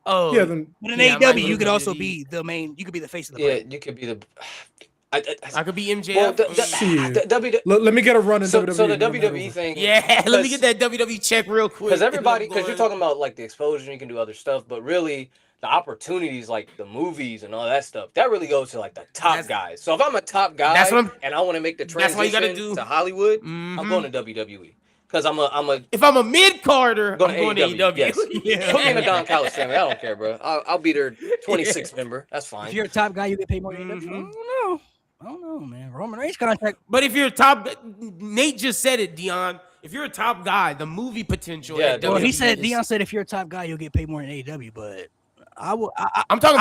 yeah, then. But in AEW, you could also be the main. You could be the face of the brand. Yeah, you could be the. I could be MJF. Well, let me get a run in WWE. So the WWE thing. Yeah, let me get that WWE check real quick. Because you're talking about like the exposure, you can do other stuff, but really the opportunities, like the movies and all that stuff, that really goes to like the top guys. So if I'm a top guy and I want to make the transition to Hollywood, I'm going to WWE. Because if I'm a mid Carter, I'm going to AEW. Yes. Yeah. Put me in the Don Callis family. I don't care, bro. I'll be their 26th member. That's fine. If you're a top guy, you get paid more than AEW. I don't know, man. Roman Reigns contract. But if you're a top, Nate just said it, Dion. If you're a top guy, the movie potential. Yeah, well, he said Dion said if you're a top guy, you'll get paid more than AEW. But I'm talking about.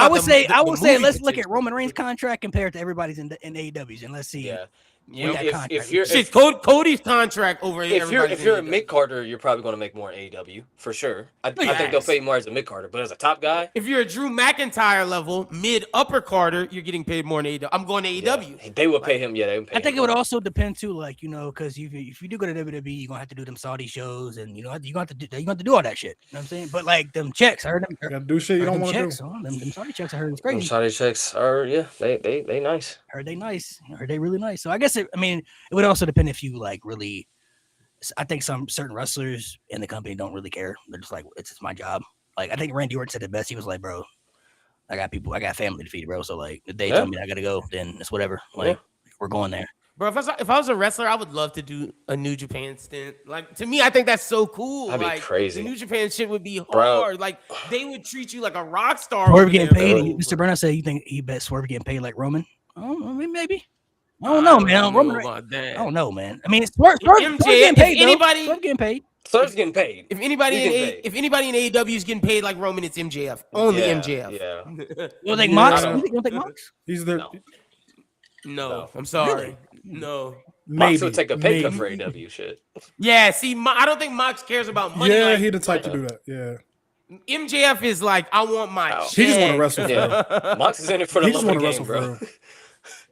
I would say let's look at Roman Reigns' contract compared to everybody's in AEW's, and let's see. Yeah. If Cody's contract over if you're a mid Carter, you're probably going to make more in AEW for sure. I think they'll pay more as a mid Carter, but as a top guy, if you're a Drew McIntyre level mid upper Carter, you're getting paid more in AEW. I'm going to AEW. Yeah. They would pay him. Yeah, they would pay. I think it would also depend too, like because if you do go to WWE, you're gonna have to do them Saudi shows, and you're gonna have to do all that shit. You know what I'm saying? But like them checks, I heard them. You gotta do shit you don't want to do. Them Saudi checks, I heard it's crazy. Them Saudi checks are they nice. I heard they nice. I heard they really nice. So I guess it would also depend if you like really. I think some certain wrestlers in the company don't really care. They're just like, it's just my job. Like I think Randy Orton said it best. He was like, bro, I got family to feed, bro. So like if they tell me I gotta go, then it's whatever. Like we're going there. Bro, if I was a wrestler, I would love to do a New Japan stint. Like to me, I think that's so cool. That'd be crazy. The New Japan shit would be hard. Bro. Like they would treat you like a rock star. Swerve getting paid. Mr. Burnett said you think he bet Swerve getting paid like Roman? Oh, maybe. I don't know, man. I don't know, man. I mean, Swerve getting paid. Swerve getting paid. Swerve's getting paid. If anybody in AEW is getting paid like Roman, it's MJF. Only MJF. Yeah. You don't think Mox? You don't think Mox? He's there. No, I'm sorry. No. Mox would take a pay cut for AEW shit. Yeah, see, I don't think Mox cares about money. Yeah, he the type to do that. Yeah. MJF is like, I want my check. He just want to wrestle. Yeah. Mox is in it for the love of the game, bro.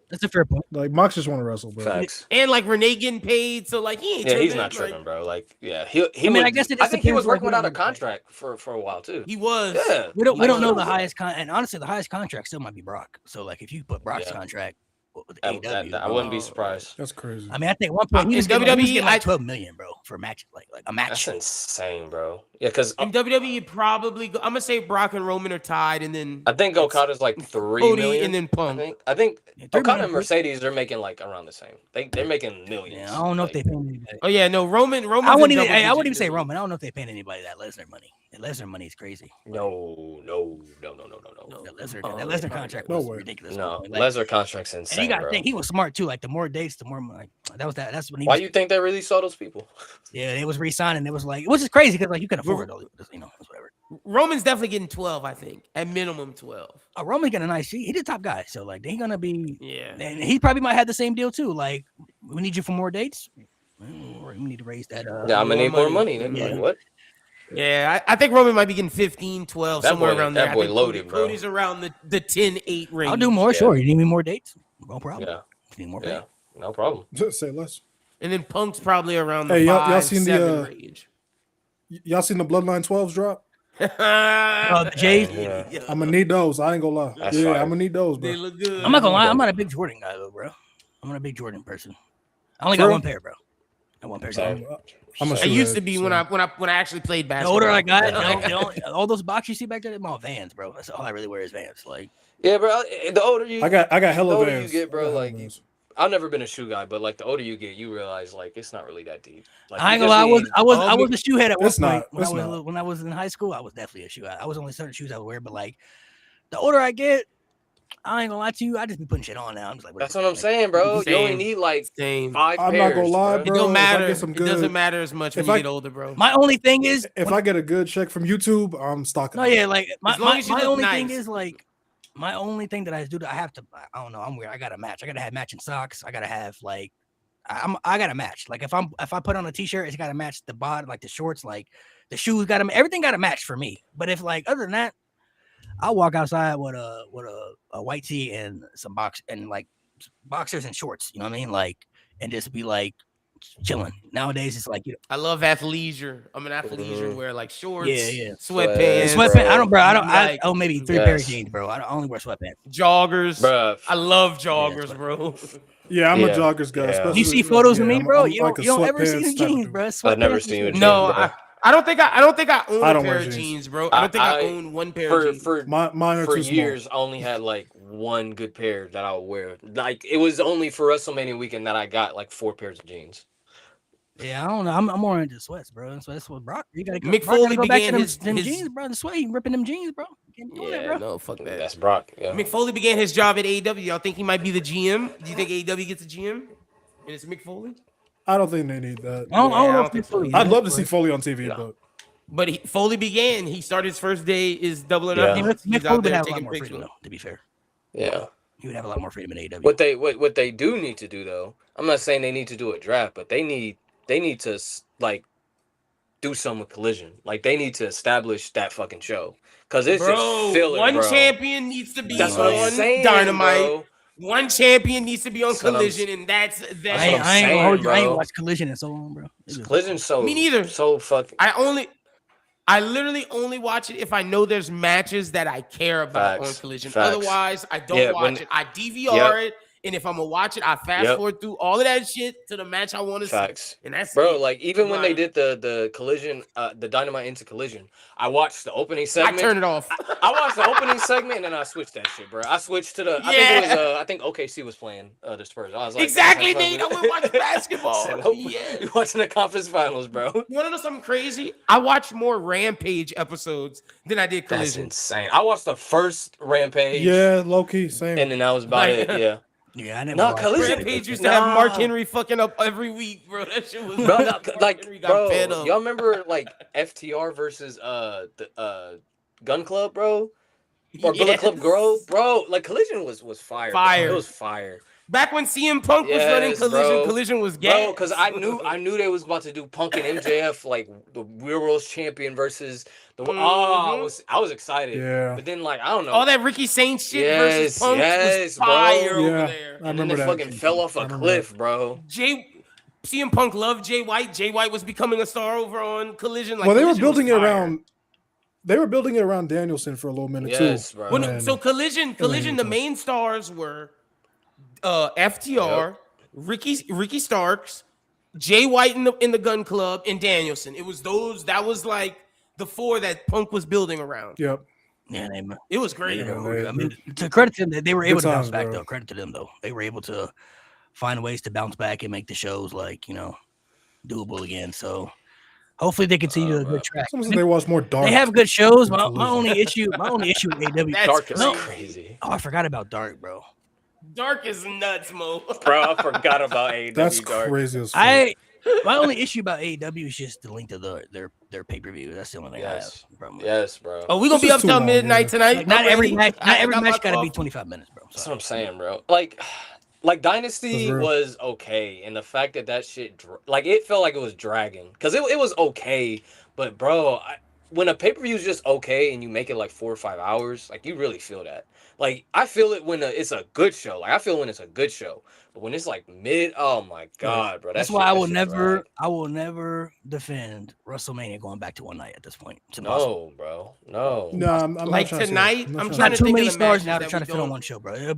That's a fair point. Like Mox just want to wrestle, bro. Facts. And like Renee getting paid, so like he ain't. Yeah, he's not tripping, bro. Like, yeah, I guess it. I think he was working without a contract for a while too. He was. Yeah. We don't know the highest and honestly, the highest contract still might be Brock. So like, if you put Brock's contract with I AEW. wouldn't be surprised. That's crazy. I mean, I think at one point he was in getting WWE, like 12 million, bro, for a match, like a match. That's insane, bro. Yeah, because In WWE, probably I'm gonna say Brock and Roman are tied, and then I think Okada's like 3 Cody million. and then Punk. I think Yeah, 3 Okada million. and Mercedes are making like around the same. They're making millions. Yeah, I don't know if Like, they paying anybody. Oh yeah, no, Roman. I wouldn't in even. double I wouldn't even digits, say dude. Roman. I don't know if they paying anybody that Lesnar money. That Lesnar money is crazy. No. That Lesnar, Oh, that they Lesnar probably contract no was way. ridiculous. No, Like, Lesnar contract's and insane, you got to bro. think he was smart too. Like the more dates, the more like that's when he. Why was, you think they really saw those people? Yeah, it was re-signing. It was like, which is crazy because like you can afford all this, it's whatever. Roman's definitely getting 12, I think, at minimum 12. Roman's getting a nice. He the top guy, so like they gonna be. Yeah. And he probably might have the same deal too. Like we need you for more dates. We need to raise that. Yeah, I'm gonna need more money. Yeah. Like, what? Yeah, I think Roman might be getting 15, 12, That somewhere boy- around that there. I boy think loaded, bro. Cody's around the 10, 8 range. I'll do more. Yeah. Sure, you need me more dates. No problem. Yeah, You need more. yeah, Pay. no problem. Say less. And then Punk's probably around the Hey, y'all 5, seen the, 7 range. Y'all seen the Bloodline 12s drop? The Jays. Yeah. I'm gonna need those. I ain't gonna lie. That's yeah, fire. I'm gonna need those, bro. They look good. I'm not gonna lie. I'm not a big Jordan guy though, bro. I'm not a big Jordan person. I only got For real? one pair, bro. I one pair. Same. Dog. I'm a I shoe used head, to be so- when I actually played The basketball. older I got, Yeah. all those boxes you see back there, they're all Vans, bro. That's all I really wear is Vans. Like, Yeah, bro. The older you, I got the hella older Vans. you get, bro. I got hella Like, Vans. I've never been a shoe guy, but like the older you get, you realize like it's not really that deep. Like, I ain't you gonna lie, just I need- was a shoe head at one It's point. not. It's not. When I was in high school, I was definitely a shoe. I was only certain shoes I would wear, but like the older I get, I ain't gonna lie to you, I just be putting shit on now. I'm just like, That's what I'm saying, bro. You only Same. need like Same. 5 I'm pairs. not gonna lie, It bro. don't if I matter. get some It good- doesn't matter as much when if you I- get older, bro. My only thing is, If I get a good check from YouTube, I'm stocking. no, up. yeah, like As long as you my look only thing nice. is like my only thing that I do, I have to. I don't know. I'm weird. I gotta match. I gotta have matching socks. I gotta have like. I gotta match. Like if I put on a t-shirt, it's gotta match the body, like the shorts, like the shoes. Everything gotta match for me. But if like other than that, I'll walk outside with a white tee and some boxers and shorts. You know what I mean? Like and just be like chilling. Nowadays, it's like I love athleisure. I'm an athleisure wear like shorts, Yeah. sweatpants, sweatpants. bro. I don't. I Like- own maybe 3 pairs of Yes. jeans, bro. I only wear sweatpants. joggers. Bruh. I love joggers, that's bro. Yeah, I'm a Yeah. joggers guy. Yeah. especially- You see photos of yeah, me, bro. I'm You like don't, a you don't ever see sweatpants the type of jeans, dude. bro. I've never Sweatpants seen you and in shit. No, bro. I don't think I own I a don't pair wear of jeans. jeans, bro. I don't think I own one pair of jeans. For Mine are for too small. years, I only had like one good pair that I would wear. Like it was only for WrestleMania weekend that I got like 4 pairs of jeans. Yeah, I don't know. I'm more into sweats, bro. So that's what Brock. You gotta go, Mick Brock gotta Foley go back to began them, his- them his- jeans, bro. The sweat, he ripping them jeans, bro. You can't do that, bro. no, fuck that. That's Brock. Yeah. Mick Foley began his job at AEW. Y'all think he might be the GM? Do you think AEW gets a GM? And it's Mick Foley? I don't think they need that. I don't Yeah, I know don't if think Mick so Foley- either. I'd love to see Foley on TV, No. But Foley began. He started his first day is Double or Yeah. Nothing. Mick He's Foley out would there have a lot taking more pictures. freedom, though. To be fair, Yeah. he would have a lot more freedom in AEW. What they do need to do though, I'm not saying they need to do a draft, but they need to like do something with Collision. Like they need to establish that fucking show because it's Bro, just filler, one bro. champion needs to be That's what I'm on saying, Dynamite. bro. One champion needs to be on That's what I'm- Collision, and that's That's I what that. ain't, I'm I ain't gonna hold you. I ain't bro. watched Collision in so long, bro. It was- Collision's so Me neither. so fucking I literally only watch it if I know there's matches that I care about Facts. on Collision. Facts. Otherwise, I don't Yeah, watch when- it. I DVR Yep. it, and if I'm gonna watch it, I fast Yep. forward through all of that shit to the match I want to see. facts. And that's Bro, it. like even when they Like, did the Collision, the Dynamite into Collision, I watched the opening I segment. turn it off. I watched the opening segment and then I switched that shit, bro. I switched to the. I think OKC was playing the Spurs. I was like, Exactly, "That's Nate. I fucking-" would watch basketball. Said, "Nope, Yeah. you watching the conference finals, bro? You want to know something crazy? I watched more Rampage episodes than I did That's Collision. insane. I watched the first Rampage, Yeah, low key, same. and then that was about Like- it. Yeah, Yeah, I never. No, watched Collision- Rampage used to have Mark Nah. Henry fucking up every week, bro. That shit was bro. Mark Like, Henry got bro, fed up. y'all remember like FTR versus the Gun Club, bro? Or Bullet Club Yes. Girl, bro. Like Collision was fire. Fire. Bro. It was fire. Back when CM Punk was running Yes, Collision, bro. Collision was Bro, gas. because I knew they was about to do Punk and MJF like the Real World's champion versus the. Oh, I was excited. Yeah. But then like I don't know. all that Ricky Saints shit versus Yes, Punk yes, was bro. fire over Yeah. there. I and then remember they that. fucking fell off I a remember cliff, bro. CM Punk loved Jay White. Jay White was becoming a star over on Collision. Like, Well, they were Collision was building it fire. around. They were building it around Danielson for a little minute Yes, too. bro. Well, no, And- so Collision, Really the tough. main stars were FTR, Ricky Starks, Jay White in the Gun Club, and Danielson. It was those. That was like the 4 that Punk was building around. Yep. Yeah, It was great. Yeah, I mean, to credit to them, they were able to bounce times, back bro. though. Credit to them though. They were able to find ways to bounce back and make the shows like doable again. So hopefully they continue a good track. Someone said they watch more Dark. They have good shows. My Collision. only issue with AW. That's Dark is No. crazy. Oh, I forgot about Dark, bro. Dark is nuts, Mo. Bro, I forgot about AEW That's Dark. crazy as fuck. My only issue about AEW is just the length of their pay per view. That's the only thing Yes. I have a problem with. Yes, bro. Oh, we gonna This be is up too till long, midnight yeah. tonight. Like, not I'm every ready. match. Not I every got my match got to be coffee. 25 minutes, bro. That's Sorry. what I'm saying, bro. Like Dynasty That's real. was okay, and the fact that shit, it felt like it was dragging, because it was okay, but bro, when a pay-per-view is just okay and you make it like 4 or 5 hours, like you really feel that. Like I feel it when it's a good show. Like I feel when it's a good show, but when it's like mid, oh my god, bro. That's why I will never defend WrestleMania going back to one night at this point. It's impossible. No, bro. No. No, I'm not Like trying to see tonight, that. I'm It's trying not to too think many of the stars matches now to that try we to fit on don't- one show, bro. It'll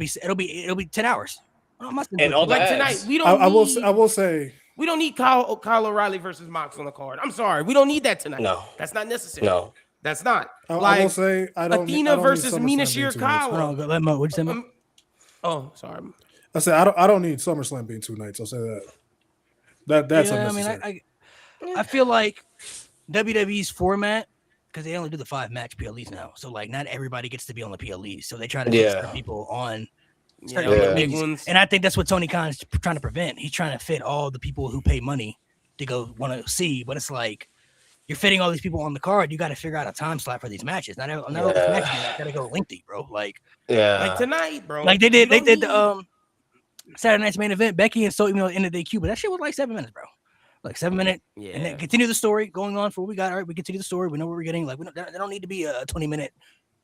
be 10 hours. I'm not And all Like that. tonight, we I don't. will say We don't need Kyle O'Reilly versus Mox on the card. I'm sorry, we don't need that tonight. No. That's not necessary. No. That's not. I will Like say I don't. Athena I don't versus need Mina SummerSlam being 2 nights. Shirakawa. Hold on, let Mo. What'd you say, Mo? Oh, sorry. I said I don't need SummerSlam being 2 nights. I'll say that. That's Yeah, unnecessary. I feel like WWE's format, because they only do the 5-match PLEs now. So like not everybody gets to be on the PLEs. So they try to get certain people on certain Yeah. Big PLEs. ones. And I think that's what Tony Khan is trying to prevent. He's trying to fit all the people who pay money to go want to see, but it's like you're fitting all these people on the card. You got to figure out a time slot for these matches. Not all these matches got to go lengthy, bro. Like Like tonight, bro. they You did don't the need- Saturday night's main event. Becky and so ended the queue, but that shit was like 7 minutes, bro. Like 7 minute, Yeah. and then continue the story going on for what we got. All right, we continue the story. We know what we're getting. Like they don't need to be a 20-minute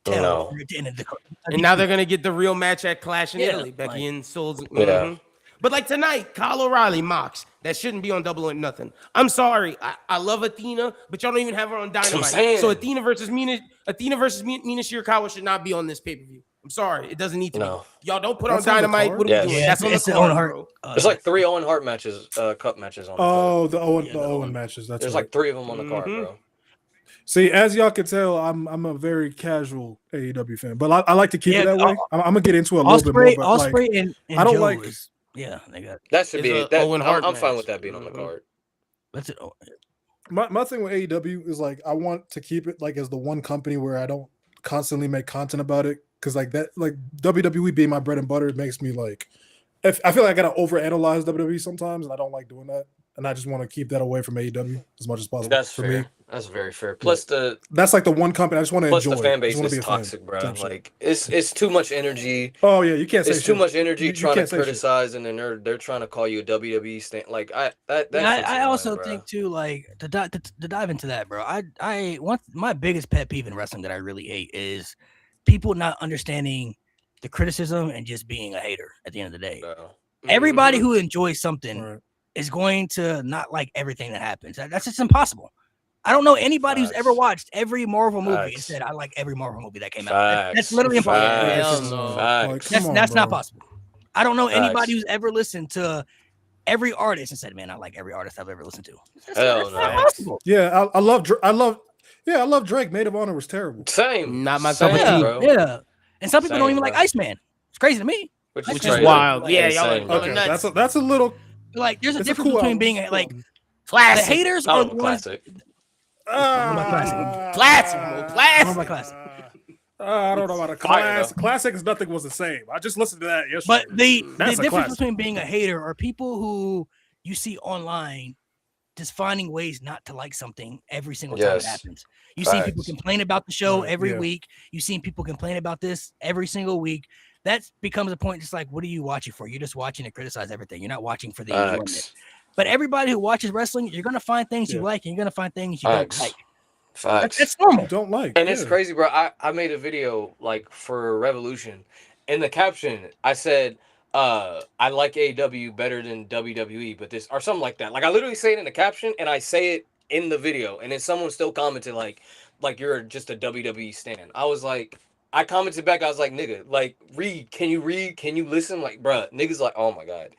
tell. No. for it to end the card. And now they're gonna get the real match at Clash in Yeah, Italy. Becky like- and Souls. Yeah. Mhm. But like tonight, Kyle O'Reilly, Mox. That shouldn't be on Double or Nothing. I'm sorry. I love Athena, but y'all don't even have her on That's what I'm Dynamite. saying. So Athena versus Mina Shirakawa should not be on this pay-per-view. I'm sorry. It doesn't need to No. be. Y'all don't put That's on on the Dynamite. card? What are we Yes. doing? Yeah, That's on the it's the card, Owen Hart. bro. There's like 3 Owen Hart matches, cup matches on. The card. Oh, the Owen, Yeah, the the Owen Owen. matches. That's There's right. like 3 of them on the card, Mhm. bro. See, as y'all can tell, I'm a very casual AEW fan, but I like to keep it Yeah, that way. I'm gonna get into it a little bit more. Osprey, But like, Osprey, and I don't Joe like- is- yeah, they got That should It's be a that. Owen Hart I'm fine match. with that being on the Mhm. card. that's it. Oh, my thing with AEW is like I want to keep it like as the one company where I don't constantly make content about it, because like that, like WWE being my bread and butter, it makes me like if I feel like I gotta overanalyze WWE sometimes, and I don't like doing that, and I just want to keep that away from AEW as much as possible. That's for fair. me. That's very fair. Plus That's like the one company I just want to plus enjoy. the fan I base just wanna is be a fan toxic, bro. type shit. Like it's too much energy. Oh yeah, you can't say It's too shit. much energy You trying to can't say shit. criticize, and then they're trying to call you a WWE stand. Like that. And I shit's annoying, also bro. think too, like to dive into that, bro. I one my biggest pet peeve in wrestling that I really hate is people not understanding the criticism and just being a hater at the end of the day. Bro. Everybody Mhm. who enjoys something Right. is going to not like everything that happens. That's just impossible. I don't know anybody who's ever Facts. watched every Marvel movie and Facts. said I like every Marvel movie that came out. Facts. That's literally impossible. Facts. Hell no. Facts. Come on, That's not bro. possible. I don't know anybody Facts. who's ever listened to every artist and said, "Man, I like every artist I've ever listened to." Hell That's no. not possible. Yeah, I love Drake. Maid of Honor was terrible. Same. Not my Same, cup of tea. bro. Yeah, and some people don't Same, even like bro. Iceman. It's crazy to me. Which Which is is crazy. wild. Yeah, y'all Insane, are bro. Okay, nuts. that's a little. Like, there's a It's difference cool between album. being It's like cool. the Classic. haters Not are a the ones. classic. Classic, bro. One Classic. of my classic. I don't know about a Fire, classic. Classic is nothing was the same. I just listened to that yesterday. But the That's a difference classic. between being a hater are people who you see online just finding ways not to like something every single time it Yes. happens. You see people Facts. complain about the show Right, every yeah. week. You seen people complain about this every single week. That becomes a point. Just like, what are you watching for? You're just watching to criticize everything. You're not watching for the enjoyment. Facts. But everybody who watches wrestling, you're gonna find things you Yeah. like, and you're gonna find things you don't Facts. like. Facts. That's normal. don't like. And it's yeah. crazy, bro. I made a video like for Revolution. In the caption, I said, I like AEW better than WWE, but this or something like that. Like I literally say it in the caption and I say it in the video, and then someone still commented like you're just a WWE stan. I was like, I commented back. I was like, nigga, like, read. Can you read? Can you listen? Like, bruh, niggas like, oh my god.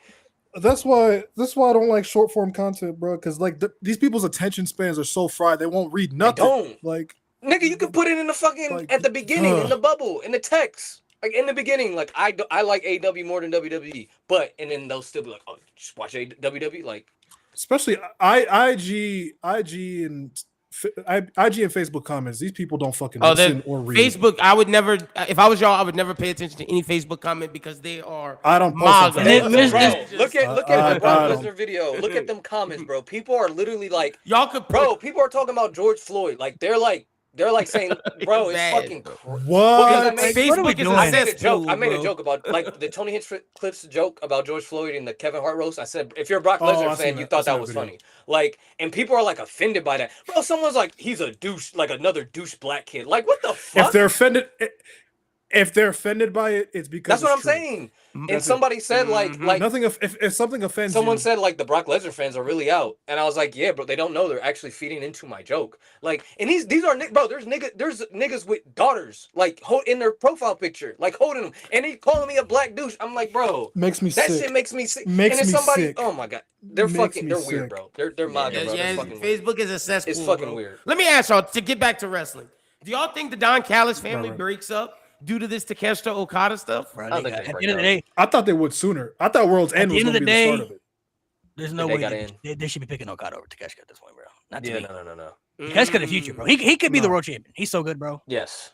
That's why I don't like short form content, bro. Because like these people's attention spans are so fried, they won't read nothing. don't. Like, Nigga, you can put it in the fucking Like, at the beginning, in ugh. the bubble, in the text. Like in the beginning, like I like AW more than WWE, but and then they'll still be like, oh, just watch WWE. Like, especially IG and IG and Facebook comments. These people don't fucking Oh, listen then or read. Facebook, I would never, if I was y'all, I would never pay attention to any Facebook comment because they are I don't post MAGA. on They- Facebook. there's- bro, there's- look at I the Brock don't. Lesnar video. Look at them comments, bro. People are literally like, Y'all could bro. People are talking about George Floyd. Like they're like saying, bro, it's Bad, fucking. bro. Because What? I made- What are we Facebook is doing? a I made a cesspool, joke. I made a bro. joke about like the Tony Hinchcliffe's joke about George Floyd and the Kevin Hart roast. I said, if you're a Brock Oh, I Lesnar seen fan, that. you I thought seen that that was video. funny. Like, and people are like offended by that. Bro, someone's like, he's a douche, like another douche black kid. Like, what the fuck? If they're offended by it, it's because That's what I'm it's true. saying. And That's it. somebody said Mhm. like Nothing. If something offends someone you, said like the Brock Lesnar fans are really out, and I was like, yeah, but they don't know they're actually feeding into my joke. Like, and these are bro. There's niggas with daughters like in their profile picture, like holding them, and he calling me a black douche. I'm like, bro, makes me that sick. shit makes me sick. Makes and then me somebody, sick. oh my god, they're Makes fucking, me they're weird, sick. bro. They're MAGA, bro. They're fucking weird. Facebook is a cesspool. It's fucking bro. weird. Let me ask y'all to get back to wrestling. Do y'all think the Don Callis family Right. breaks up due to this Takeshita Okada stuff? Bro, I don't they think got- they at the end of the break day, I thought they would sooner. I thought World's End the was end of going to the be the start day, of it. there's no They way got in. they should be picking Okada over Takeshita at this point, bro. Not to Yeah, me. no. Takeshita the future, bro. He could be the No. world champion. He's so good, bro. Yes.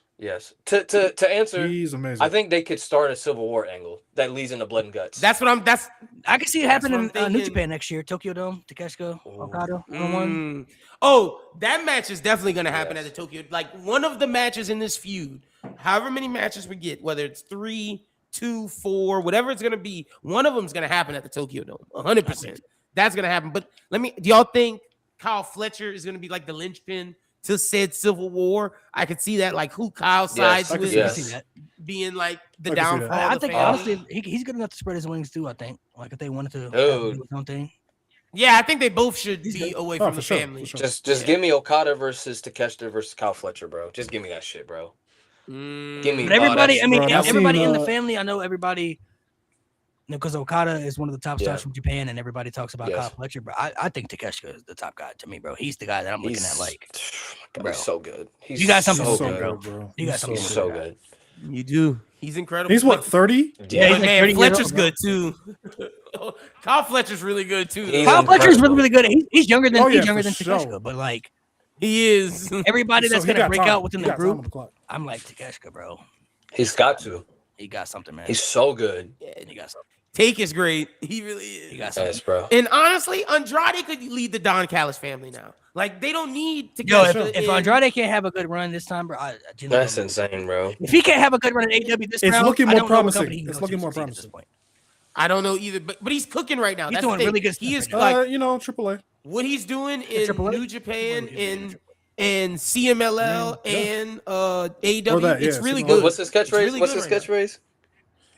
To answer, He's amazing. I think they could start a Civil War angle that leads into blood and guts. That's what I'm. That's I can see it That's what happening I'm in New thinking. Japan next year. Tokyo Dome, Takeshita, Okada, 1-on-1. Oh, that match is definitely going to happen Yes. at the Tokyo. Like one of the matches in this feud, however many matches we get, whether it's 3, 2, 4, whatever it's going to be, one of them is going to happen at the Tokyo Dome. 100%. That's going to happen. But do y'all think Kyle Fletcher is going to be like the linchpin to said Civil War? I could see that, like who Kyle sides I can with see that. I can see that. being like the I can see that. downfall. I of the think family. honestly, he's good enough to spread his wings too. I think, like if they wanted to Dude. do something. Yeah, I think they both should He's be good. away Oh, from for the sure, family. for sure. Just Yeah. give me Okada versus Takeshita versus Kyle Fletcher, bro. Just give me that shit, bro. Give me. But everybody, that's- I mean, bro, I've everybody seen, in the family, I know everybody. Because Okada is one of the top Yeah. stars from Japan, and everybody talks about Yes. Kyle Fletcher, but I think Takeshita is the top guy to me, bro. He's the guy that I'm looking at. Like, God, bro. he's so good. He's You got something so to so do, good. bro. bro. You got He's something He's to so do. good. You do. He's incredible. He's what, 30? Yeah, But he's like man, 30 years Fletcher's old, good too. Kyle Fletcher's really good too. He's Kyle Fletcher's really, incredible. really good. He's younger than Oh, yeah, he's younger for than sure. Takeshita, but like He is. everybody So that's he gonna got break time. out within He the got time on group, the clock. I'm like Takeshita, bro. He's got to. He got something, man. He's so good. He got something. Take is great. He really is. He got something. Yes, bro. And honestly, Andrade could lead the Don Callis family now. Like they don't need to. Yo, get if Andrade can't have a good run this time, bro, I That's insane, bro. If he can't have a good run in AEW this It's round, looking I more don't know what promising. company he can It's go looking to more succeed at this promising. point. I don't know either, but he's cooking right now. He's That's doing the thing. really good He stuff is right like AAA. what he's doing in Triple A? New Japan He's doing and CMLL Yeah. and Or AEW. that, It's yeah, really CMLL. good. What's his It's catchphrase? really What's good his right now. catchphrase?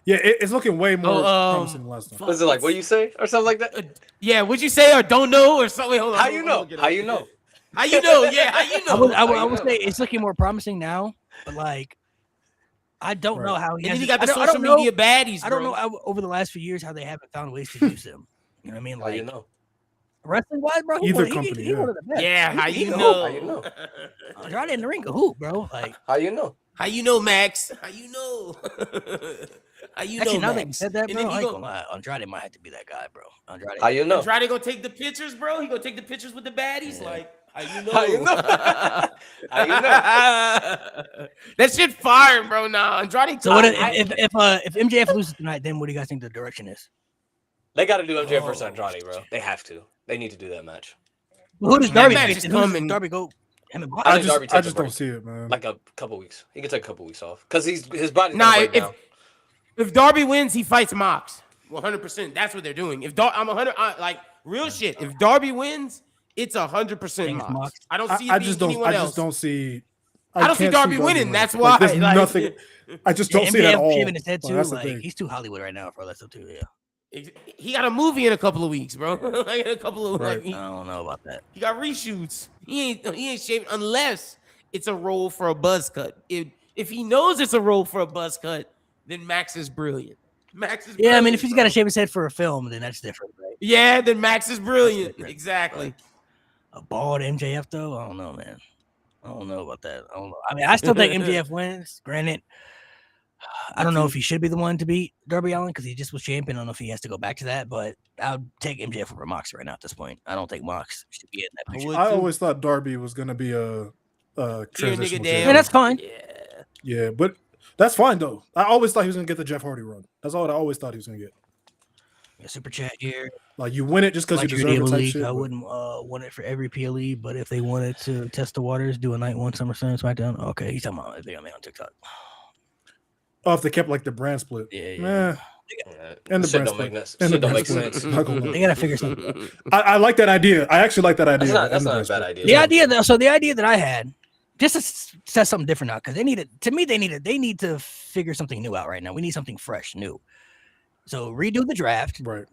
Yeah, it's looking way more promising than last time. fuck. What's it like? What do you say? Or something like that? Yeah, what'd you say or don't know or something? Wait, hold on. How I'm you gonna know? look it How up. you know? How you know? Yeah, how you know? I would say it's looking more promising now, but like I don't know how he And has. then you got the I social don't know- media baddies. I don't bro. know over the last few years how they haven't found ways to use him. You know what I mean? How Like you know? wrestling wise, bro. Either He company, one of the best. Yeah, He- how he you can know? hoop. How you know? Andrade in the ring can hoop, bro. Like How you know? How you know, Max? How you know? How you actually, know, now that you Max? said that, And bro, then I he ain't go- gonna lie. Andrade might have to be that guy, bro. Andrade. How you know? Andrade gonna take the pictures, bro. He gonna take the pictures with the baddies. Yeah. Like, how you know? How you know? How you know? That shit firing, bro. Now Andrade. So what I- if MJF loses tonight? Then what do you guys think the direction is? They got to do MJF versus Oh. Andrade, bro. They have to. They need to do that match. Well, who does That Darby match face? is And who does coming. Darby go? Him and Brock? I I think Darby just, I takes a just don't break. see it, man. Like a couple weeks. He can take a couple weeks off because his body's Nah, gonna break if down. if Darby wins, he fights Mox. 100%. That's what they're doing. If I'm 100, like real shit. If Darby wins, it's 100% Thanks, Mox. Mox. I don't see it I being just don't. anyone I else. just don't see. I don't see can't Darby winning, that's why, There's like- nothing. I just don't Yeah, see it at MJF all. shaving his head Like, too. that's the Like thing. he's too Hollywood right now for that stuff too. Yeah, He got a movie in a couple of weeks, bro. Like in a couple of Right. like, I don't know about that. he got reshoots. He ain't shaving unless it's a role for a buzz cut. If he knows it's a role for a buzz cut, then Max is brilliant. Max is Yeah, I mean, brilliant, if he's got to bro. shave his head for a film, then that's different, right? Yeah, then Max is brilliant. different. Exactly. A bald MJF though, I don't know, man. I don't know about that. I don't know. I mean, I still think MJF wins. Granted, I don't know if he should be the one to beat Darby Allin because he just was champion. I don't know if he has to go back to that, but I would take MJF over Mox right now at this point. I don't think Mox should be in that picture. would I too. always thought Darby was gonna be a Here, transitional nigga, damn. Yeah, champion. that's fine. Yeah. Yeah, but that's fine though. I always thought he was gonna get the Jeff Hardy run. That's all I always thought he was gonna get. Yeah, super chat here. Like you win it just because Like you your deserve it. Diva Type League, shit, I but- wouldn't want it for every PLE, but if they wanted to test the waters, do a night one SummerSlam SmackDown. Okay, he's talking about if they got me on TikTok. Oh, if they kept like the brand split. Yeah, yeah. Meh. Yeah, And the shit brand don't split. make sense. And the Shit don't brand make split. sense. Not gonna lie. They gotta figure something out. I like that idea. I actually like that idea. That's not And the a brand bad split. idea. The idea that I had, just to set something different out, because they need to figure something new out right now. We need something fresh, new. So redo the draft. Right.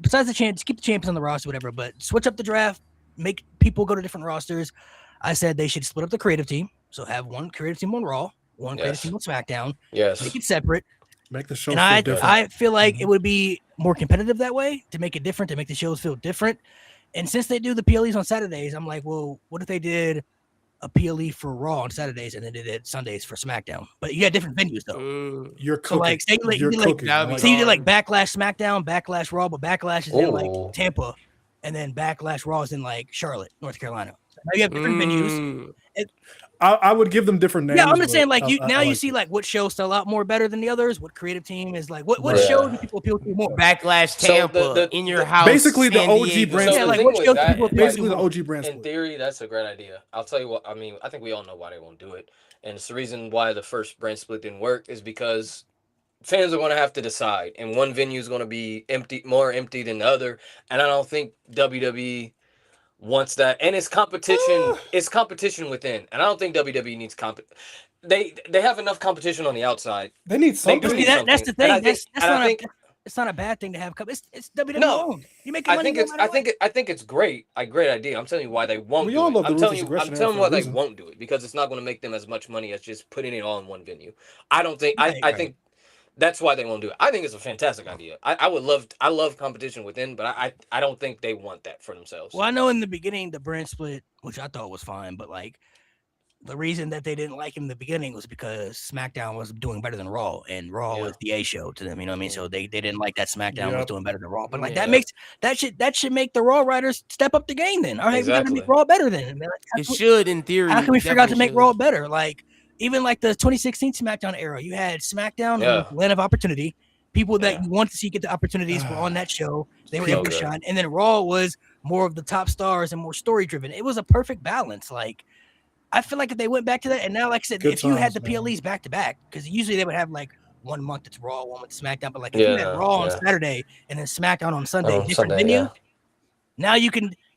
Besides the champs, keep the champions on the roster, whatever, but switch up the draft, make people go to different rosters. I said they should split up the creative team. So have one creative team on Raw, one creative Yes. team on SmackDown, Yes. make it separate. Make the show And feel different. I feel like it would be more competitive that way to make it different, to make the shows feel different. And since they do the PLEs on Saturdays, I'm like, well, what if they did a PLE for Raw on Saturdays and then they did Sundays for SmackDown? But you got different venues though. Mm. You're So cooking. like, say like, You're you did like, cooking. that'd be I like so you did it. like Backlash SmackDown, Backlash Raw, but Backlash is in like Ooh. Tampa, and then Backlash Raw is in like Charlotte, North Carolina. So now you have different venues. Mm. I would give them different names. Yeah, I'm just but saying, like I- you I now you like see it. like what shows sell out more better than the others. What creative team is like what Right. shows do people appeal to more? Backlash So Tampa the- in your the- house. Basically the San OG Diego. brand Yeah, the like thing what with shows do that people is, appeal basically to the more? OG brand in split. theory, that's a great idea. I'll tell you what. I mean, I think we all know why they won't do it, and it's the reason why the first brand split didn't work is because fans are going to have to decide, and one venue is going to be more empty than the other, and I don't think WWE wants that. And it's competition. It's competition within, and I don't think WWE needs They have enough competition on the outside. They need They something. do See, need that's the something. And thing. I think- That's and I not think- it's not a bad thing to have. It's WWE No. owned. You make I money. think no it's matter I what. think I think it's great. A great idea. I'm telling you why they won't We do all it. love the I'm telling Ruthless you Aggression I'm era telling for you a why they reason. won't do it because it's not going to make them as much money as just putting it all in one venue. I don't think Right, I right. think that's why they won't do it. I think it's a fantastic idea. I love competition within, but I don't think they want that for themselves. Well, I know in the beginning the brand split, which I thought was fine, but like the reason that they didn't like him in the beginning was because SmackDown was doing better than Raw, and Raw Yeah. was the A show to them. You know what I mean? So they didn't like that SmackDown was Yep. doing better than Raw. But like Yeah. that should make the Raw writers step up the game. Then all right, we gotta Exactly. make Raw better. Then Man, It should, in theory. how can we figure out to definitely make Raw better? Like even like the 2016 SmackDown era, you had SmackDown, Yeah. land of opportunity. People that Yeah. you want to see get the opportunities were on that show. They were So able to good. shine. And then Raw was more of the top stars and more story driven. It was a perfect balance. Like I feel like if they went back to that, and now like I said, Good if you had times, the man. PLEs back to back, because usually they would have like 1 month it's Raw, 1 month SmackDown, but like if you had Yeah, Raw on yeah. Saturday and then SmackDown on Sunday, Oh, different Sunday, venue. yeah.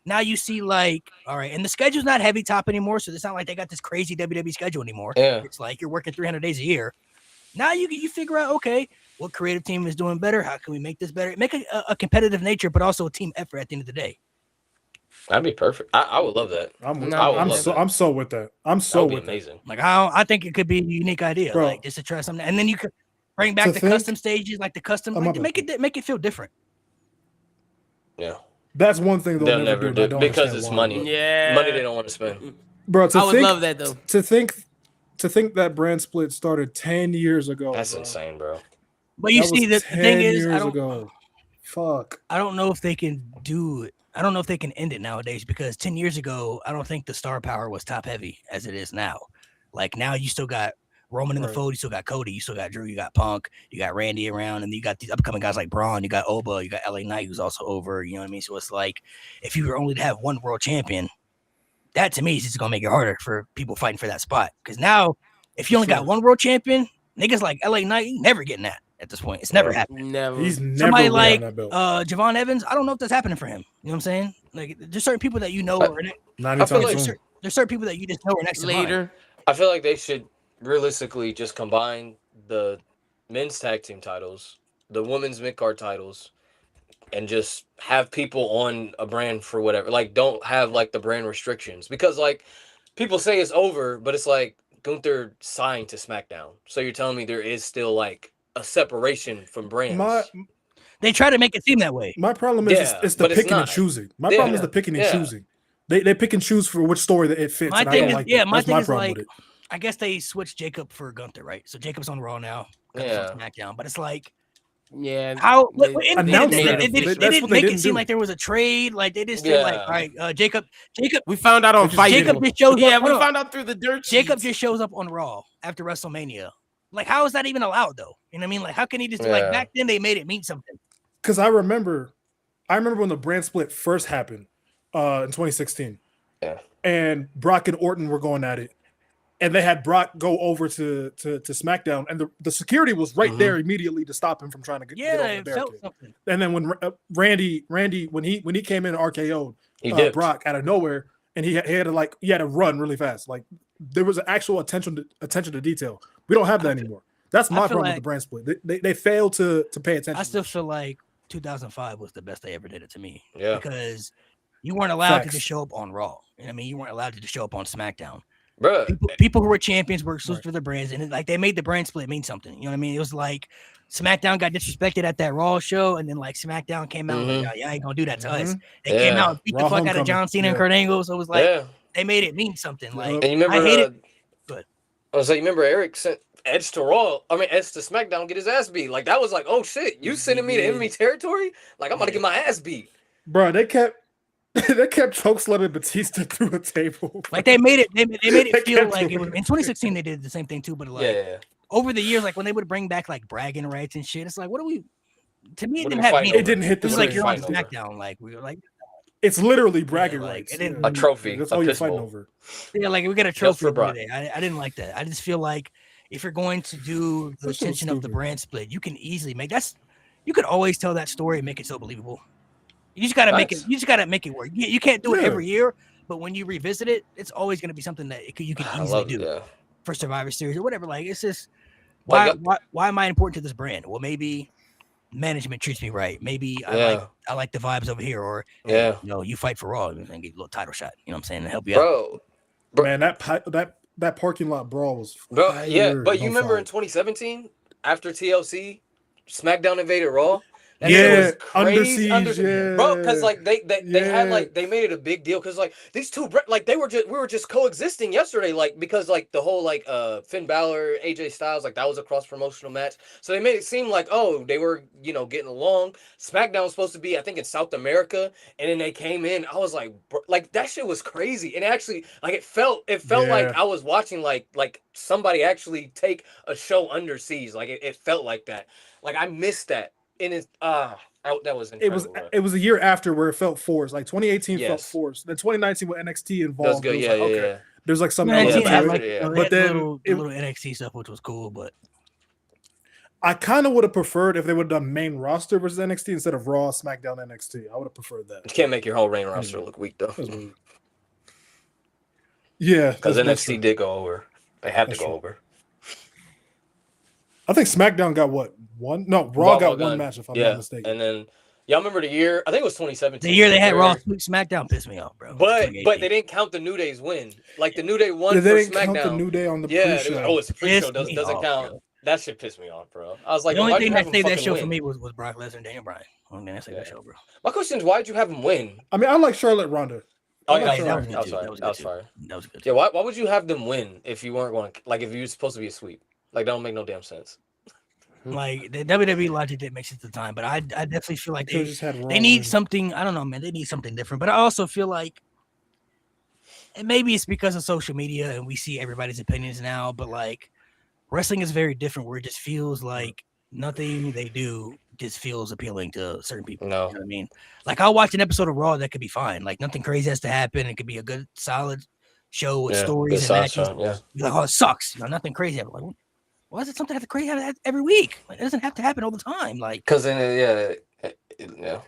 Now you see like all right, and the schedule's not heavy top anymore, so it's not like they got this crazy WWE schedule anymore. Yeah. It's like you're working 300 days a year. Now you figure out okay, what creative team is doing better? How can we make this better? Make a competitive nature, but also a team effort at the end of the day. That'd be perfect. I would love that. I'm with No, that. I would I'm love so that. I'm so with that. I'm That so would be with that. amazing. Like I think it could be a unique idea, Bro. like just to try something, and then you could bring back To the think- custom stages, like the custom, Oh, like, my make it feel different. Yeah. That's one thing they'll, They'll never never do. do and I don't because understand it's why. money. Yeah. Money they don't want to spend. Bro, to I would think, love that though. to think that brand split started 10 years ago. That's bro. insane, bro. But you That see, was the thing 10 is, years ago. Fuck. I don't know if they can do it. I don't know if they can end it nowadays because 10 years ago, I don't think the star power was top heavy as it is now. Like now, you still got Roman in the Right. fold, you still got Cody, you still got Drew, you got Punk, you got Randy around, and you got these upcoming guys like Braun, you got Oba, you got LA Knight, who's also over. You know what I mean? So it's like if you were only to have one world champion, that to me is just gonna make it harder for people fighting for that spot. Because now, if you only got Sure. one world champion, niggas like LA Knight, you never getting that at this point. It's never Right. happening. Never. He's never Somebody wearing like that belt. Javon Evans, I don't know if that's happening for him. You know what I'm saying? Like there's certain people that you know I- are Not I feel anytime like soon. there's certain people that you just know are next in line. later. I feel like they should realistically just combine the men's tag team titles, the women's mid-card titles, and just have people on a brand for whatever. Like, don't have like the brand restrictions because like people say it's over, but it's like Gunther signed to SmackDown. So you're telling me there is still like a separation from brands. They try to make it seem that way. My problem is Yeah, it's the but it's picking and not. choosing. My Yeah, problem is the picking and yeah. choosing. They pick and choose for which story that it fits. My And I thing don't is, like yeah, that. my That's thing my is problem like, with it. I guess they switched Jacob for Gunther, right? So Jacob's on Raw now. Gunther's Yeah. on SmackDown, but it's like, Yeah. how They announced they that. didn't That's what they make it didn't seem do. like there was a trade. Like they just said, like, Yeah. all right, Jacob, We found out on They just Fight. did Jacob it. just shows Yeah, up. we hold on. found out through the dirt. Jacob sheets. just shows up on Raw after WrestleMania. Like, how is that even allowed, though? You know what I mean? Like, how can he just do like Yeah. back then? They made it mean something. Because I remember when the brand split first happened in 2016. Yeah. And Brock and Orton were going at it. And they had Brock go over to SmackDown, and the security was right Mhm. there immediately to stop him from trying to get Yeah, over it the felt barricade. something. And then when Randy when he came in RKO'd He dipped. Brock out of nowhere, and he had to run really fast. Like there was actual attention to detail. We don't have that anymore. That's I my feel problem like- with the brand split. They failed to pay attention. I still feel like 2005 was the best they ever did it to me. Yeah. Because you weren't allowed to Facts. just show up on Raw. You know what I mean? You weren't allowed to just show up on SmackDown. Bruh. People who were champions were exclusive Right. to their brands, and like they made the brand split mean something. You know what I mean? It was like SmackDown got disrespected at that Raw show, and then like SmackDown came out like, Mhm. y'all ain't gonna do that to us. Mhm. They came Yeah. out and beat the Raw fuck out of homecoming. John Cena and Yeah. Kurt Angle. So it was like Yeah. they made it mean something. Like Yep. And you remember I hate it. I was like, you remember Eric sent Edge to Raw? I mean, Edge to SmackDown get his ass beat. Like that was like, oh shit, you sending me to enemy territory? Like I'm about to get my ass beat. Bro, they kept chokeslamming Batista through a table. Like they made it. They made They it feel kept like it doing was, it. in 2016 they did the same thing too. But like Yeah. over the years, like when they would bring back like bragging rights and shit, it's like, what do we? To me, it What are didn't we have fighting meaning. over? It didn't hit It the was like same. you're on Fighting over. SmackDown. Like we were like, It's literally bragging like, rights. it didn't- A trophy, That's a all you're piss fighting bowl. over. yeah, like we got a Just trophy for over Brock. there. I didn't like that. I just feel like if you're going to do the That shit was tension of the stupid. brand split, you can easily make that's. You could always tell that story and make it so believable. You just gotta make it. Facts. You just gotta make it work. You can't do it Yeah. every year, but when you revisit it, it's always gonna be something that you can I easily love do it. Yeah. for Survivor Series or whatever. Like it's just Like, why am I important to this brand? Well, maybe management treats me right. Maybe Yeah. I like the vibes over here, or Yeah. you know, you fight for Raw and get a little title shot. You know what I'm saying? To help you out. Bro. Man, that parking lot brawl was Bro, yeah, fire but you on remember fire. in 2017 after TLC, SmackDown invaded Raw. That Yeah, shit was Under crazy. Siege, Bro, because like they had Yeah. like they made it a big deal because like these two like we were just coexisting yesterday like because like the whole like Finn Balor, AJ Styles, like that was a cross promotional match, so they made it seem like they were getting along. SmackDown was supposed to be I think in South America, and then they came in. I was like, bro, like that shit was crazy, and actually like it felt like Yeah. I was watching like somebody actually take a show under siege. Like it felt like that. Like I missed that. And it's that was incredible. it was a year after where it felt forced. Like 2018 felt Yes. forced. Then 2019 with NXT That was involved. good. it was Yeah, like, yeah, okay, yeah. there's like some Yeah, element element to had, to it. like, it. Yeah. you know, But they had then the it- little NXT stuff, which was cool, but I kind of would have preferred if they would have done main roster versus NXT instead of Raw, SmackDown, NXT. I would have preferred that. You can't make your whole reign roster look weak though, That was weird. Yeah, because that's NXT true. did go over. They had to That's go true. over. I think SmackDown got what? One? No, Raw got one match if I'm yeah, not mistaken. and then y'all remember the year? I think it was 2017. the year they had where- Raw sweep SmackDown pissed me off, bro. But 2018. they didn't count the New Day's win. Like the New Day won Yeah, for they didn't SmackDown. count the New Day on the yeah, pre-show. it's a pre-show. Pissed Doesn't me off, count. bro. That shit pissed me off, bro. I was like, The only why'd you thing have that him saved that fucking show win? for me was Brock Lesnar and Daniel Bryan. Only thing that saved that show, bro. My question is, why'd you have him win? I mean, I like Charlotte Ronda. Oh, I yeah, like that Charlotte. was good that was too. fire. That was That was good fire. too. That was good. Yeah, why would you have them win if you weren't going to, like, if you were supposed to be a sweep? Like, that don't make no damn sense. Like the WWE logic didn't make sense at the time, but I definitely feel like Could've just had Raw they need win. something. I don't know, man. They need something different. But I also feel like, and maybe it's because of social media and we see everybody's opinions now. But like, wrestling is very different, where it just feels like nothing they do just feels appealing to certain people. No. You know what I mean? Like I'll watch an episode of Raw that could be fine. Like nothing crazy has to happen. It could be a good, solid show with Yeah, stories good and side matches. show, yeah. You're like, oh, it sucks. You know, nothing crazy happened. Like, why is it something have to crazy happen every week? Like, it doesn't have to happen all the time. Like, Because then, yeah.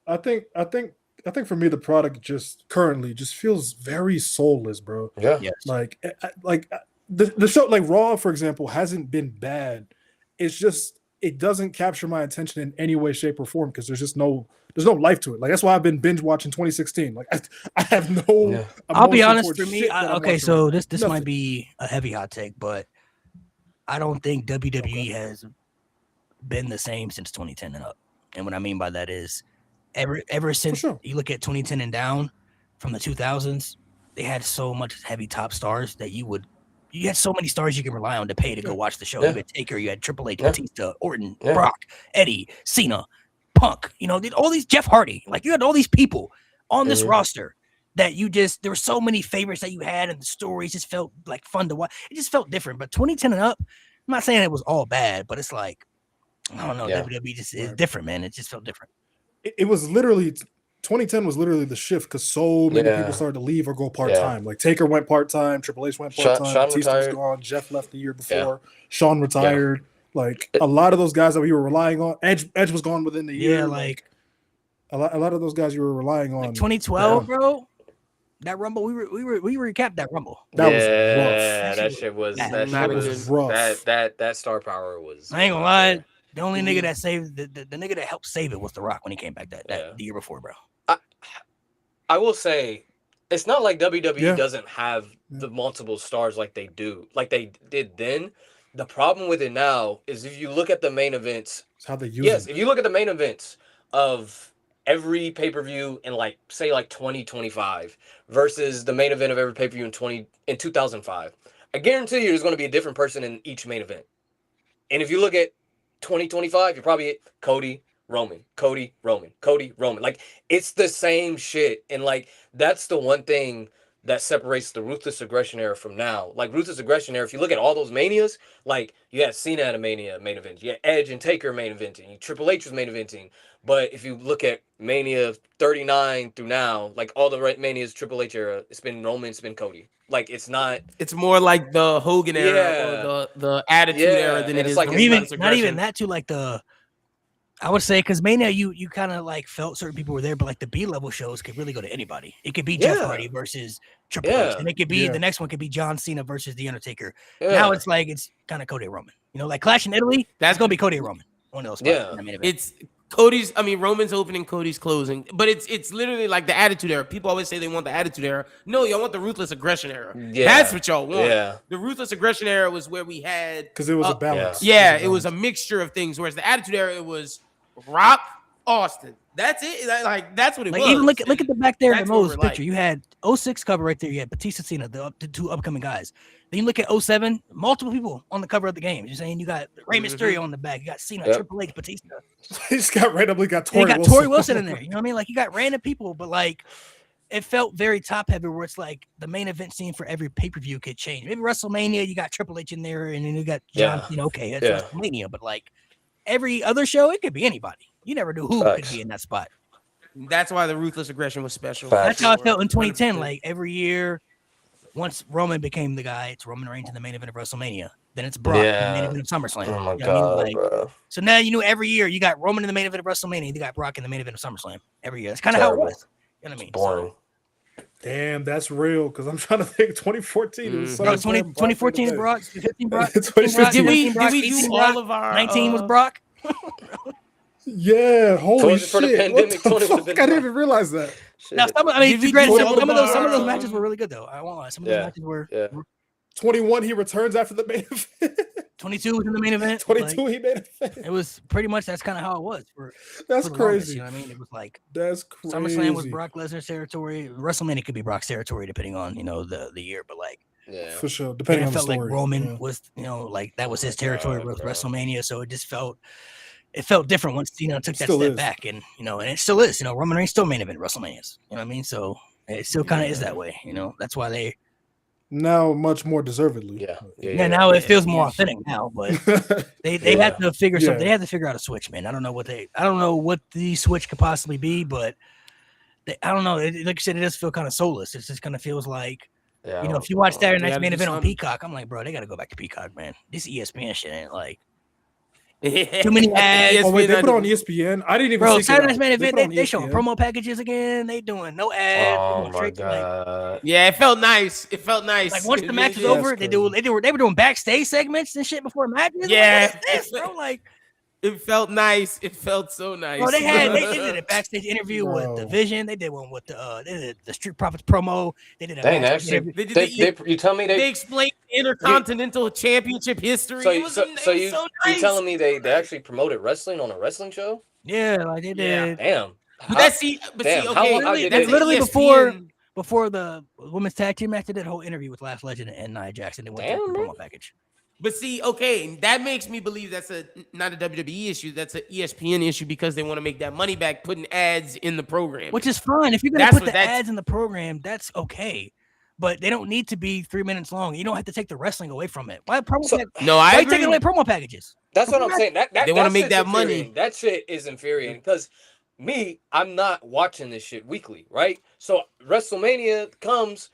I think for me the product just currently just feels very soulless, bro. Yeah. yes. Like the show like Raw, for example, hasn't been bad. It's just it doesn't capture my attention in any way, shape, or form because there's no life to it. Like that's why I've been binge watching 2016. Like I have no. Yeah. I'll be emotion honest, towards for me, shit that I'm okay, watching so right now. this Nothing. might be a heavy hot take, but I don't think WWE has been the same since 2010 and up. And what I mean by that is ever since sure. you look at 2010 and down from the 2000s, they had so much heavy top stars that you had so many stars you could rely on to pay to go watch the show. Yeah. You had Taker, you had Triple H, Yeah. Batista, Orton, Yeah. Brock, Eddie, Cena, Punk, all these Jeff Hardy. Like you had all these people on this Mhm. roster that there were so many favorites that you had, and the stories just felt like fun to watch. It just felt different. But 2010 and up, I'm not saying it was all bad, but it's like, I don't know, Yeah. WWE just is Right. different, man. It just felt different. It was literally 2010 was literally the shift because so many Yeah. people started to leave or go part time. Like Taker went part time, Triple H went part time, Shawn Batista was retired. gone, Jeff left the year before, Shawn retired. Like It- a lot of those guys that we were relying on, Edge was gone within the year. Yeah, like a lot of those guys you were relying on. 2012, bro. That Rumble, we recapped that Rumble. That was yeah, rough. that shit was That that shit was was rough. that star power was. I ain't gonna lie. The only nigga that saved the nigga that helped save it was The Rock when he came back that Yeah. the year before, bro. I will say, it's not like WWE Yeah. doesn't have the multiple stars like they did then. The problem with it now is if you look at the main events. It's how they use Yes, it. if you look at the main events of every pay-per-view in like 2025 versus the main event of every pay-per-view in 2005, I guarantee you there's going to be a different person in each main event. And if you look at 2025, you're probably at Cody, Roman. Like it's the same shit. And like that's the one thing that separates the Ruthless Aggression era from now. Like Ruthless Aggression era, if you look at all those manias, like you had Cena at a Mania main event, you had Edge and Taker main eventing, Triple H was main eventing. But if you look at Mania 39 through now, like all the Manias Triple H era, it's been Roman, it's been Cody. Like it's not. It's more like the Hogan era Yeah. or the Attitude Yeah, era than and it it's is like the it's even Ruthless not even Aggression. that too. Like I would say because Mania, you kind of like felt certain people were there, but like the B level shows could really go to anybody. It could be Jeff Yeah. Hardy versus Triple H, Yeah. and it could be Yeah. the next one could be John Cena versus The Undertaker. Yeah. Now it's kind of Cody and Roman. Like Clash in Italy, that's gonna be Cody and Roman. One of those. spots Yeah. in the main event. It's Roman's opening, Cody's closing. But it's literally like the Attitude era. People always say they want the Attitude era. No, y'all want the Ruthless Aggression era. Yeah. That's what y'all want. Yeah. The Ruthless Aggression era was where we had Because it was a balance. yeah, it was a mixture of things. Whereas the Attitude era, it was Rock, Austin. That's it. Like that's what it Like was. even look at the back there in the That's what Moses we're picture. like. You had 06 cover right there. You had Batista, Cena, the two upcoming guys. Then you look at 07, multiple people on the cover of the game. You're saying you got Rey Mysterio on the back. You got Cena, Yep. Triple H, Batista. He just randomly got And you Tori got Wilson. Tori Wilson in there. You know what I mean? Like you got random people, but like it felt very top heavy where it's like the main event scene for every pay-per-view could change. Maybe WrestleMania, you got Triple H in there, and then you got John, Yeah. Okay, that's Yeah. WrestleMania, but like every other show, it could be anybody. You never knew who Facts. could be in that spot. That's why the Ruthless Aggression was special. Facts. That's how it felt in 2010. 100%. Like every year, once Roman became the guy, it's Roman Reigns in the main event of WrestleMania. Then it's Brock in the main Yeah. event of SummerSlam. Oh my You know what I god, mean? Like, bro. so now you know every year you got Roman in the main event of WrestleMania. You got Brock in the main event of SummerSlam every year. That's kind of how it Terrible. was. You know what I mean? Boring. Damn, that's real. Because I'm trying to think 2014. It was Bro, SummerSlam, 2014 Brock Brock, 15 Brock, 2015 15 Brock, Did we 17 Brock, do 18 all Brock, of our 19 was Brock. Yeah, holy Wasn't for the shit. What pandemic, the 20 would've fuck? I been didn't Brock. even realize that. Shit. Now, I mean, Did we granted, do some all of of those our, matches were really good though. I won't lie. Some of those Yeah. matches were. Yeah. 21, he returns after the main event. 22 was in the main event. 22, Like, he made it. it was pretty much that's kind of how it was for. That's for the longest, crazy. You know what I mean? It was like That's crazy. SummerSlam was Brock Lesnar's territory. WrestleMania could be Brock's territory depending on the year, but like Yeah. For sure, and depending it on the felt story. like Roman Yeah. was like that was his territory with bro. WrestleMania, so it just felt different once took that Still step is. back, and and it still is. Roman Reigns still main event WrestleManias. You know what I mean? So it still kind of is that way. That's why they. Now, much more deservedly. Yeah. Yeah, now it feels more authentic now, but they Yeah. have to figure something. Yeah. They have to figure out a switch, man. I don't know what the switch could possibly be, but I don't know. Like you said, it does feel kind of soulless. It just kind of feels like Yeah. if you watch Saturday They Night's gotta main do event on something. Peacock, I'm like, bro, they got to go back to Peacock, man. This ESPN shit ain't like Too too many ads. Oh wait, they put it on ESPN. I didn't even. Bro, seek it Saturday out. Night's main event, put it on they showing ESPN. promo packages again. They doing no ads. Oh going my straight to, like, god. Yeah, it felt nice. It felt nice. Like once It the match is really did. over, That's they were doing backstage segments and shit before matches. Yeah. Like, what is this, bro? Like It felt nice. It felt so nice. Well, they did a backstage interview with Bro. Division. They did one with they did the Street Profits promo. They did a Dang, backstage actually, interview. you tell me They they. explained Intercontinental Championship history. So, It was so, it so was you so you nice. telling me they actually promoted wrestling on a wrestling show? Yeah, like they Yeah. did. Damn. But that's see, Damn, how okay, long- how did That's they- literally ESPN before the women's tag team match. They did a whole interview with Last Legend and Nia Jackson. They went Damn, through the bro. promo package. But see, okay, that makes me believe that's not a WWE issue. That's an ESPN issue because they want to make that money back putting ads in the program. Which is fine. If you're gonna That's put what the that's- ads in the program, that's okay. But they don't need to be 3 minutes long. You don't have to take the wrestling away from it. Why promo? So- no, why I you agree. taking away promo packages? That's what I'm saying. They wanna make shit's that money. infuriating. That shit is infuriating because me, I'm not watching this shit weekly, right? So WrestleMania comes,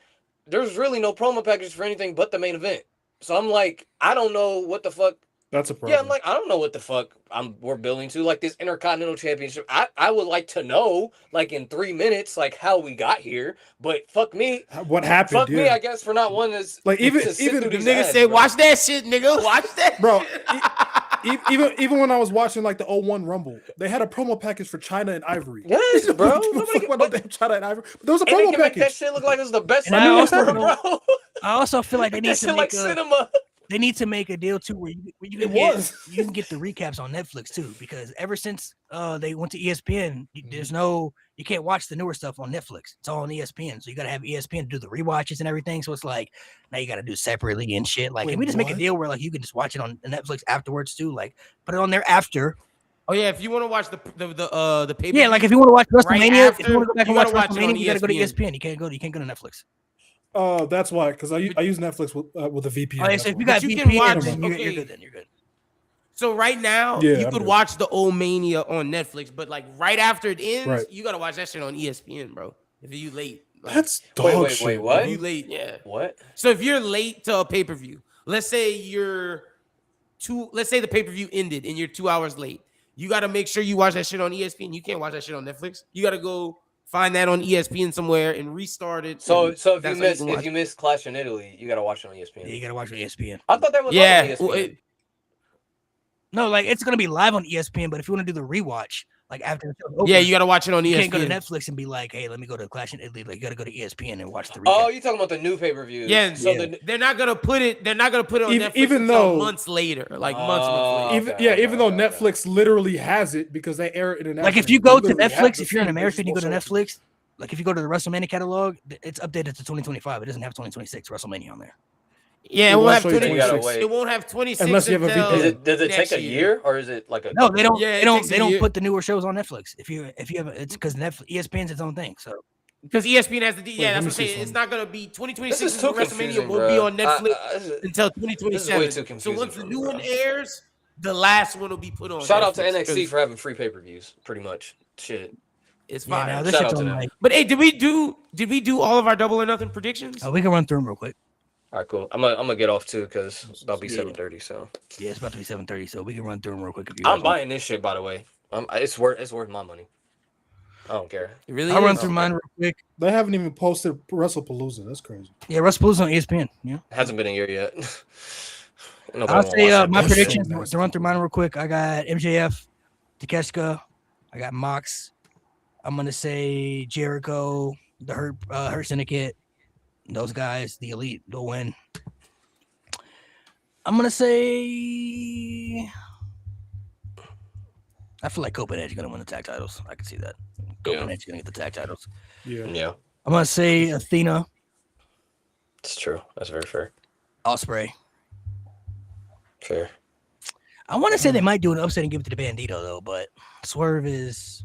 there's really no promo packages for anything but the main event. So I'm like, I don't know what the fuck. That's a problem. Yeah, I'm like, I don't know what the fuck we're building to. Like this Intercontinental Championship. I would like to know, like in 3 minutes, like how we got here. But fuck me. What happened? Fuck me, yeah. I guess, for not wanting to Like, even- to sit even through The these nigga ads, said, bro. "Watch that shit, nigga. Watch that, Bro, even when I was watching like the 01 Rumble, they had a promo package for China and Ivory. Yes, bro. Nobody about no damn China and Ivory. But there was a And they promo can make that package. shit look like it's the best And thing I ever, also- bro. I also feel like they need That to shit like make cinema. they need to make a deal too where you It can get was. you can get the recaps on Netflix too, because ever since they went to ESPN, there's you can't watch the newer stuff on Netflix. It's all on ESPN, so you gotta have ESPN to do the rewatches and everything. So it's like now you gotta do separately and shit. Like, Wait, can we just make a what? deal where like you can just watch it on Netflix afterwards too? Like, put it on there after. Oh yeah, if you want to watch the paper, Yeah, like if you want to watch Right WrestleMania, if after, you want to go back and you watch gotta watch it on WrestleMania, you gotta go to ESPN. ESPN. You can't go to Netflix. That's why, because I use Netflix with a VPN. Oh, yeah, that's so if why. you got But you can VPN, watch- then you're okay. good. Then you're good. So right now, Yeah, you I'm could good. watch the old Mania on Netflix, but like right after it ends, Right. you gotta watch that shit on ESPN, bro. If you late, like, That's dog Wait, shit. what? if you late, yeah. What? So if you're late to a pay per view, let's say let's say the pay per view ended and you're 2 hours late, you gotta make sure you watch that shit on ESPN. You can't watch that shit on Netflix. You gotta go find that on ESPN somewhere and restart it. So and if that's you how miss can watch if you it. miss Clash in Italy, you gotta watch it on ESPN. Yeah, you gotta watch on ESPN. I thought that was Yeah, on ESPN. well, No, like it's gonna be live on ESPN, but if you want to do the rewatch, like after the show's over, yeah, you gotta watch it on you ESPN. can't go to Netflix and be like, hey, let me go to Clash in Italy. Like you gotta go to ESPN and watch the recap. Oh, you talking about the new pay per view? Yeah, So yeah. the They're not gonna put it. They're not gonna put it on Even- Netflix even until though- months later, like Oh. months later. Even though Okay. Netflix literally has it because they air it internationally. Like if you go They to literally have Netflix, the if you're an feed, American, you go to just go Netflix. Like if you go to the WrestleMania catalog, it's updated to 2025. It doesn't have 2026 WrestleMania on there. Yeah, it It won't won't have show you 20. 26. It won't have 26 Unless you have a until VPN. does it next take a year or is it like a No, they don't. Yeah, it they don't. takes a They don't year. put the newer shows on Netflix. If you have, it's because ESPN's its own thing. So because ESPN has the Wait, yeah. let That's me what I'm see saying. It's something. not gonna be This 2026. is too WrestleMania confusing, will be bro. on Netflix until This is way 2027. too So confusing once for the me, new bro. one airs, the last one will be put on. Shout out to Netflix, NXT 'cause for having free pay per views, pretty much. Shit. it's yeah, fine. now this Shout shit's out to on them. like. But hey, did we do all of our double or nothing predictions? We can run through them real quick. All right, cool. I'm gonna get off too because it's about to be Yeah. 7:30. So Yeah, it's about to be 7:30, so we can run through them real quick. If you I'm guys want. buying this shit, by the way. It's worth my money. I don't care. It really I'll run is. through mine real quick. They haven't even posted WrestlePalooza. That's crazy. Yeah, WrestlePalooza on ESPN. Yeah. It hasn't been a year yet. Nobody I'll wanna say watch that my bullshit. predictions So nasty. to run through mine real quick. I got MJF, Takeshita, I got Mox. I'm gonna say Jericho, the Hurt Syndicate, those guys, the Elite, they'll win. I'm gonna say I feel like Copenhagen is gonna win the tag titles. I can see that. Copenhagen's gonna get the tag titles. Yeah. Yeah, I'm gonna say Athena, it's true. That's very fair. Ospreay. Fair. I want to say they might do an upset and give it to the Bandito though, but Swerve is.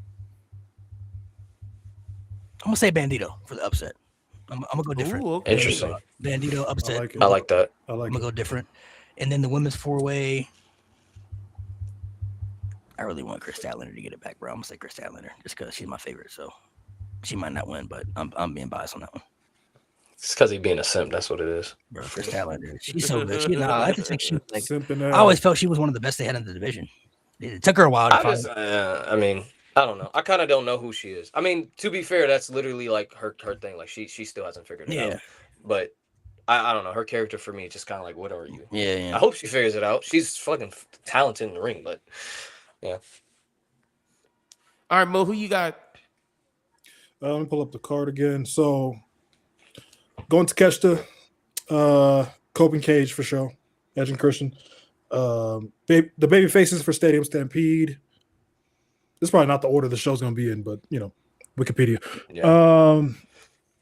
I'm gonna say Bandito for the upset. I'm gonna go different. Ooh, okay. Interesting. Bandito upset. I like it. I like that. I I'm like gonna it. go different. And then the women's 4-way. I really want Chris Statlander to get it back, bro. I'm gonna say Chris Statlander just because she's my favorite. So she might not win, but I'm being biased on that one. It's because he's being a simp. That's what it is. Bro, Chris Statlander, she's so good. I just think she like. Simping I always felt she was one of the best they had in the division. It took her a while to find. I mean, I don't know. I kind of don't know who she is. I mean, to be fair, that's literally like her thing. Like she still hasn't figured it Yeah, out. But I don't know. Her character for me is just kind of like, what are you? yeah. I hope she figures it out. She's fucking talented in the ring, but Yeah. All right, Mo, who you got? Let me pull up the card again. So going to catch the Copen Cage for sure. Edge and Christian. The baby faces for Stadium Stampede. This is probably not the order the show's going to be in, but you know, Wikipedia. Yeah.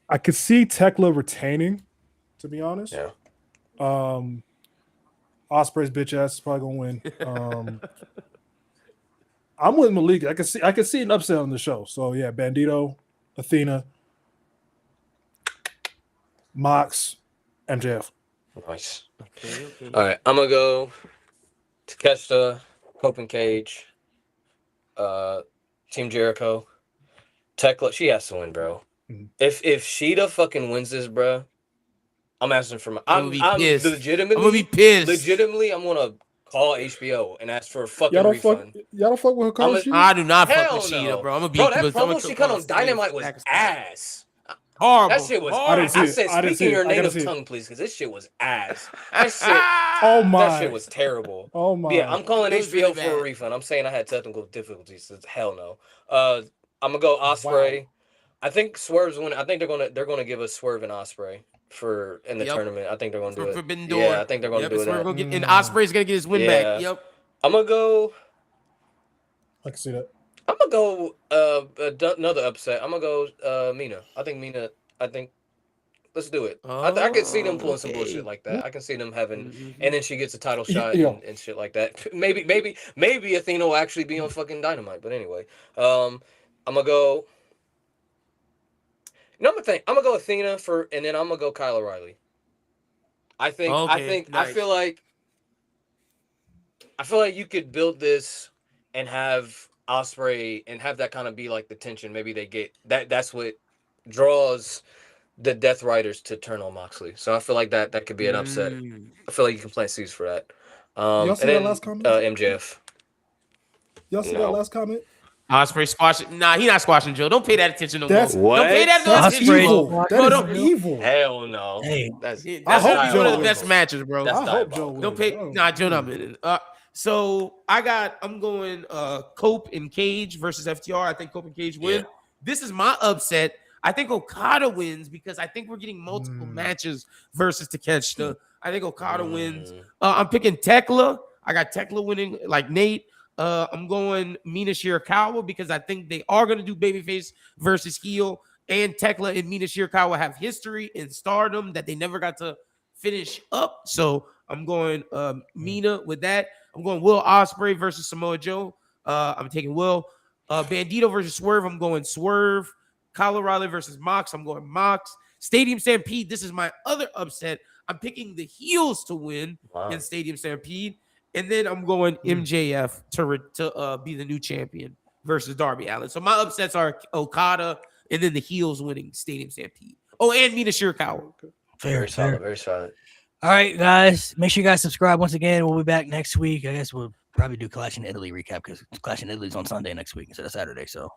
I could see Tekla retaining, to be honest. Yeah. Osprey's bitch ass is probably going to win. I'm with Malik. I can see an upset on the show. So yeah, Bandito, Athena, Mox, MJF. Nice. Okay. All right, I'm gonna go Takeshita, Copen Cage, Team Jericho, Tekla. She has to win, bro. Mhm. If Sheeta fucking wins this, bro, I'm asking for my. I'm pissed. legitimately. I'm gonna be pissed. Legitimately, I'm gonna call HBO and ask for a fucking Y'all don't refund. fuck with Hikaru Shida? I do not fuck Hell with Sheeta, no. bro. I'm gonna be Bro, that promo she cut on Dynamite was ass. horrible. That shit was. I didn't see I it. said, I didn't speaking see your it. I gotta native see it. tongue, please, because this shit was ass. That shit. Oh my! That shit was terrible. Oh my! Yeah, I'm calling It was HBO really for bad. a refund. I'm saying I had technical difficulties. So hell no. I'm gonna go Osprey. I think Swerve's winning. I think they're gonna give us Swerve and Osprey in the Yep. tournament. I think they're gonna do For it. Forbidden Door. Yeah, I think they're gonna Yep, do and Swerve that. gonna get, and Osprey's gonna get his win Yeah. back. Yep. I'm gonna go. I can see that. I'm gonna go. Another upset. I'm gonna go. Mina. I think Mina. Let's do it. I can see them pulling some okay. bullshit like that. I can see them having, Mhm. and then she gets a title shot Yeah. and shit like that. Maybe Athena will actually be on fucking Dynamite. But anyway, I'm gonna go. You know, I'm gonna go Athena and then I'm gonna go Kyle O'Reilly. I feel like you could build this and have Osprey and have that kind of be like the tension. Maybe they get that. That's what draws the Death Riders to turn on Moxley. So I feel like that could be an upset. I feel like you can plant seeds for that. Y'all see and that then last comment? MJF. Y'all see that No. last comment? Osprey squashing. Nah, he not squashing Joe. Don't pay that attention no more. That's- What? Don't pay that That's attention. Osprey- evil. Bro, That don't- is evil. Hell no. Hey. That's I That's hope one Joe of the wins. best matches, bro. That's I hope Joe diabolical. wins. Don't pay. Nah, Joe not winning. So I'm going Cope and Cage versus FTR. I think Cope and Cage win. Yeah. This is my upset. I think Okada wins because I think we're getting multiple matches versus Takeshita. I think Okada wins. I'm picking Tekla. I got Tekla winning like Nate. I'm going Mina Shirakawa because I think they are going to do babyface versus heel. And Tekla and Mina Shirakawa have history in Stardom that they never got to finish up. So I'm going Mina with that. I'm going Will Ospreay versus Samoa Joe. I'm taking Will. Bandito versus Swerve. I'm going Swerve. Kyle O'Reilly versus Mox. I'm going Mox. Stadium Stampede. This is my other upset. I'm picking the heels to win in Stadium Stampede. And then I'm going MJF to be the new champion versus Darby Allin. So my upsets are Okada and then the heels winning Stadium Stampede. Oh, and Mina Shirakawa. Very solid. Very solid. All right, guys. Make sure you guys subscribe once again. We'll be back next week. I guess we'll probably do Clash in Italy recap because Clash in Italy's on Sunday next week instead of Saturday. So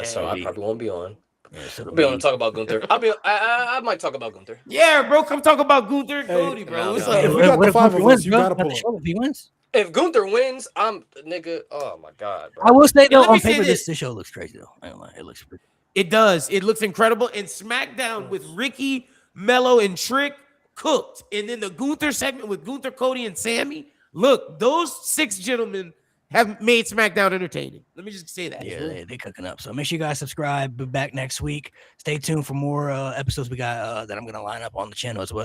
So I probably won't be on. yeah, so I'll be on to talk about Gunther. I might talk about Gunther. Yeah, bro. Come talk about Gunther and Cody, bro. What's no. up? If we got the five of us, you gotta got the pull show if he wins. If Gunther wins, I'm nigga. Oh my god, bro. I will say though, let me on say paper, this. this show looks crazy though. I don't lie, it looks pretty. It does. It looks incredible. And SmackDown with Ricky, Mello, and Trick cooked. And then the Gunther segment with Gunther, Cody, and Sammy. Look, those 6 gentlemen have made SmackDown entertaining. Let me just say that. Yeah, they cooking up. So make sure you guys subscribe. Be back next week. Stay tuned for more episodes we got that I'm gonna line up on the channel as well.